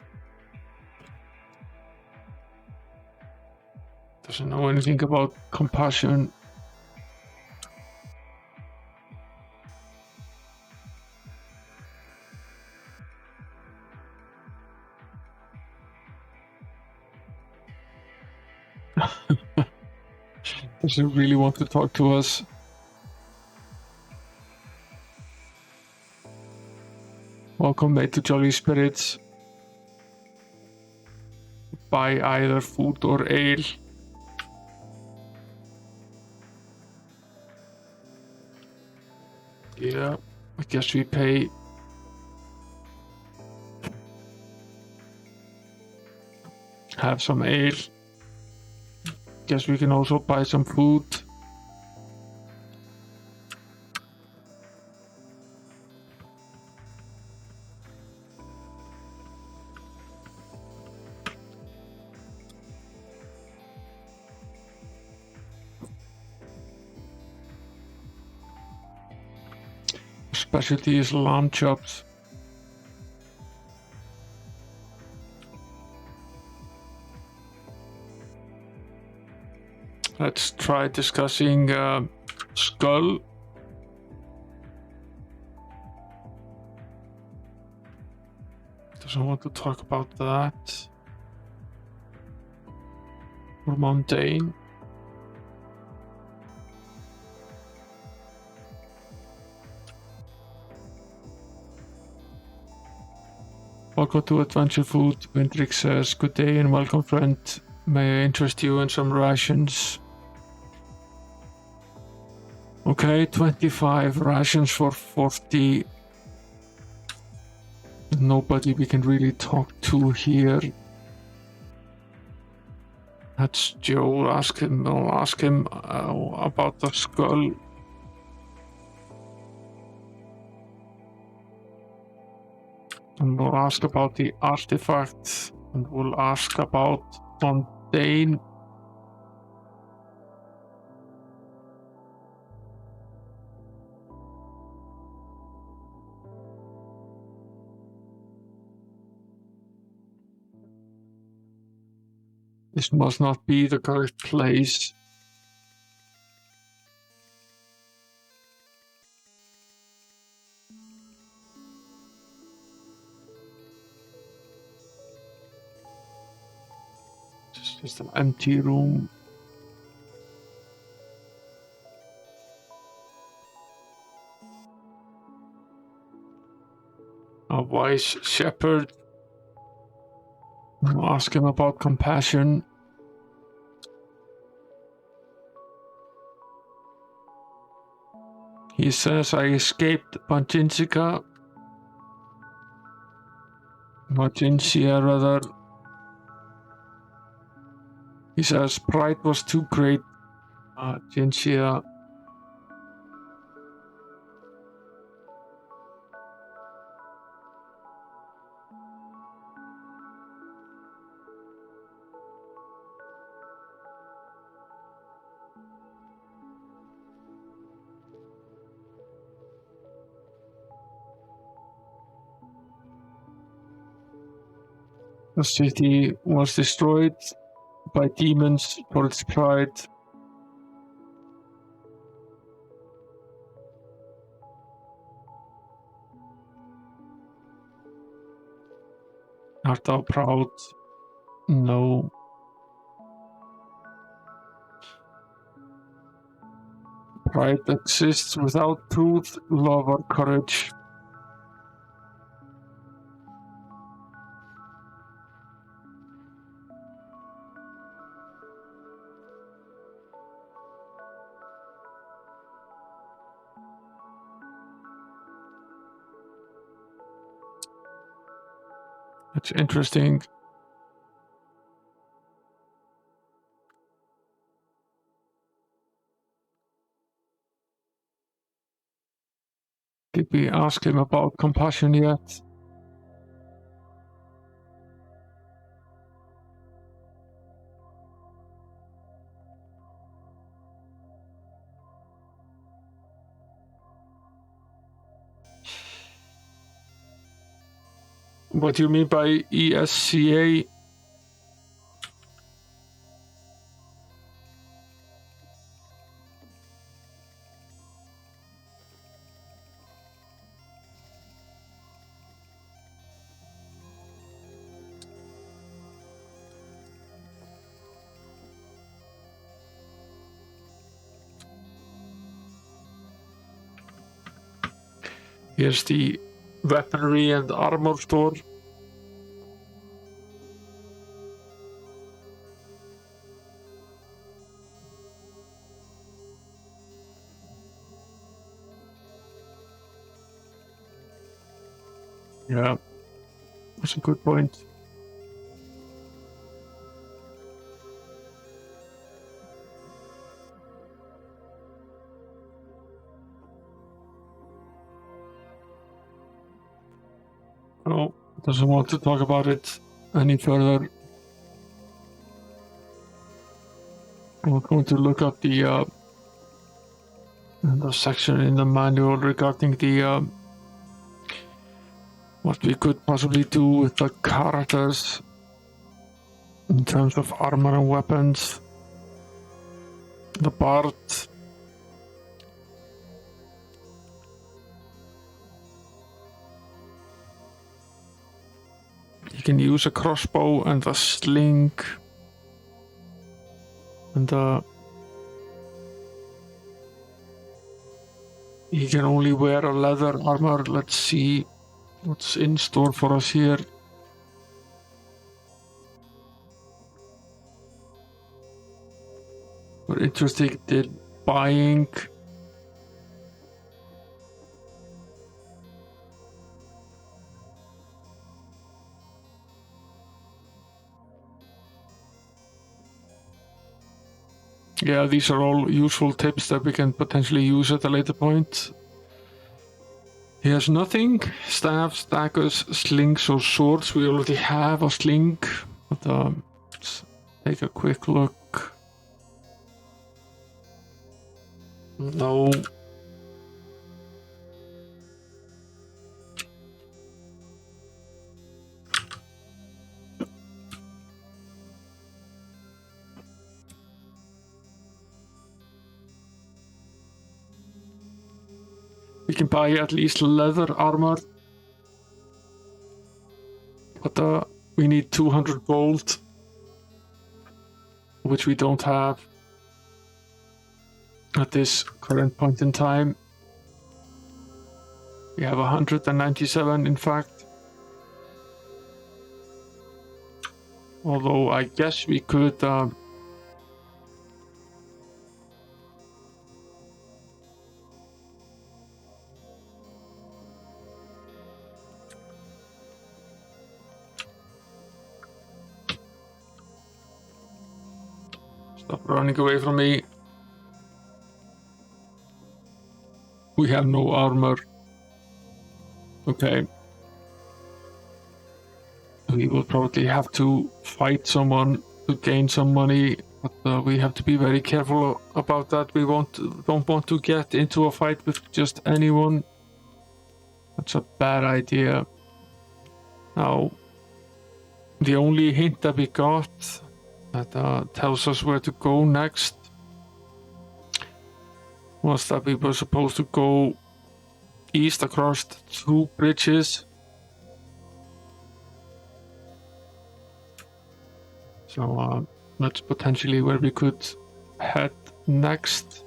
Speaker 1: Doesn't know anything about compassion. Does he really want to talk to us? Welcome, mate, to Jolly Spirits. Buy either food or ale. Yeah, I guess we pay. Have some ale. Guess we can also buy some food. Specialty is lamb chops. Let's try discussing Skull. Doesn't want to talk about that. Or mundane. Welcome to Adventure Food. Windrix says, good day and welcome, friend. May I interest you in some rations? Okay, 25 rations for 40. Nobody we can really talk to here. That's Joe. I'll ask him about the skull. And we'll ask about the artifact. And we'll ask about mundane. This must not be the correct place. It's just an empty room. A wise shepherd. I'll ask him about compassion. He says I escaped Maginsia rather. He says pride was too great. Maginsia. The city was destroyed by demons for its pride. Art thou proud? No. Pride exists without truth, love, or courage. That's interesting. Did we ask him about compassion yet? What do you mean by ESCA? Here's the weaponry and armor store. Yeah, that's a good point. Oh, doesn't want to talk about it any further. I'm going to look up the section in the manual regarding the what we could possibly do with the characters in terms of armor and weapons. The bard. You can use a crossbow and a sling. And he can only wear a leather armor. Let's see what's in store for us here. We're interested in buying. Yeah, these are all useful tips that we can potentially use at a later point. He has nothing. Staffs, daggers, slings, or swords. We already have a sling. But let's take a quick look. No. We can buy at least leather armor. But we need 200 gold, which we don't have at this current point in time. We have 197, in fact. Although I guess we could stop running away from me. We have no armor. Okay. We will probably have to fight someone to gain some money, but we have to be very careful about that. We don't want to get into a fight with just anyone. That's a bad idea. Now, the only hint that we got that tells us where to go next was that we were supposed to go east across 2 bridges. So that's potentially where we could head next.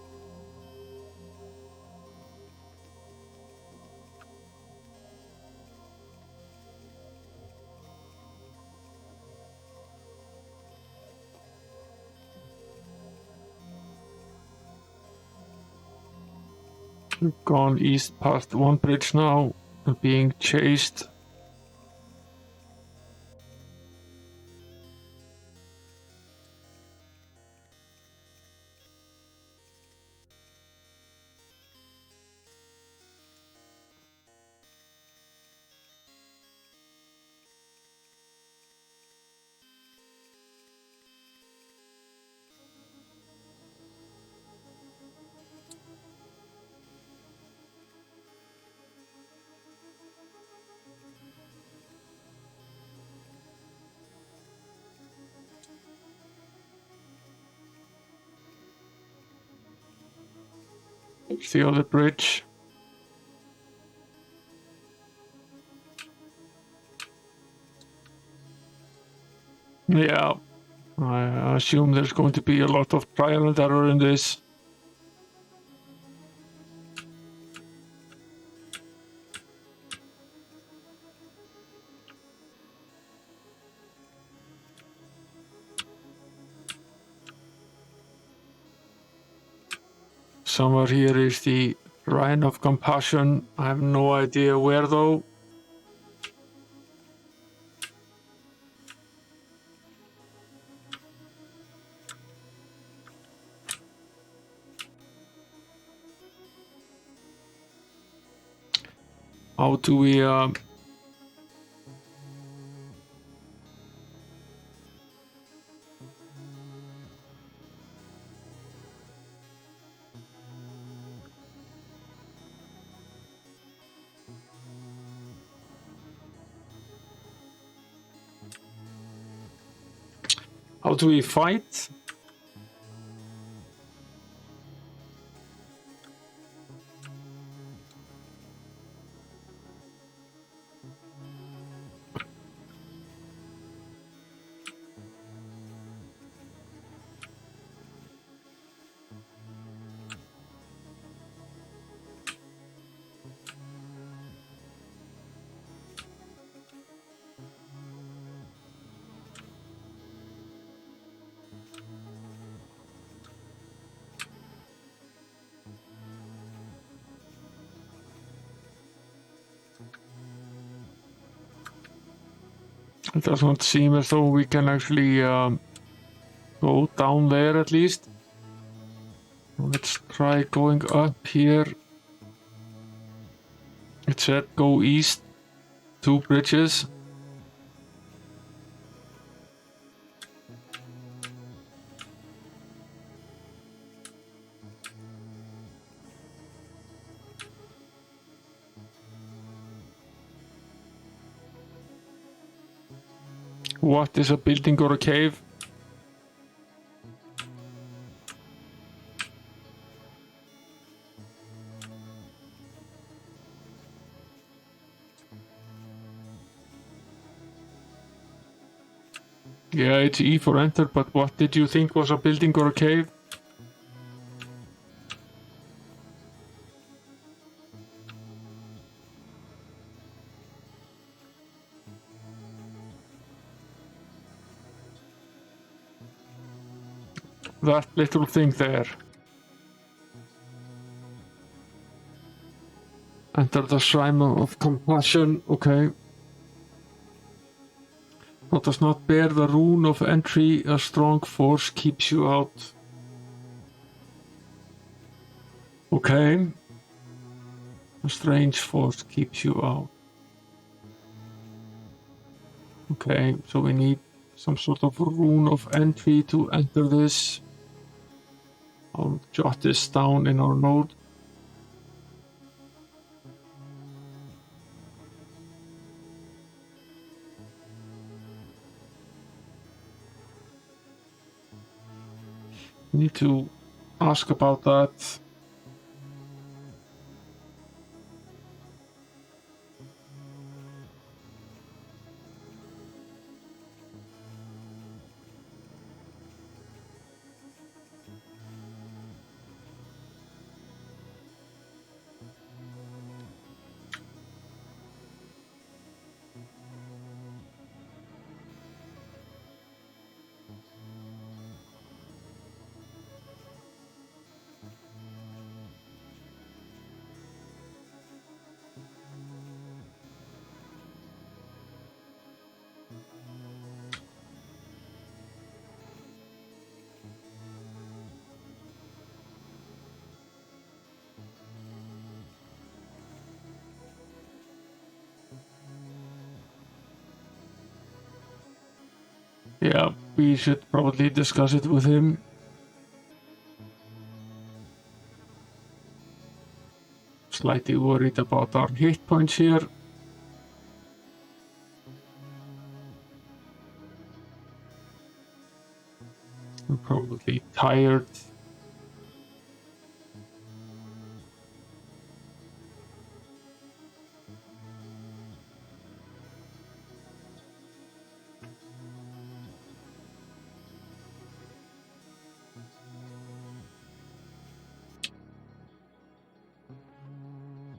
Speaker 1: We've gone east past 1 bridge now, being chased. It's the other bridge. Yeah, I assume there's going to be a lot of trial and error in this. somewhere here is the Shrine of Compassion. I have no idea where though. How do we fight? It does not seem as though we can actually go down there at least. Let's try going up here. It said go east, 2 bridges. What is a building or a cave? Yeah, it's E for enter, but what did you think was a building or a cave? That little thing there. Enter the Shrine of Compassion, okay. What does not bear the rune of entry, a strong force keeps you out. Okay. A strange force keeps you out. Okay, so we need some sort of rune of entry to enter this. I'll jot this down in our note. Need to ask about that. Yeah, we should probably discuss it with him. Slightly worried about our hit points here. I'm probably tired.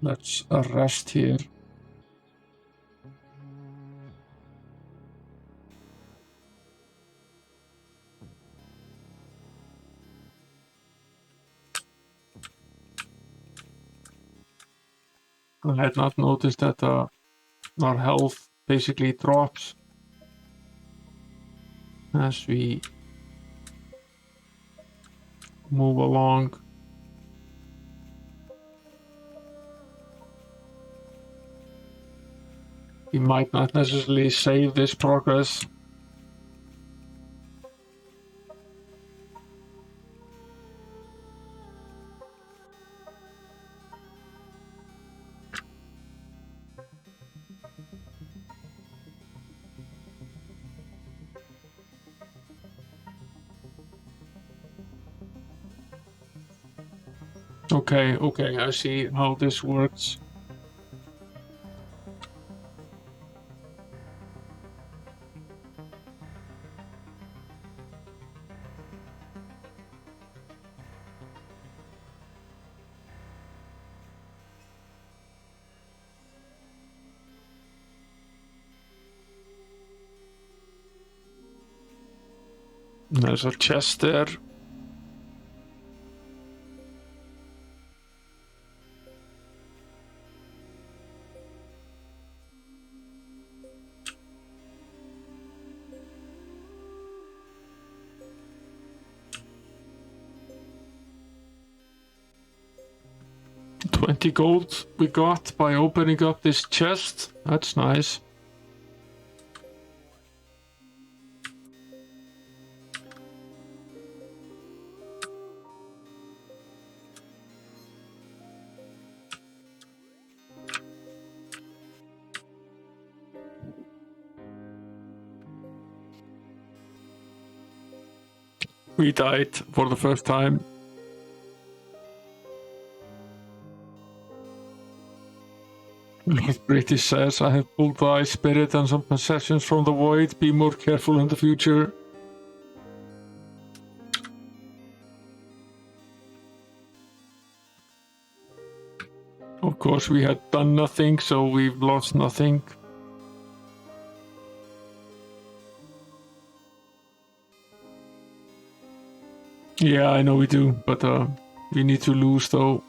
Speaker 1: Let's rest here. I had not noticed that our health basically drops as we move along. We might not necessarily save this progress. Okay, I see how this works. There's a chest there. $20 gold we got by opening up this chest. That's nice. We died for the first time. Lord British says, I have pulled the ice spirit and some possessions from the void. Be more careful in the future. Of course, we had done nothing, so we've lost nothing. Yeah, I know we do, but we need to lose though.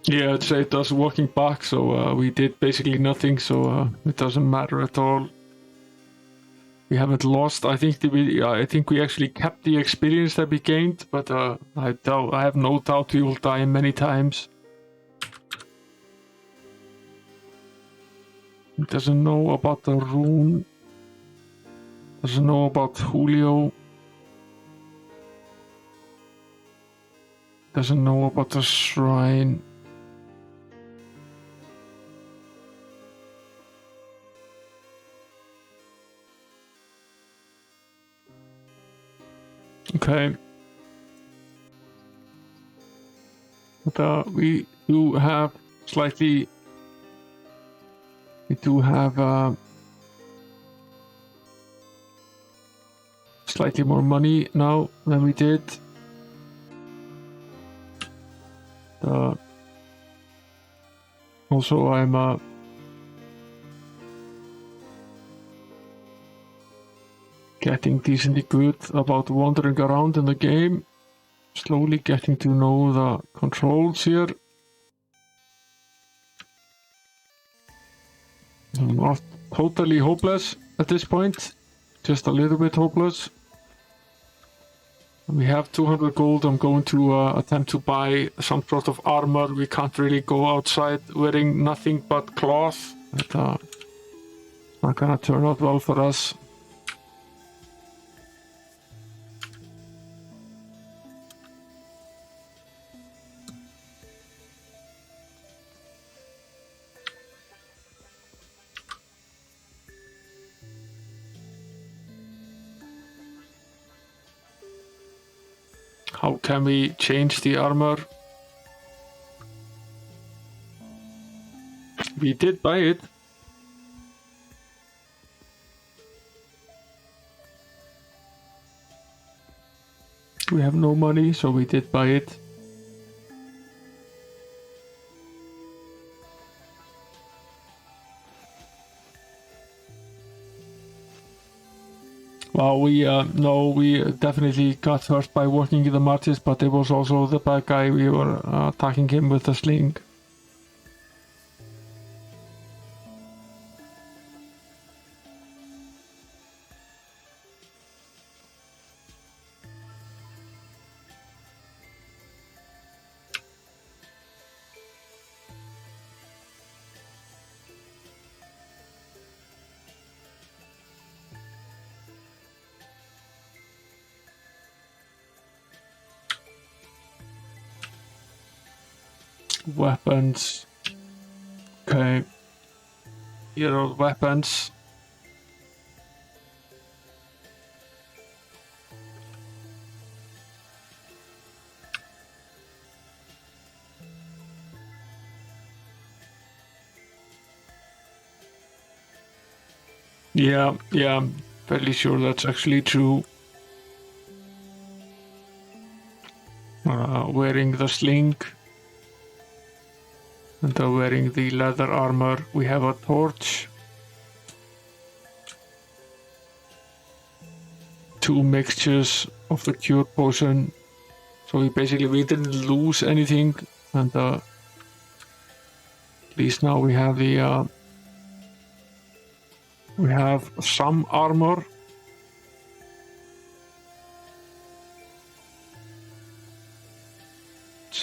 Speaker 1: Yeah, it saved us walking back, so we did basically nothing, so it doesn't matter at all. We haven't lost. I think we actually kept the experience that we gained, but I have no doubt we will die many times. He doesn't know about the rune. Doesn't know about Julio. Doesn't know about the shrine. Okay. But we do have slightly. We do have slightly more money now than we did. Also, I'm getting decently good about wandering around in the game. Slowly getting to know the controls here. I'm not totally hopeless at this point, just a little bit hopeless. We have 200 gold. I'm going to attempt to buy some sort of armor. We can't really go outside wearing nothing but cloth. It's not gonna turn out well for us. How can we change the armor? We did buy it. We have no money, so we did buy it. Well, we definitely got hurt by working in the marches, but there was also the bad guy. We were attacking him with a sling. Weapons. Okay. Here are weapons. Yeah, I'm fairly sure that's actually true. Wearing the sling and wearing the leather armor. We have a torch. 2 mixtures of the cure potion. So we didn't lose anything, and at least now we have we have some armor.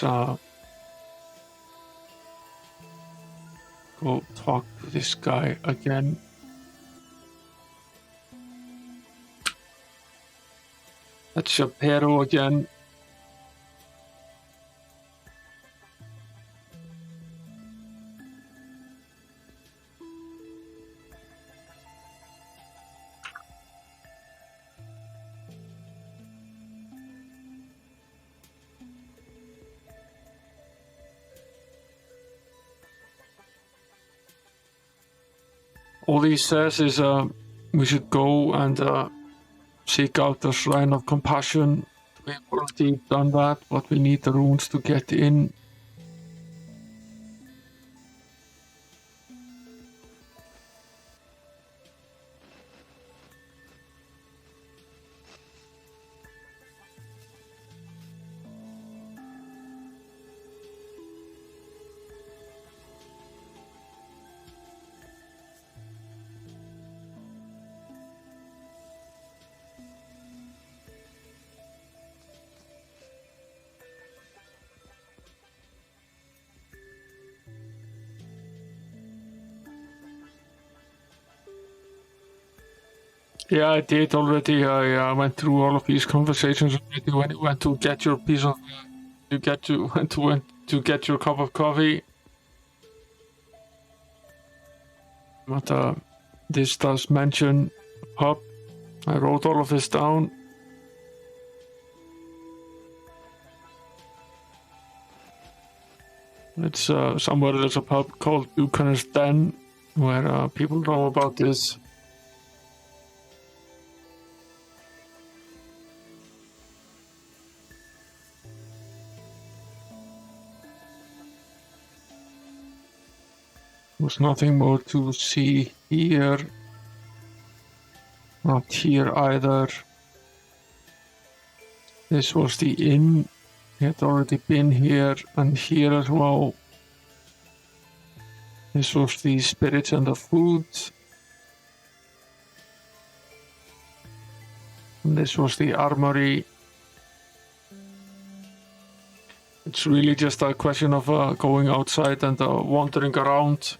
Speaker 1: Let's go talk to this guy again. That's Shapiro again. All he says is we should go and seek out the Shrine of Compassion. We've already done that, but we need the runes to get in. Yeah, I did already. I went through all of these conversations already when you went to get your piece of, went to get your cup of coffee. But this does mention pub. I wrote all of this down. It's somewhere there's a pub called Buchanan's Den where people know about this. There's nothing more to see here. Not here either. This was the inn. We had already been here and here as well. This was the spirits and the food. And this was the armory. It's really just a question of going outside and wandering around.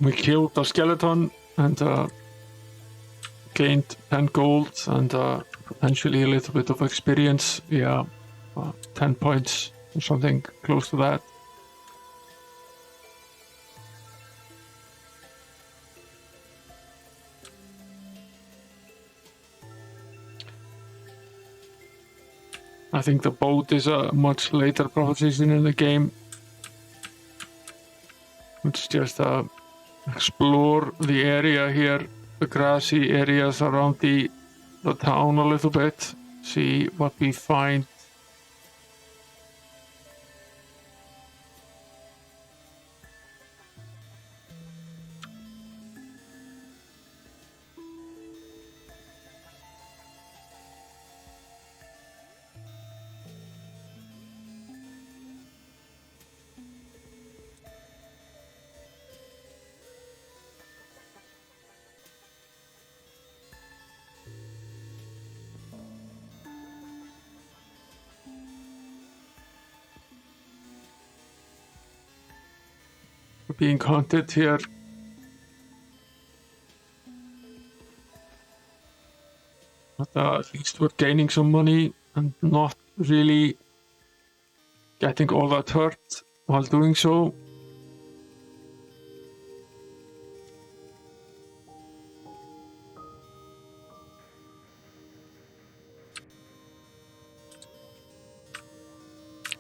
Speaker 1: We killed the skeleton and gained 10 gold and potentially a little bit of experience. Yeah, 10 points or something close to that. I think the boat is a much later proposition in the game. Let's just explore the area here, the grassy areas around the town a little bit, see what we find. We're being hunted here. But at least we're gaining some money and not really getting all that hurt while doing so.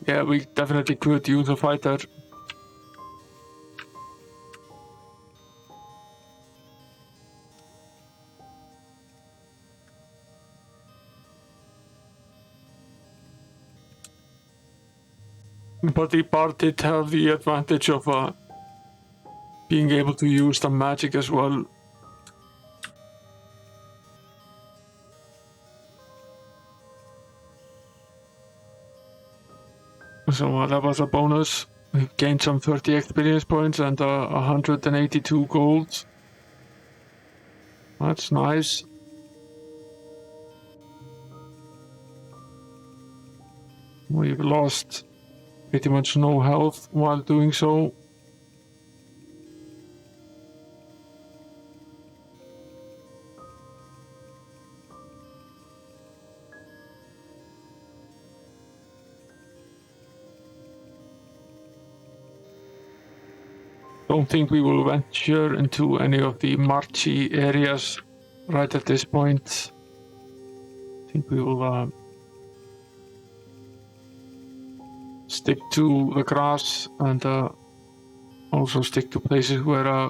Speaker 1: Yeah, we definitely could use a fighter. But the bard did have the advantage of being able to use the magic as well. So that was a bonus. We gained some 30 experience points and 182 gold. That's nice. We've lost pretty much no health while doing so. Don't think we will venture into any of the marshy areas right at this point. I think we will stick to the grass and also stick to places where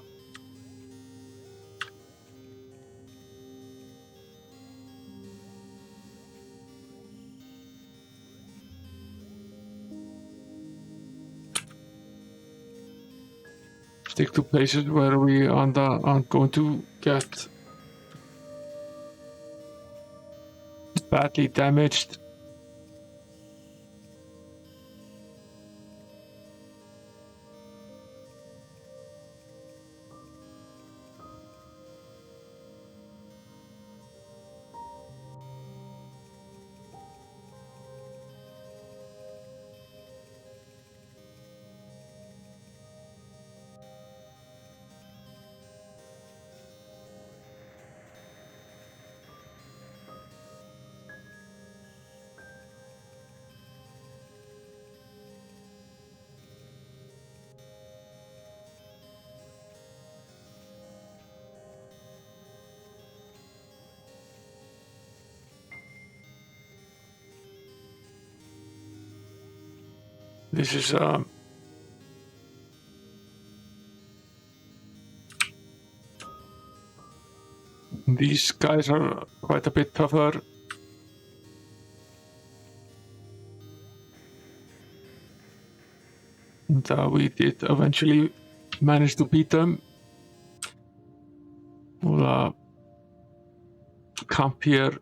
Speaker 1: we aren't going to get badly damaged. This is these guys are quite a bit tougher. And we did eventually manage to beat them. We'll camp here.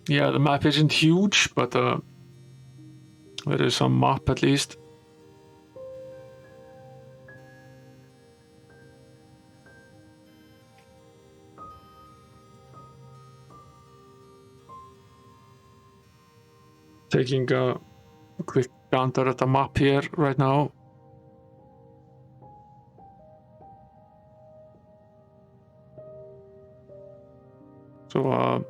Speaker 1: Yeah, the map isn't huge, but there is some map at least. Taking a quick gander at the map here right now. So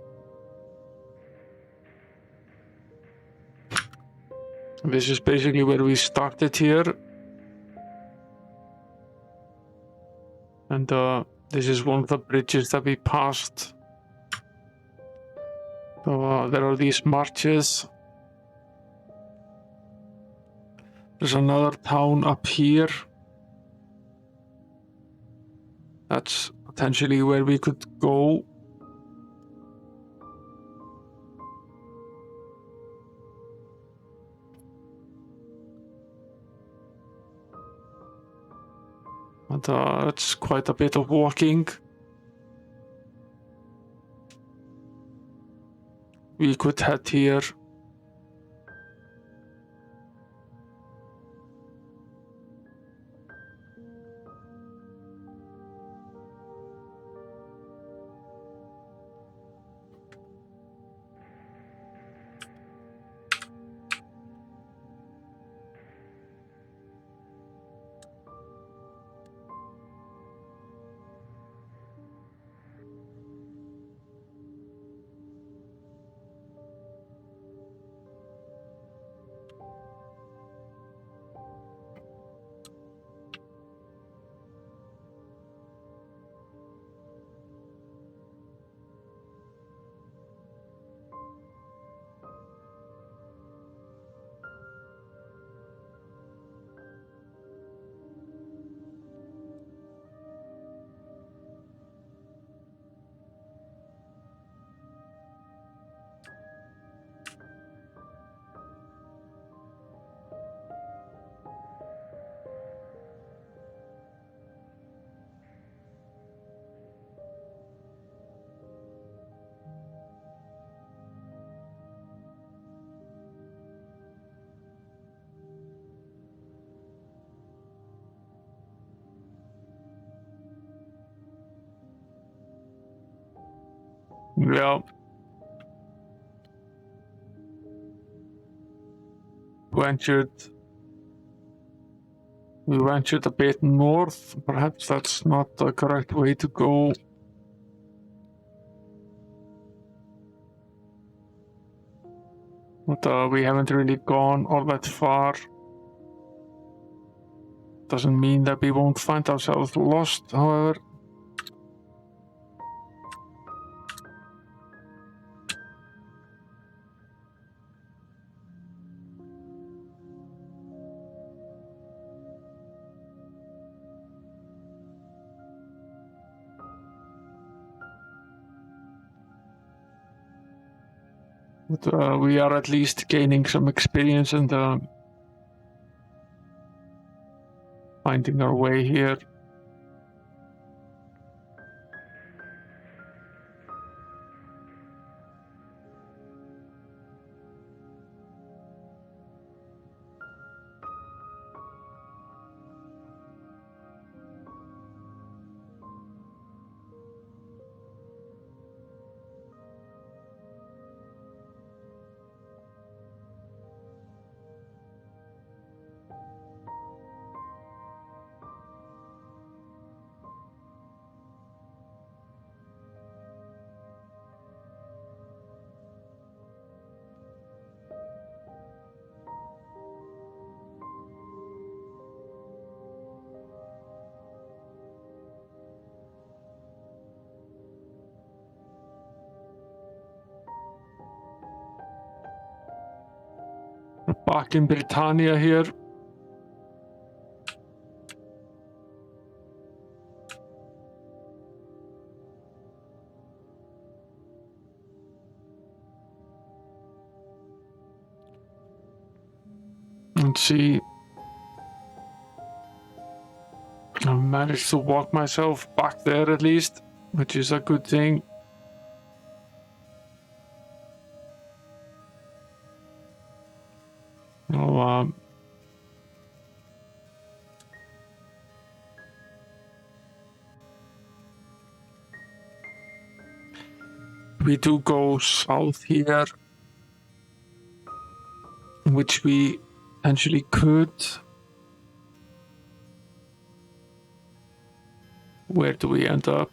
Speaker 1: this is basically where we started here. And this is one of the bridges that we passed. So there are these marches. There's another town up here. That's potentially where we could go. And it's quite a bit of walking. We could head here. Yeah. We ventured a bit north. Perhaps that's not the correct way to go. But we haven't really gone all that far. Doesn't mean that we won't find ourselves lost, however. But we are at least gaining some experience and finding our way here. We're back in Britannia here. Let's see. I managed to walk myself back there at least, which is a good thing. Oh, we do go south here, which we actually could. Where do we end up?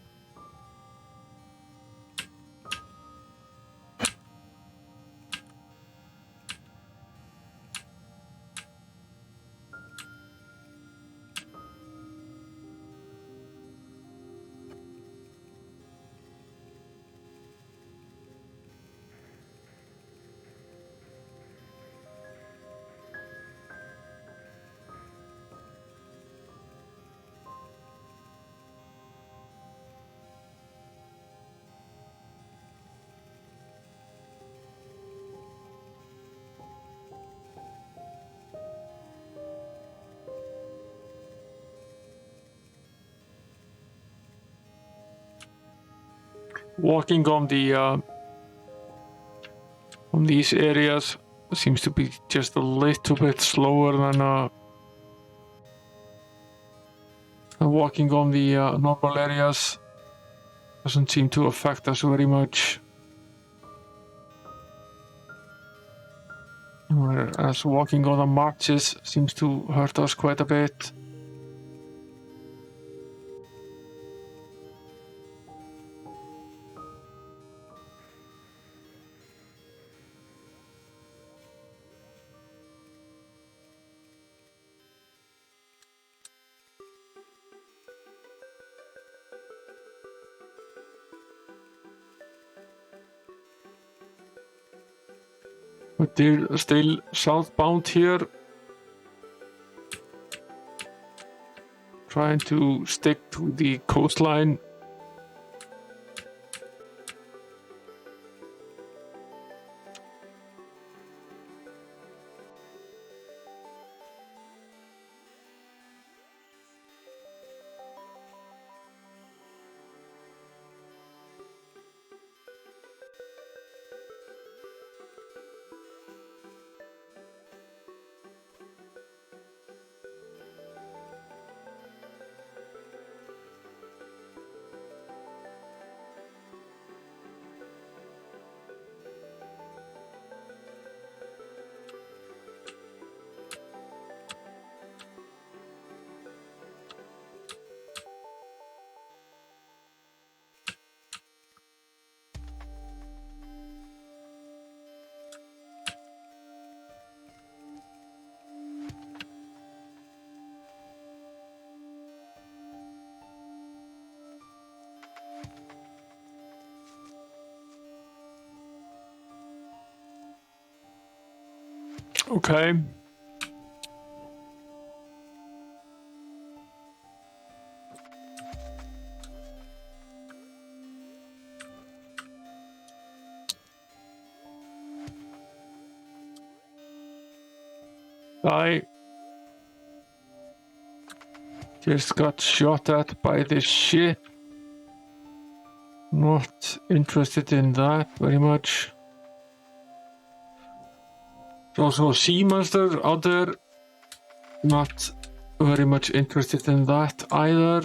Speaker 1: walking on these areas seems to be just a little bit slower than walking on the normal areas. Doesn't seem to affect us very much. Whereas walking on the marches seems to hurt us quite a bit. But they're still southbound here. Trying to stick to the coastline. Okay. I just got shot at by this ship. Not interested in that very much. There's also a sea monster out there. Not very much interested in that either.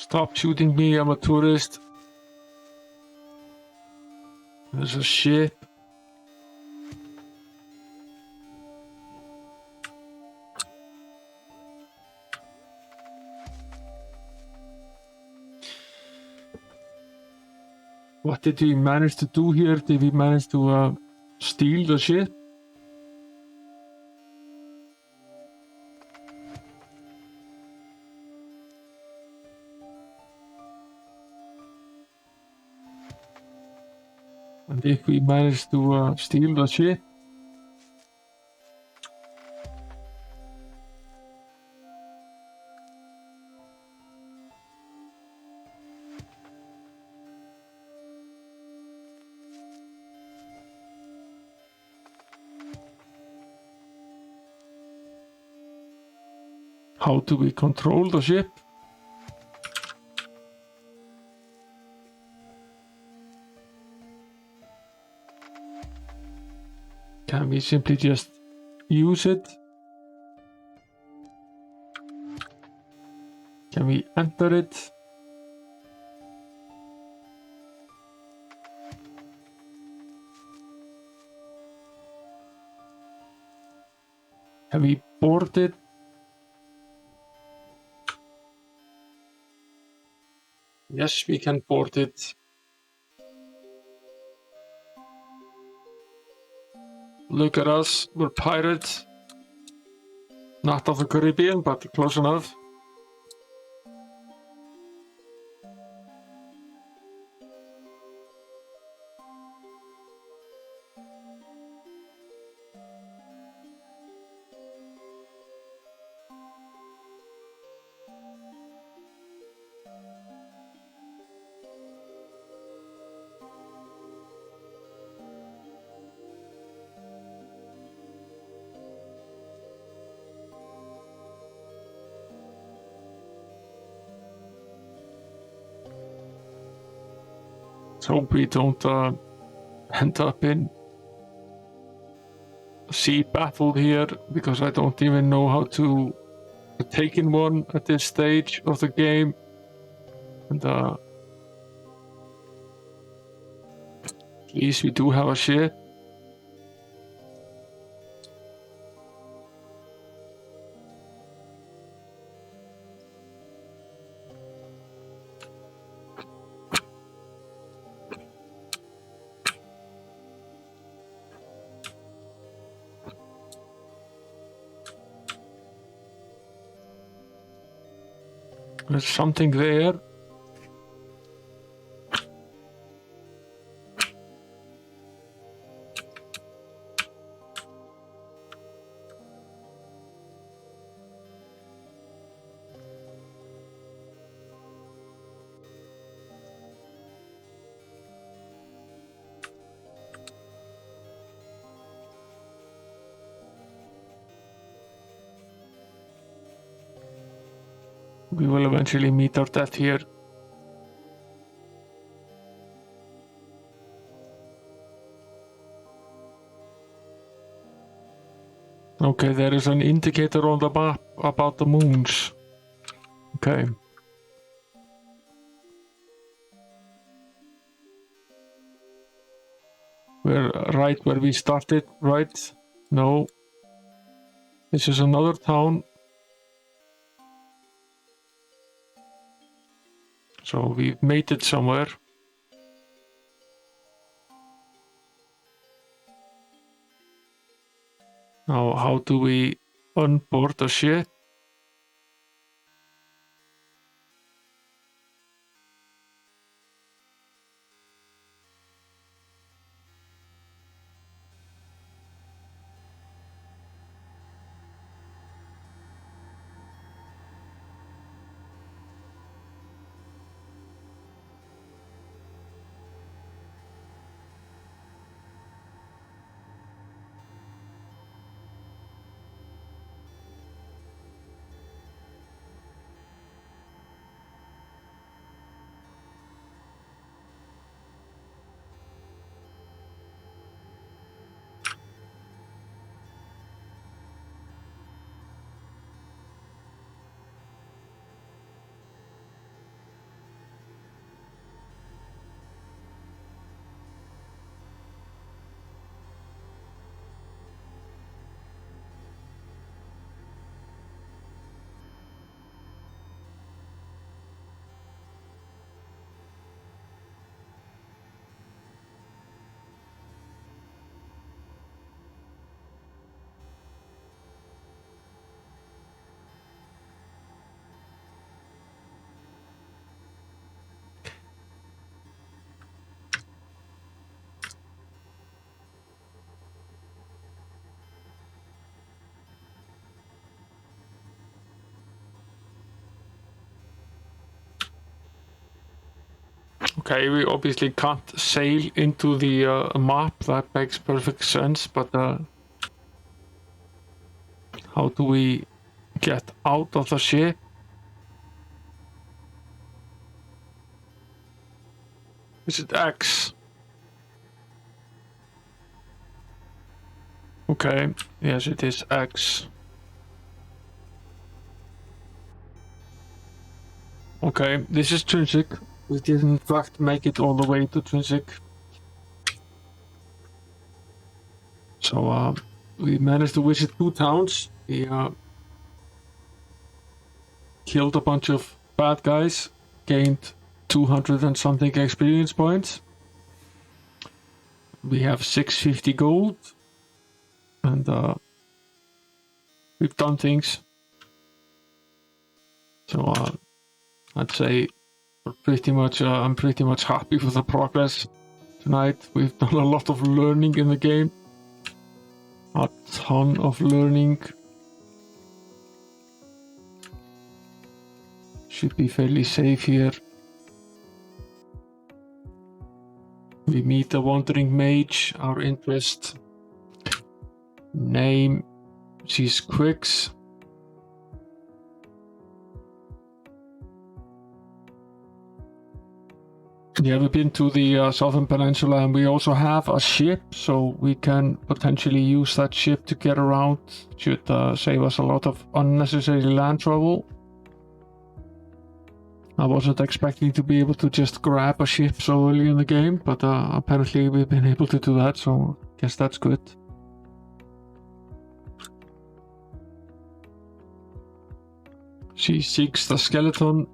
Speaker 1: Stop shooting me, I'm a tourist. There's a ship. What did we manage to do here? Did we manage to steal the ship? And if we manage to steal the ship, how do we control the ship? Can we simply just use it? Can we enter it? Can we board it? Yes, we can board it. Look at us, we're pirates. Not of the Caribbean, but close enough. Let's hope we don't end up in a sea battle here, because I don't even know how to take in one at this stage of the game. And at least we do have a ship. There's something there. We will eventually meet our death here. Okay, there is an indicator on the map about the moons. Okay. We're right where we started, right? No. This is another town. So we've made it somewhere. Now, how do we unboard the ship? Okay, we obviously can't sail into the map. That makes perfect sense, but how do we get out of the ship? Is it X? Okay, yes, it is X. Okay, this is Trinsic. We did in fact make it all the way to Trinsic. So we managed to visit 2 towns. We killed a bunch of bad guys, gained 200 and something experience points. We have 650 gold, and we've done things. So I'd say we're pretty much I'm pretty much happy with the progress tonight. We've done a lot of learning in the game, a ton of learning. Should be fairly safe here. We meet a wandering mage. Our interest, name, she's Quicks. Yeah, we've been to the Southern Peninsula, and we also have a ship, so we can potentially use that ship to get around. Should save us a lot of unnecessary land travel. I wasn't expecting to be able to just grab a ship so early in the game, but apparently we've been able to do that, so I guess that's good. She seeks the skeleton.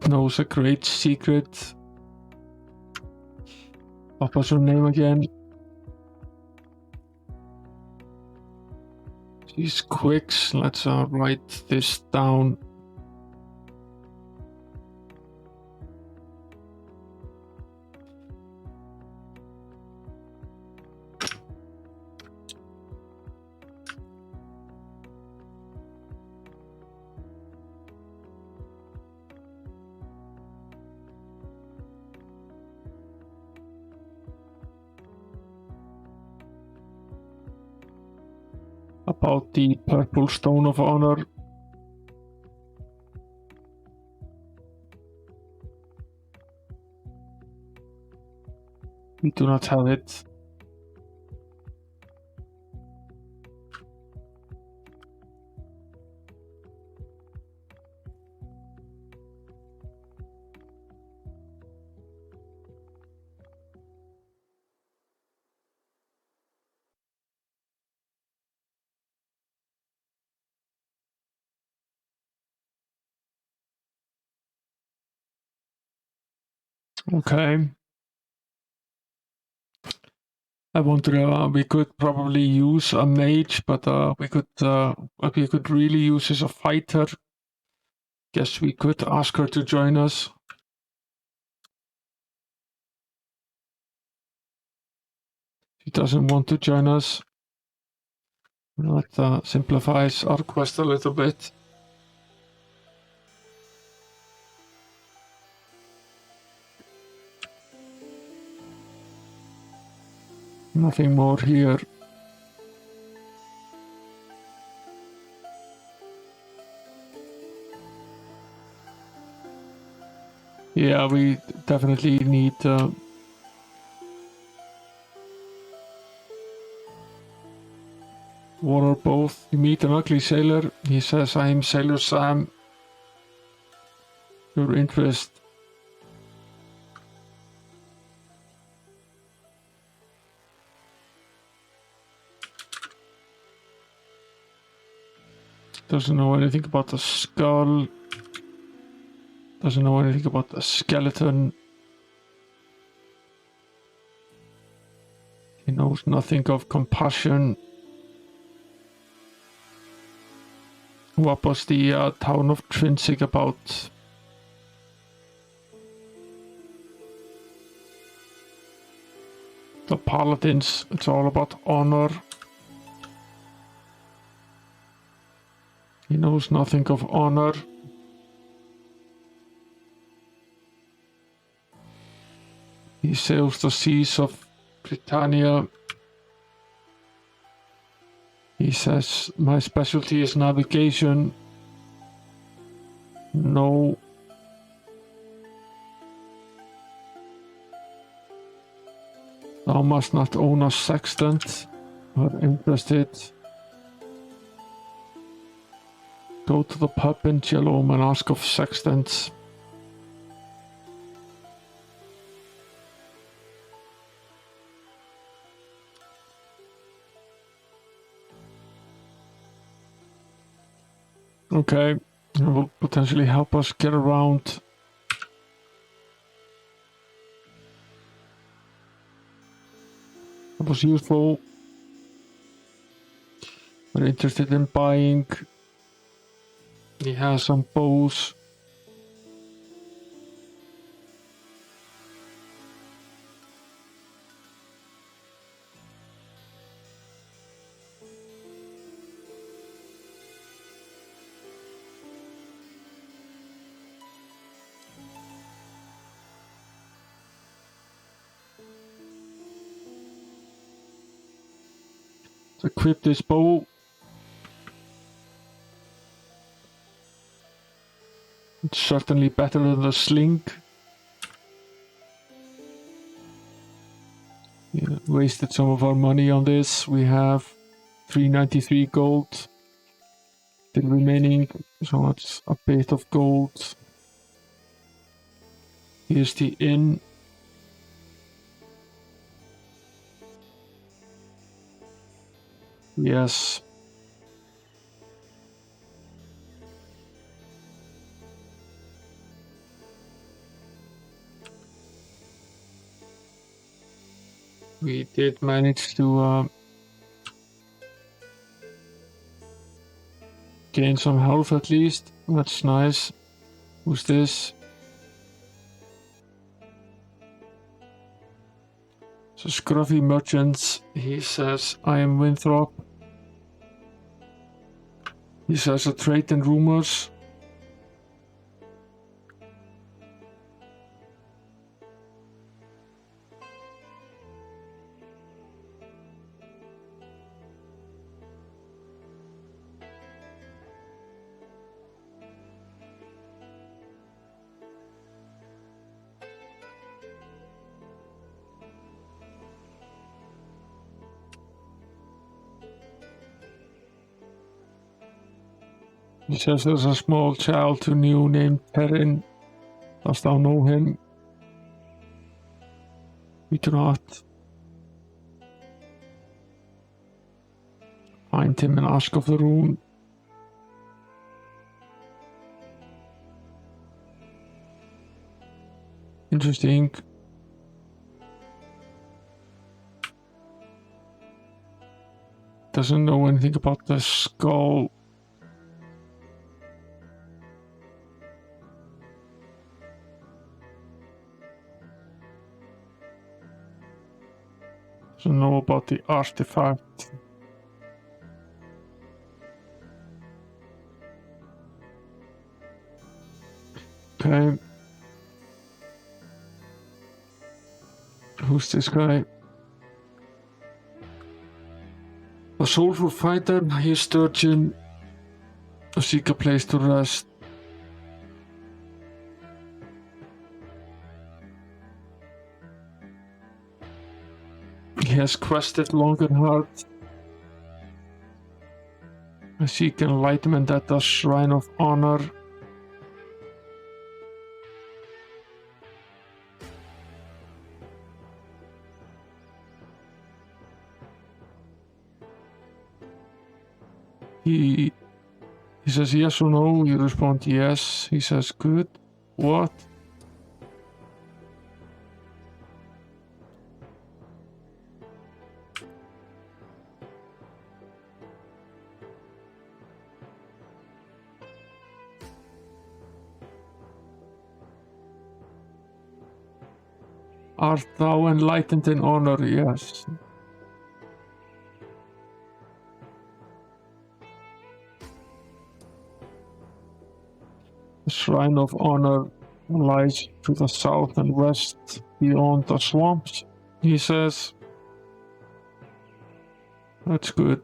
Speaker 1: Knows a great secret. What was her name again? She's Quicks. Let's write this down. About the purple stone of honor. We do not have it. Okay. I wonder, we could probably use a mage, but what we could really use is a fighter. Guess we could ask her to join us. She doesn't want to join us. That simplifies our quest a little bit. Nothing more here. Yeah, we definitely need one or both. You meet an ugly sailor. He says, "I'm Sailor Sam. Your interest." Doesn't know anything about the skull. Doesn't know anything about the skeleton. He knows nothing of compassion. What was the town of Trinsic about? The paladins. It's all about honor. He knows nothing of honor. He sails the seas of Britannia. He says, "My specialty is navigation." No. Thou must not own a sextant. Not interested. Go to the pub in Jelome and ask of sextants. Okay, it will potentially help us get around. That was useful. We're interested in buying. He has some bows. Let's equip this bow. It's certainly better than the sling. Yeah, wasted some of our money on this. We have 393 gold. The remaining, so it's a bit of gold. Here's the inn. Yes. We did manage to gain some health at least. That's nice. Who's this? So Scruffy Merchants. He says, I am Winthrop. He says a trade and rumors. He says there's a small child who knew named Perrin. Dost thou know him? We do not. Find him and ask of the rune. Interesting. Doesn't know anything about the skull. Doesn't know about the artifact. Okay. Who's this guy? A soulful fighter, he's sturgeon. Seek a place to rest. He has quested long and hard. I seek enlightenment at the Shrine of Honor. He says yes or no, you respond yes. He says good. What? Art thou enlightened in honor? Yes. The Shrine of Honor lies to the south and west beyond the swamps, he says. That's good.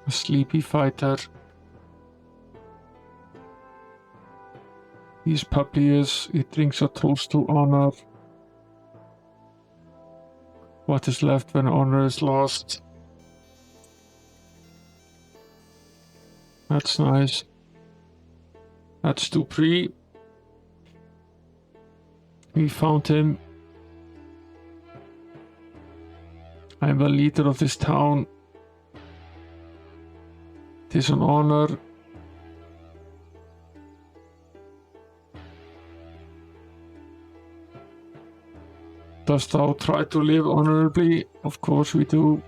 Speaker 1: A sleepy fighter. He's Publius. He drinks a toast to honor. What is left when honor is lost? That's nice. That's Dupree. We found him. I am the leader of this town. It is an honor. Dost thou try to live honorably? Of course we do.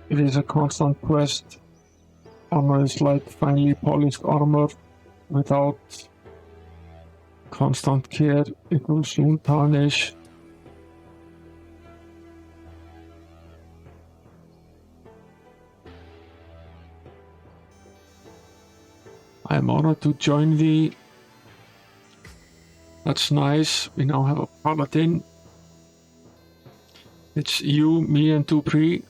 Speaker 1: It is a constant quest. Honor is like finely polished armor. Without constant care, it will soon tarnish. I am honored to join thee. That's nice. We now have a paladin. It's you, me, and Dupree.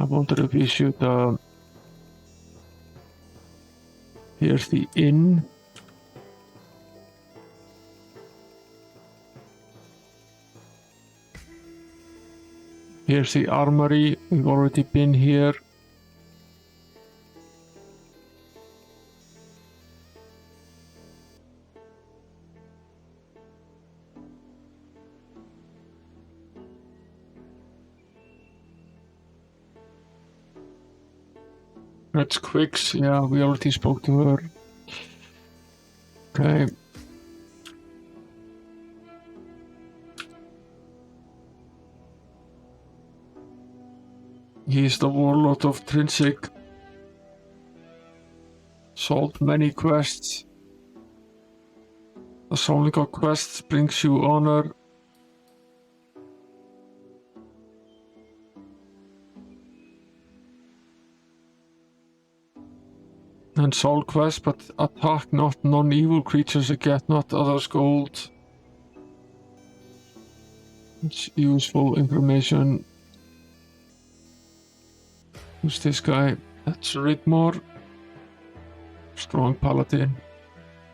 Speaker 1: I wonder if we should, here's the inn. Here's the armory. We've already been here. That's Quicks. Yeah, we already spoke to her. Okay. He's the warlord of Trinsic. Solved many quests. The solving of quests brings you honor. And solve quests, but attack not non-evil creatures and get not others' gold. It's useful information. Who's this guy? That's Rigmore. Strong paladin.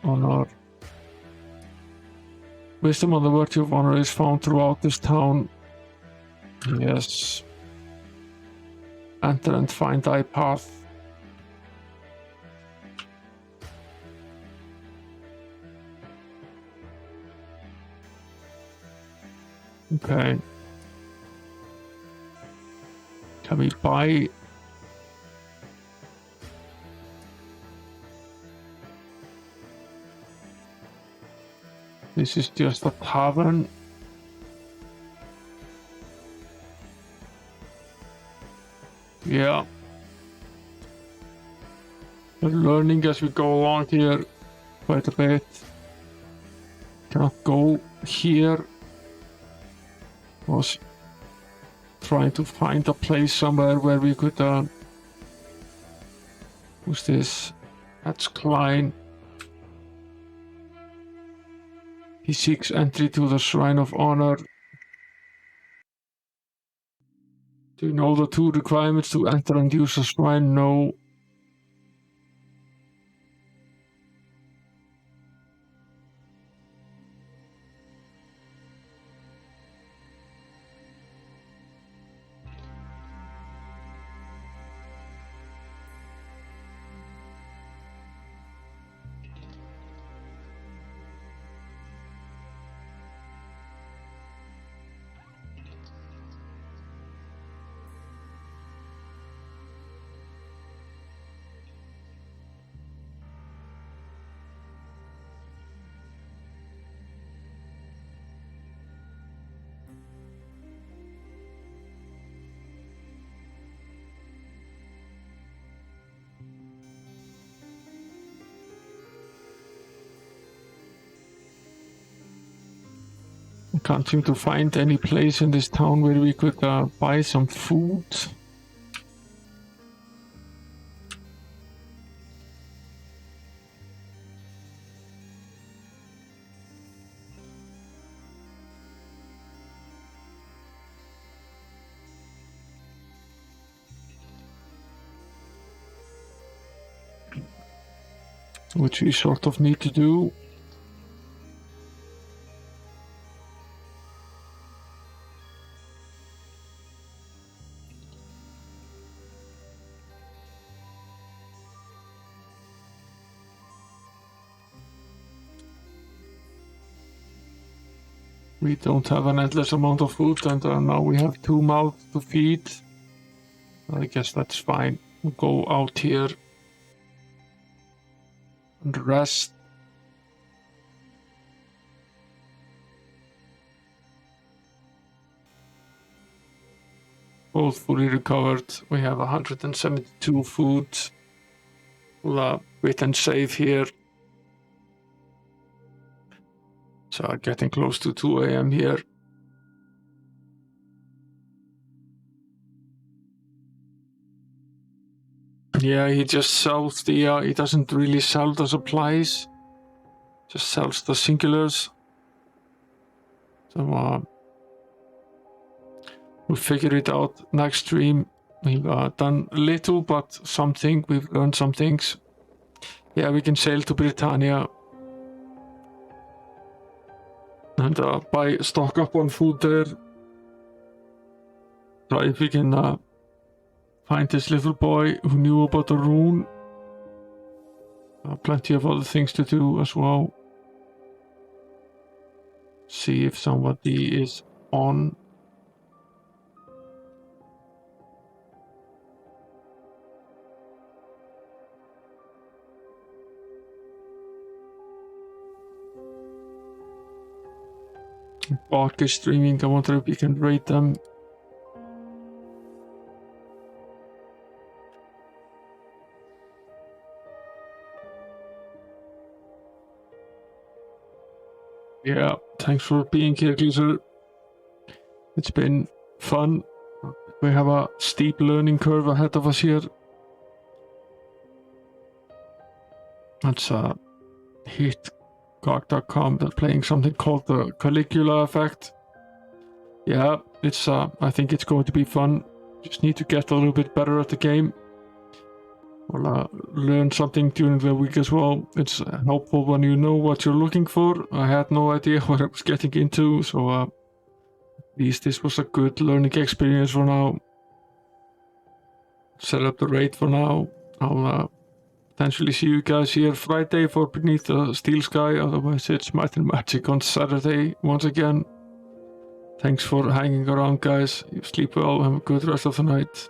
Speaker 1: Honor. Wisdom on the virtue of honor is found throughout this town. Yes. Enter and find thy path. Okay. Can we buy? This is just a tavern. Yeah. We're learning as we go along here quite a bit. Cannot go here. Was trying to find a place somewhere where we could who's this? That's Klein. He seeks entry to the Shrine of Honor. Do you know the 2 requirements to enter and use the shrine? No. I can't seem to find any place in this town where we could buy some food. Which we sort of need to do. We don't have an endless amount of food, and now we have 2 mouths to feed. I guess that's fine. We'll go out here and rest. Both fully recovered. We have 172 food. We'll wait and save here. So getting close to 2 a.m. here. Yeah, he just sells the, he doesn't really sell the supplies. Just sells the singulars. So we'll figure it out next stream. We've done little, but something. We've learned some things. Yeah, we can sail to Britannia. And buy stock up on food there. So if we can find this little boy who knew about the rune. Plenty of other things to do as well. See if somebody is on. Bark is streaming. I wonder if we can rate them. Yeah, thanks for being here, Gleaser. It's been fun. We have a steep learning curve ahead of us here. Let's hit GOG.com. They're playing something called the Caligula effect. Yeah, it's I think it's going to be fun. Just need to get a little bit better at the game. We'll learn something during the week as well. It's helpful when you know what you're looking for. I had no idea what I was getting into, so at least this was a good learning experience for now. Set up the raid for now. I'll potentially see you guys here Friday for Beneath the Steel Sky. Otherwise, it's Might and Magic on Saturday once again. Thanks for hanging around, guys. You sleep well. Have a good rest of the night.